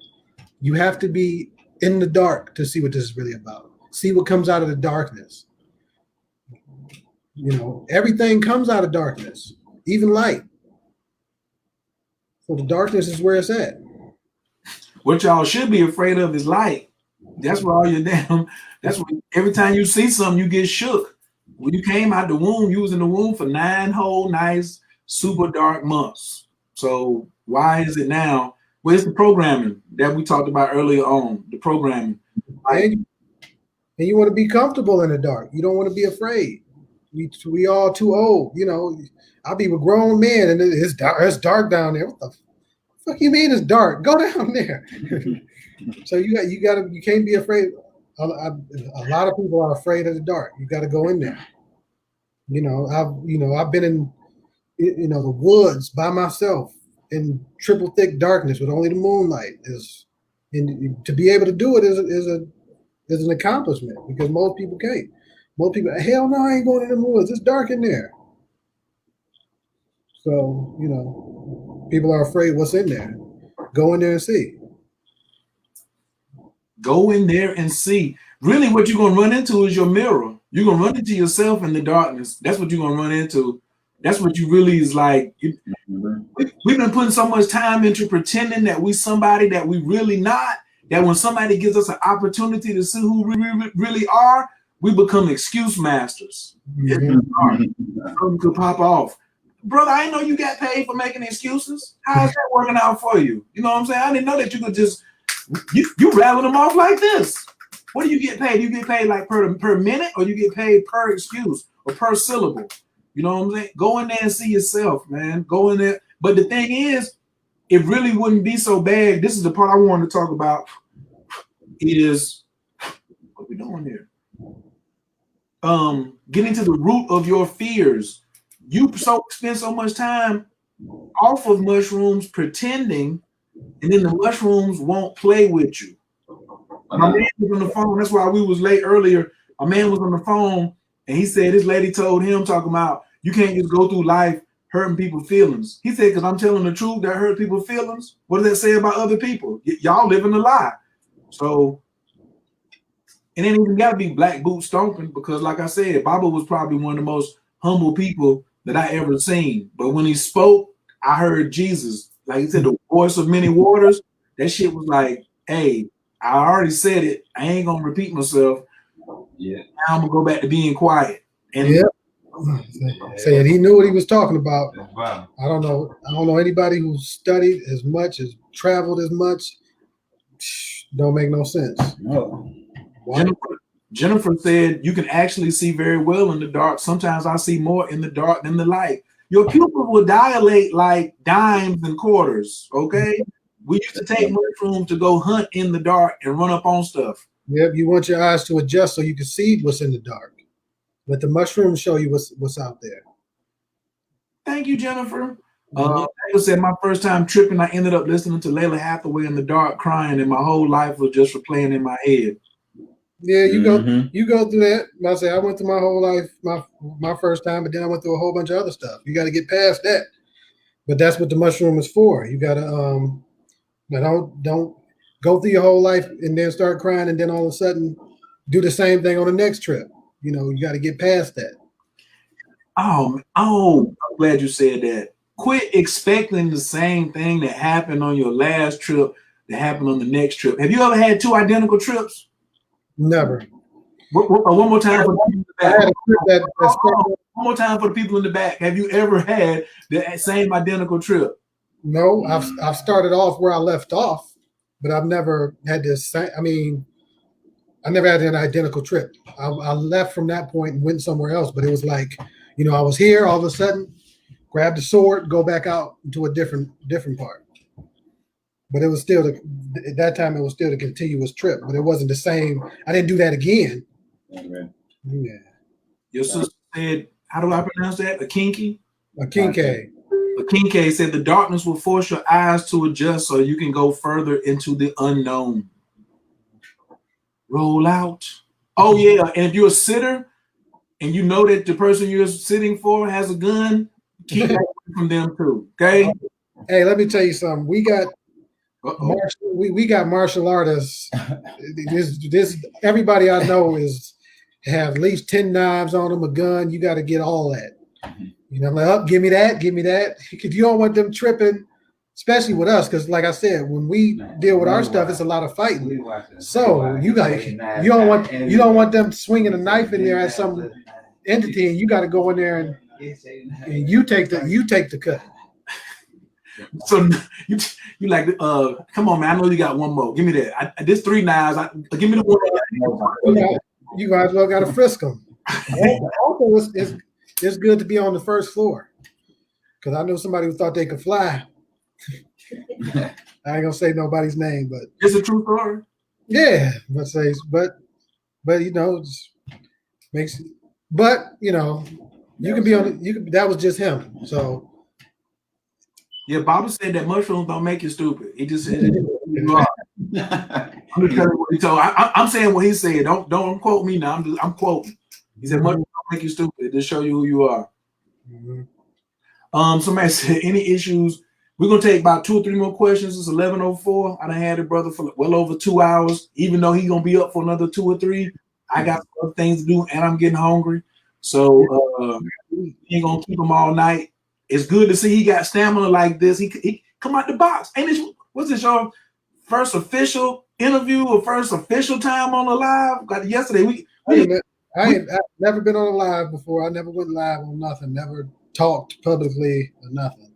You have to be in the dark to see what this is really about. See what comes out of the darkness. Everything comes out of darkness, even light. So the darkness is where it's at. What y'all should be afraid of is light. That's where all your that's what every time you see something, you get shook. When you came out the womb, you was in the womb for 9 whole nice, super dark months. So why is it now? Where's the programming that we talked about earlier on? The programming. And you want to be comfortable in the dark. You don't want to be afraid. We all too old. I'll be with grown men and it's dark down there. What the fuck you mean it's dark? Go down there. So you can't be afraid. A lot of people are afraid of the dark. You got to go in there. I've been in the woods by myself in triple thick darkness with only the moonlight. And to be able to do it is an accomplishment, because most people can't. Most people, hell no, I ain't going in the woods. It's dark in there. So, people are afraid what's in there. Go in there and see. Go in there and see. Really, what you're going to run into is your mirror. You're going to run into yourself in the darkness. That's what you're going to run into. That's what you really is like. We've been putting so much time into pretending that we somebody that we really not, that when somebody gives us an opportunity to see who we really are, we become excuse masters. Something could pop off. Brother, I didn't know you got paid for making excuses. How is that working out for you? You know what I'm saying? I didn't know that you could just, you rattle them off like this. What do you get paid? You get paid like per minute, or you get paid per excuse or per syllable? You know what I'm saying? Go in there and see yourself, man. Go in there. But the thing is, it really wouldn't be so bad. This is the part I wanted to talk about. Is what we doing here? Getting to the root of your fears. You spend so much time off of mushrooms pretending, and then the mushrooms won't play with you. My man was on the phone. That's why we was late earlier. A man was on the phone, and he said his lady told him, talking about, you can't just go through life hurting people's feelings. He said, because I'm telling the truth, that hurt people's feelings. What does that say about other people? Y'all living a lie. So it ain't even got to be black boot stomping, because like I said, Baba was probably one of the most humble people that I ever seen. But when he spoke, I heard Jesus. Like he said, the voice of many waters. That shit was like, hey, I already said it. I ain't going to repeat myself. Yeah. Now I'm going to go back to being quiet. And saying he knew what he was talking about. Wow. I don't know anybody who studied as much, as traveled as much. Don't make no sense. No. Jennifer said you can actually see very well in the dark. Sometimes I see more in the dark than the light. Your pupils will dilate like dimes and quarters. Okay, we used to take mushrooms to go hunt in the dark and run up on stuff. Yep, you want your eyes to adjust so you can see what's in the dark. Let the mushrooms show you what's out there. Thank you, Jennifer. Like I said, my first time tripping, I ended up listening to Layla Hathaway in the dark, crying, and my whole life was just replaying in my head. Yeah, you go through that. I say I went through my whole life, my first time, but then I went through a whole bunch of other stuff. You got to get past that. But that's what the mushroom is for. You got to don't go through your whole life and then start crying, and then all of a sudden do the same thing on the next trip. You got to get past that. Oh, I'm glad you said that. Quit expecting the same thing that happened on your last trip to happen on the next trip. Have you ever had 2 identical trips? Never. One more time for the people in the back. I had a trip One more time for the people in the back. Have you ever had the same identical trip? No, I've started off where I left off, but I've never had this. I mean, I never had an identical trip. I left from that point and went somewhere else, but it was like, I was here all of a sudden, grab the sword, go back out into a different part. But it was still at that time it was still a continuous trip, but it wasn't the same. I didn't do that again. Amen. Yeah, Your sister said, how do I pronounce that? A kinky? a kinke. A kinke said the darkness will force your eyes to adjust so you can go further into the unknown. Roll out. Oh yeah, and if you're a sitter and you know that the person you're sitting for has a gun, keep that from them too. Okay. Hey, let me tell you something. We got Uh-oh. we got martial artists. This everybody I know have at least 10 knives on them, a gun. You got to get all that. Like, oh, give me that. Because you don't want them tripping, especially with us. Because, like I said, when we deal with our stuff, it's a lot of fighting. So you don't want them swinging a knife in there at some entity, and you got to go in there and you take the cut. So you like, come on, man. I know you got one more. Give me that. There's 3 knives. Give me the one. You guys well got to frisk them. Also, it's good to be on the first floor because I know somebody who thought they could fly. I ain't gonna say nobody's name, but It's a true story. yeah, but just makes. But you can be on. That was just him. So. Yeah, Bobby said that mushrooms don't make you stupid. He just said you are. I'm just telling you what he told. I'm saying what he said. Don't quote me now. I'm quoting. He said mushrooms don't make you stupid. They show you who you are. Mm-hmm. Somebody said any issues. We're gonna take about 2 or 3 more questions. It's 11:04. I done had it, brother, for well over 2 hours. Even though he's gonna be up for another 2 or 3, I got other things to do, and I'm getting hungry. So we ain't gonna keep him all night. It's good to see he got stamina like this. He come out the box. And what's this your first official interview or first official time on the live? Got yesterday. I've never been on a live before. I never went live on nothing. Never talked publicly or nothing.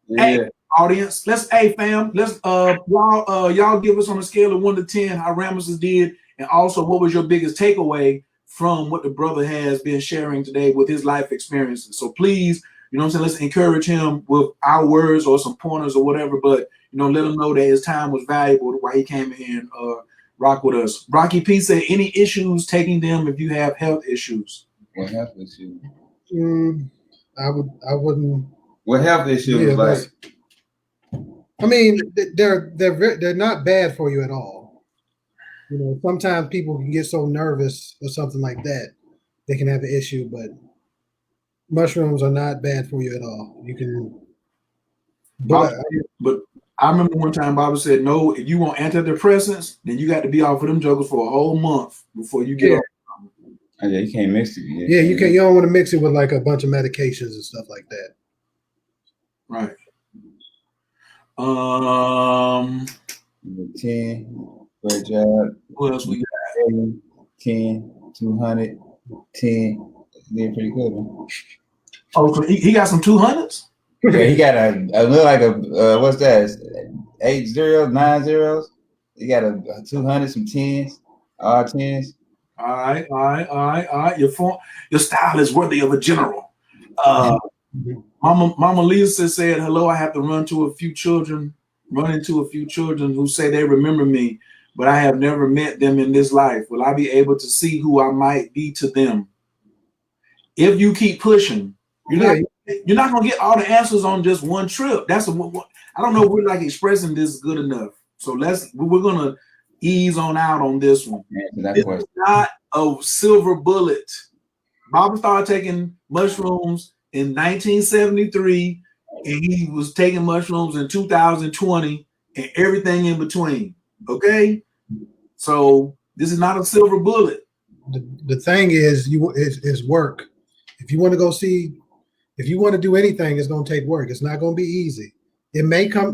Yeah. Hey, audience, fam, let's y'all give us on a scale of 1 to 10 how Ramesses did, and also what was your biggest takeaway from what the brother has been sharing today with his life experiences. So please, what I'm saying, let's encourage him with our words or some pointers or whatever, but let him know that his time was valuable while he came in and rock with us. Rocky P said, any issues taking them if you have health issues? What health issues? I wouldn't. What health issues? Like, I mean, they're not bad for you at all. Sometimes people can get so nervous or something like that, they can have an issue, but mushrooms are not bad for you at all. You can, but I remember one time Bobby said, no, if you want antidepressants, then you got to be off of them jokers for a whole month before you get off. Oh, yeah, you can't mix it. Yeah, you can't. You don't want to mix it with like a bunch of medications and stuff like that. Right. 10. Great job. What else we got? 10, 200, 10. Did pretty good, man. Oh, so he got some 200s? Yeah, he got a look like a what's that? 8 zeros, 9 zeros. He got a 200, some 10s, all 10s. All right. Your style is worthy of a general. Mama Lisa said, hello, I have to run into a few children who say they remember me, but I have never met them in this life. Will I be able to see who I might be to them? If you keep pushing, you're not gonna get all the answers on just one trip. I don't know if we're like expressing this good enough. So we're gonna ease on out on this one. This is not a silver bullet. Bob started taking mushrooms in 1973, and he was taking mushrooms in 2020 and everything in between. Okay, so this is not a silver bullet. The thing is work. If you want to do anything, it's going to take work. It's not going to be easy. It may come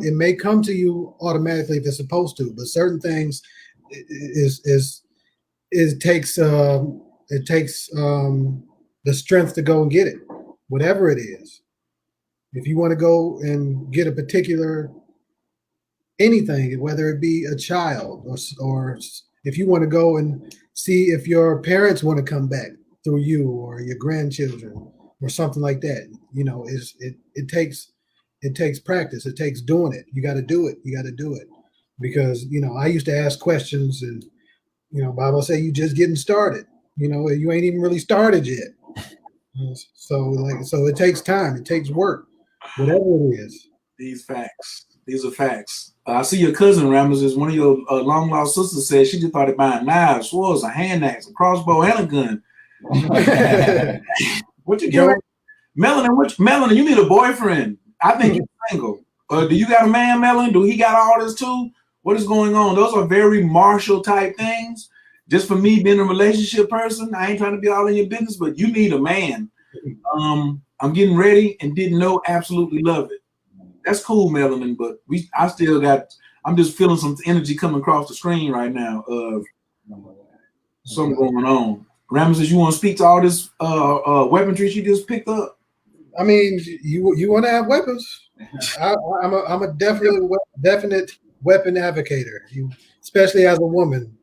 to you automatically if it's supposed to, but certain things it takes the strength to go and get it, whatever it is. If you want to go and get a particular anything, whether it be a child or if you want to go and see if your parents want to come back through you or your grandchildren or something like that, it takes practice. It takes doing it. You got to do it. You got to do it because I used to ask questions and Bible say you just getting started. You ain't even really started yet. So it takes time. It takes work, whatever it is. These are facts. I see your cousin Ramesses. One of your long lost sisters said she just started buying knives, swords, a hand axe, a crossbow, and a gun. What you get? Melanie, you need a boyfriend. I think you're single. Do you got a man, Melanie? Do he got all this too? What is going on? Those are very martial type things. Just for me being a relationship person, I ain't trying to be all in your business, but you need a man. I'm getting ready and didn't know absolutely love it. That's cool, Melanie, but I'm just feeling some energy coming across the screen right now of something going on. Ramesses, you want to speak to all this weaponry she just picked up? I mean, you want to have weapons. I'm a definite weapon advocator, especially as a woman,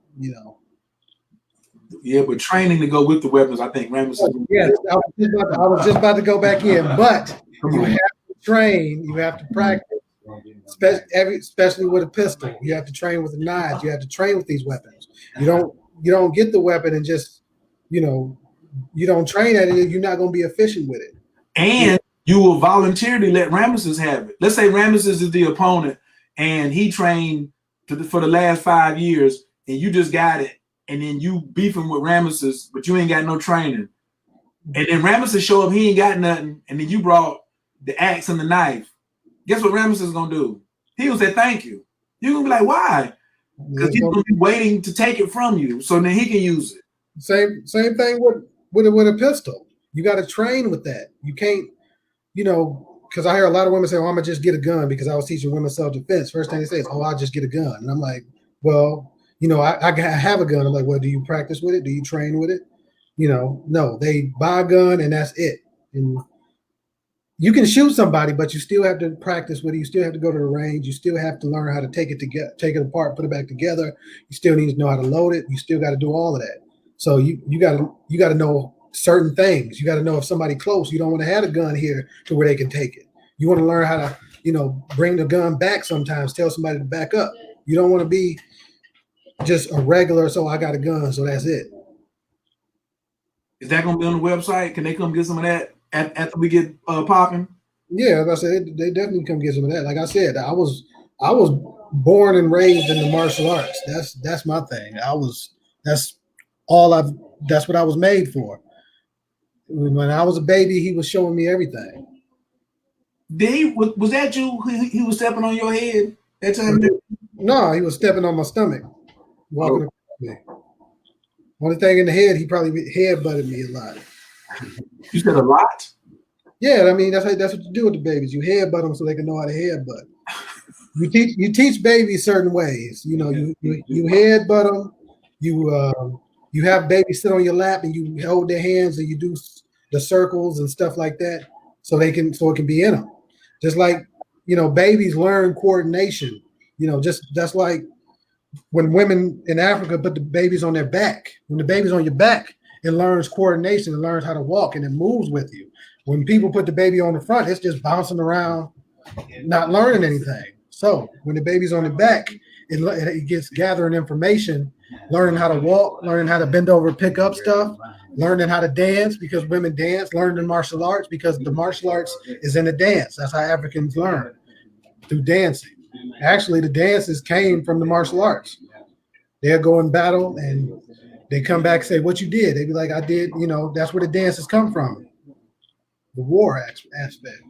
Yeah, but training to go with the weapons, I think Ramesses. Yes, I was just about to go back in, but you have to train, you have to practice, especially with a pistol. You have to train with the knives. You have to train with these weapons. You don't get the weapon and just you don't train at it. You're not going to be efficient with it. And you will voluntarily let Ramesses have it. Let's say Ramesses is the opponent and he trained for the last 5 years and you just got it. And then you beefing with Ramesses, but you ain't got no training. And then Ramesses show up, he ain't got nothing. And then you brought the axe and the knife. Guess what Ramesses is going to do? He will say, thank you. You're going to be like, why? Because he's going to be waiting to take it from you so then he can use it. Same thing with a pistol. You got to train with that. You can't, because I hear a lot of women say, "Oh, I'm gonna just get a gun," because I was teaching women self-defense. First thing they say is, "Oh, I'll just get a gun," and I'm like, "Well, I have a gun." I'm like, "Well, do you practice with it? Do you train with it?" No. They buy a gun and that's it. And you can shoot somebody, but you still have to practice with it. You still have to go to the range. You still have to learn how to take it apart, put it back together. You still need to know how to load it. You still got to do all of that. So you got to know certain things. You got to know if somebody close, you don't want to have a gun here to where they can take it. You want to learn how to, bring the gun back sometimes, tell somebody to back up. You don't want to be just a regular, so I got a gun, so that's it. Is that going to be on the website? Can they come get some of that after we get popping? Yeah, as I said, they definitely come get some of that. Like I said, I was born and raised in the martial arts. That's my thing. That's what I was made for. When I was a baby, he was showing me everything. Was that you? He was stepping on your head that time? No, he was stepping on my stomach, walking across me. Only thing in the head, he probably head-butted me a lot. You said a lot? Yeah, I mean that's what you do with the babies. You headbutt them so they can know how to headbutt. You teach babies certain ways. You headbutt them. You have babies sit on your lap and you hold their hands and you do the circles and stuff like that so it can be in them. Just like babies learn coordination. Just like when women in Africa put the babies on their back. When the baby's on your back, it learns coordination, it learns how to walk, and it moves with you. When people put the baby on the front, it's just bouncing around, not learning anything. So when the baby's on the back, it gets gathering information, learning how to walk, learning how to bend over, pick up stuff, learning how to dance because women dance, learning martial arts because the martial arts is in the dance. That's how Africans learn, through dancing. Actually, the dances came from the martial arts. They'll go in battle and they come back and say, "What you did?" They be like, "I did." That's where the dances come from. The war aspect.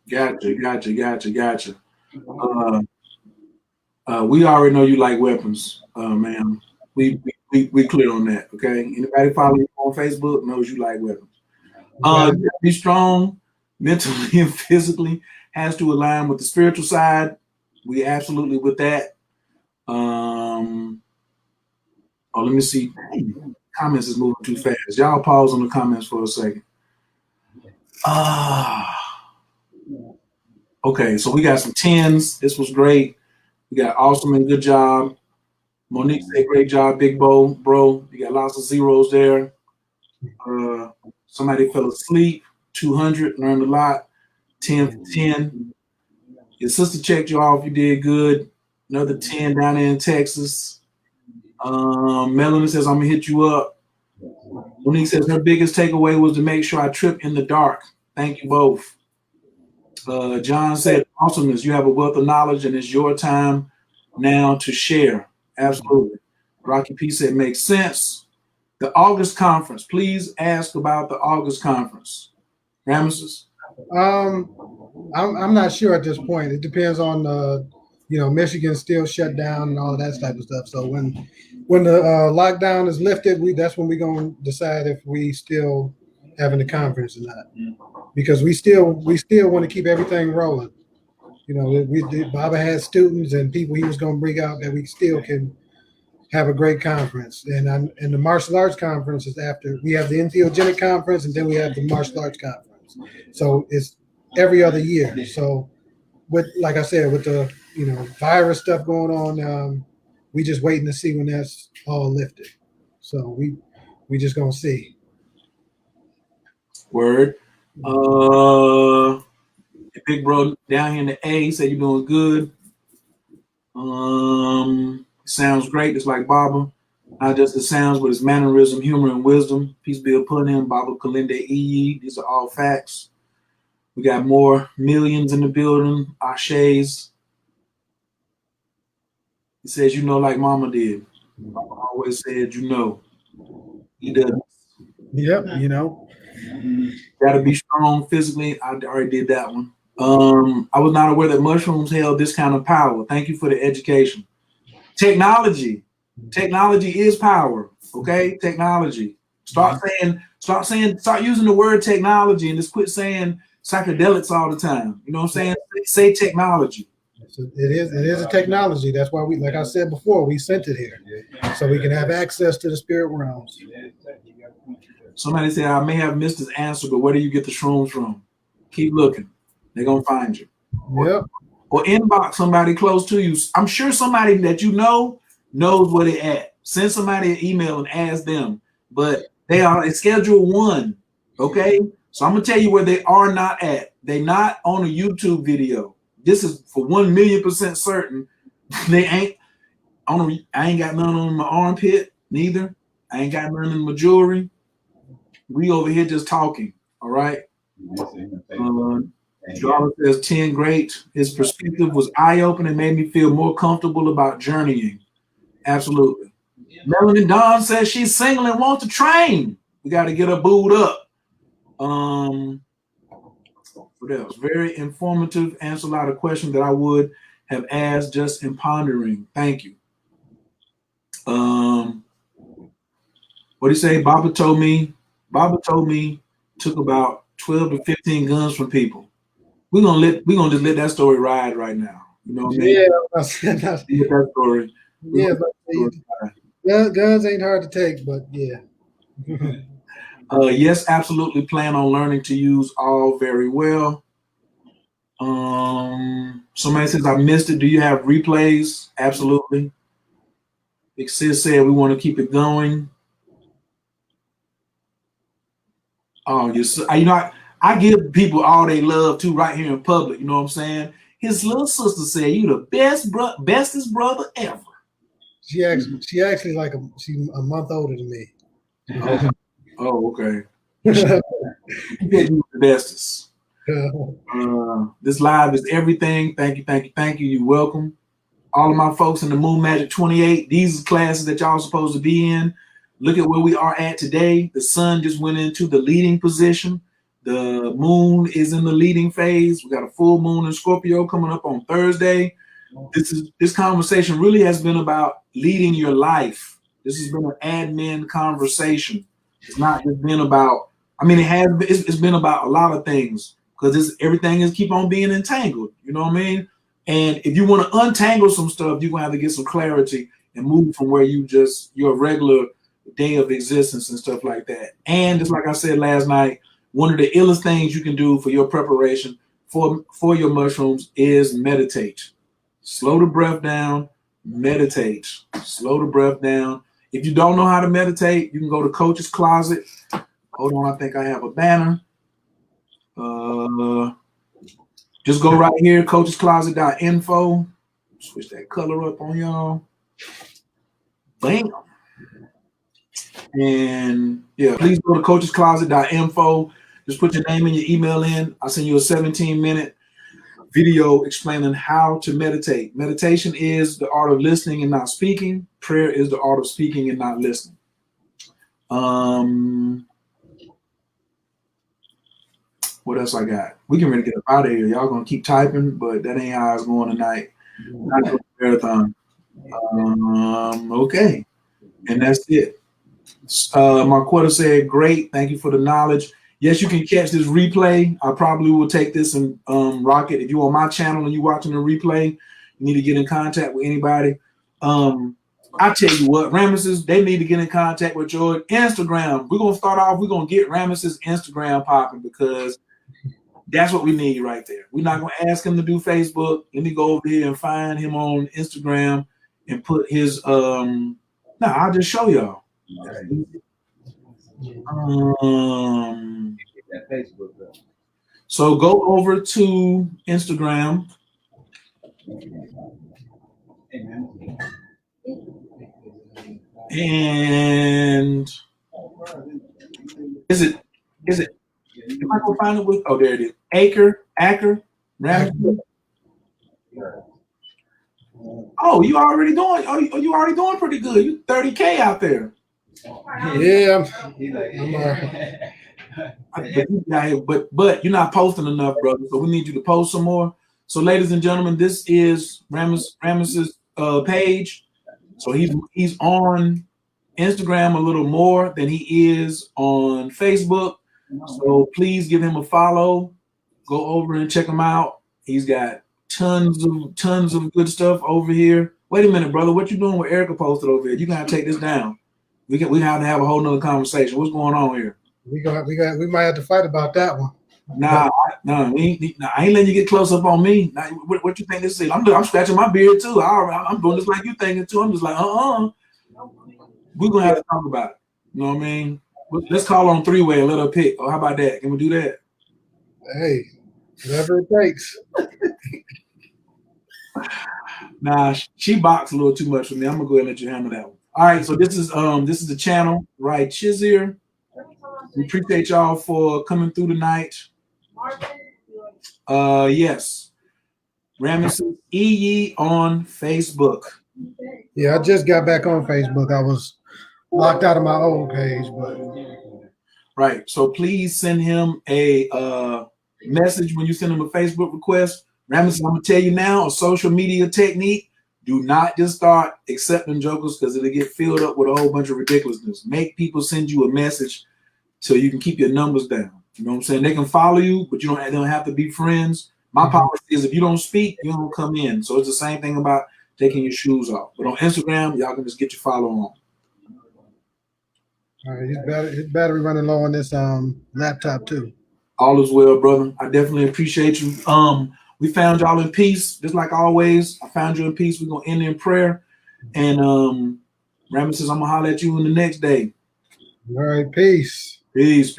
Gotcha. We already know you like weapons, ma'am. We clear on that. Okay. Anybody following you on Facebook knows you like weapons. Be strong mentally and physically. Has to align with the spiritual side. We absolutely with that. Let me see. Comments is moving too fast. Y'all pause on the comments for a second. Okay, so we got some 10s. This was great. We got awesome and good job. Monique said great job, big bro. You got lots of zeros there. Somebody fell asleep. 200, learned a lot. 10 for 10. Your sister checked you off. You did good. Another 10 down there in Texas. Melanie says, I'm going to hit you up. Monique says her biggest takeaway was to make sure I trip in the dark. Thank you both. John said, awesomeness. You have a wealth of knowledge and it's your time now to share. Absolutely. Rocky P said, makes sense. The August conference. Please ask about the August conference. Ramesses? I'm not sure at this point. It depends on Michigan's still shut down and all of that type of stuff. So when the lockdown is lifted, that's when we're gonna decide if we still having the conference or not. Because we still want to keep everything rolling. Baba had students and people he was gonna bring out that we still can have a great conference. And the martial arts conference is after. We have the entheogenic conference and then we have the martial arts conference. So it's every other year. So like I said, with the virus stuff going on, we just waiting to see when that's all lifted. So we just gonna see. Word. Big bro down here in the A said you're doing good. Sounds great, just like Baba. Not just the sounds, but his mannerism, humor, and wisdom. Peace be upon him. Baba Kalinde Iyi. These are all facts. We got more millions in the building. Ashes. He says, like Mama did. Mama always said, He does. Yep, Got to be strong physically. I already did that one. I was not aware that mushrooms held this kind of power. Thank you for the education. Technology is power. Okay, technology. Start using the word technology and just quit saying psychedelics all the time. You know what I'm saying? Say technology. It is a technology. That's why like I said before, we sent it here so we can have access to the spirit realms. Somebody said, I may have missed his answer, but where do you get the shrooms from? Keep looking. They're going to find you. Yep. Or inbox somebody close to you. I'm sure somebody that knows where they're at. Send somebody an email and ask them. But they are at Schedule 1. Okay? So I'm going to tell you where they are not at. They're not on a YouTube video. This is for 1,000,000% certain. They ain't on. I ain't got none on my armpit, neither. I ain't got none in my jewelry. We over here just talking. All right. Jarvis says 10 great. His perspective was eye-opening, made me feel more comfortable about journeying. Absolutely. Melanie Dawn says she's single and wants to train. We got to get her booed up. What else? Very informative. Answer a lot of questions that I would have asked just in pondering. Thank you. What do you say? Baba told me took about 12 to 15 guns from people. We're gonna just let that story ride right now. You know what I mean? Yeah, that story. Yeah, but guns ain't hard to take, but yeah. Yes, absolutely. Plan on learning to use all very well. Somebody says I missed it. Do you have replays? Absolutely. Big Sis said we want to keep it going. Oh, yes. I give people all they love too right here in public. You know what I'm saying? His little sister said, "You the bestest brother ever." She actually she's a month older than me. Oh, okay. You the bestest. This live is everything. Thank you. You're welcome. All of my folks in the Moon Magic 28. These are classes that y'all supposed to be in. Look at where we are at today. The sun just went into the leading position. The moon is in the leading phase. We got a full moon in Scorpio coming up on Thursday. This conversation really has been about leading your life. This has been an admin conversation. It's not just been about. It's been about a lot of things because everything is keep on being entangled. You know what I mean? And if you want to untangle some stuff, you're gonna have to get some clarity and move from where your regular day of existence and stuff like that. And just like I said last night, one of the illest things you can do for your preparation for your mushrooms is meditate. Slow the breath down, meditate. Slow the breath down. If you don't know how to meditate, you can go to Coach's Closet. Hold on, I think I have a banner. Just go right here, coachescloset.info. Switch that color up on y'all. Bam. And yeah, please go to coachescloset.info. Just put your name and your email in. I'll send you a 17-minute video explaining how to meditate. Meditation is the art of listening and not speaking. Prayer is the art of speaking and not listening. What else I got? We can really get up out of here. Y'all gonna keep typing, but that ain't how it's going tonight. Not going to marathon. Okay, and that's it. Marquetta said, "Great, thank you for the knowledge. Yes, you can catch this replay. I probably will take this and rock it. If you're on my channel and you're watching the replay, you need to get in contact with anybody. I tell you what, Ramesses, they need to get in contact with your Instagram. We're gonna start off. We're gonna get Ramesses' Instagram popping because that's what we need right there. We're not gonna ask him to do Facebook. Let me go over here and find him on Instagram and put his I'll just show y'all. So go over to Instagram. And is it am I gonna find it with there it is. Acker Ramesses. Oh, you already doing pretty good. You 30K out there. Yeah, but you're not posting enough, brother. So we need you to post some more. So, ladies and gentlemen, this is Ramesses' page. So he's on Instagram a little more than he is on Facebook. So please give him a follow. Go over and check him out. He's got tons of good stuff over here. Wait a minute, brother. What you doing with Erica posted over here? You gotta take this down. We have to have a whole nother conversation. What's going on here? we might have to fight about that one. I ain't letting you get close up on me. Now, what you think this is? I'm scratching my beard too. I'm doing this like you thinking too. I'm just like, we're gonna have to talk about it. You know what I mean? Let's call on three-way and let her pick. Oh, how about that? Can we do that? Hey, whatever it takes. Nah, she boxed a little too much for me. I'm gonna go ahead and let you handle that one. All right, so this is the channel, right? Chizier. We appreciate y'all for coming through tonight. Yes. Ramesses EE on Facebook. Yeah, I just got back on Facebook. I was locked out of my old page, but right. So please send him a message when you send him a Facebook request. Ramesses, I'm gonna tell you now, a social media technique. Do not just start accepting jokers because it'll get filled up with a whole bunch of ridiculousness. Make people send you a message so you can keep your numbers down. You know what I'm saying? They can follow you, but they don't have to be friends. My policy is if you don't speak, you don't come in. So it's the same thing about taking your shoes off. But on Instagram, y'all can just get your follow on. all right, his battery running low on this laptop too. All is well, brother. I definitely appreciate you. We found y'all in peace, just like always. I found you in peace. We're gonna end in prayer. And Ramesses, I'm gonna holler at you in the next day. All right, peace. Peace.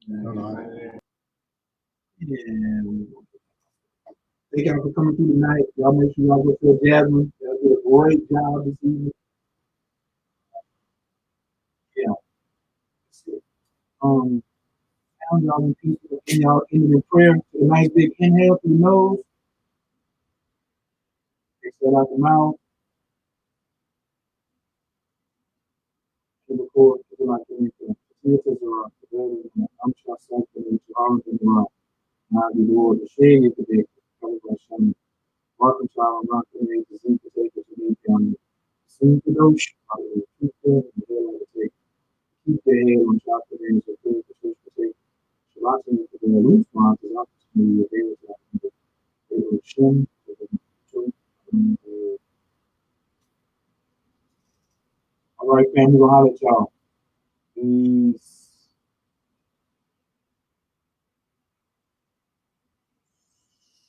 Bye-bye. And thank y'all for coming through tonight. Y'all make sure y'all go to Jasmine. Y'all did a great job this evening. Yeah. Found y'all in peace and y'all ended in prayer. A nice big inhale through the nose. Exhale out the mouth. And record like anything. This is I'm sure something in Toronto. Now the Lord, the shade is the day. Welcome to our mountain and the zinc to take us to the county. Sing to those keep them and the hell of the keep their head on top of them so they can take Shabbat and the loose ones is up to me available. They will shim, all right, family, we'll holler at y'all. Peace.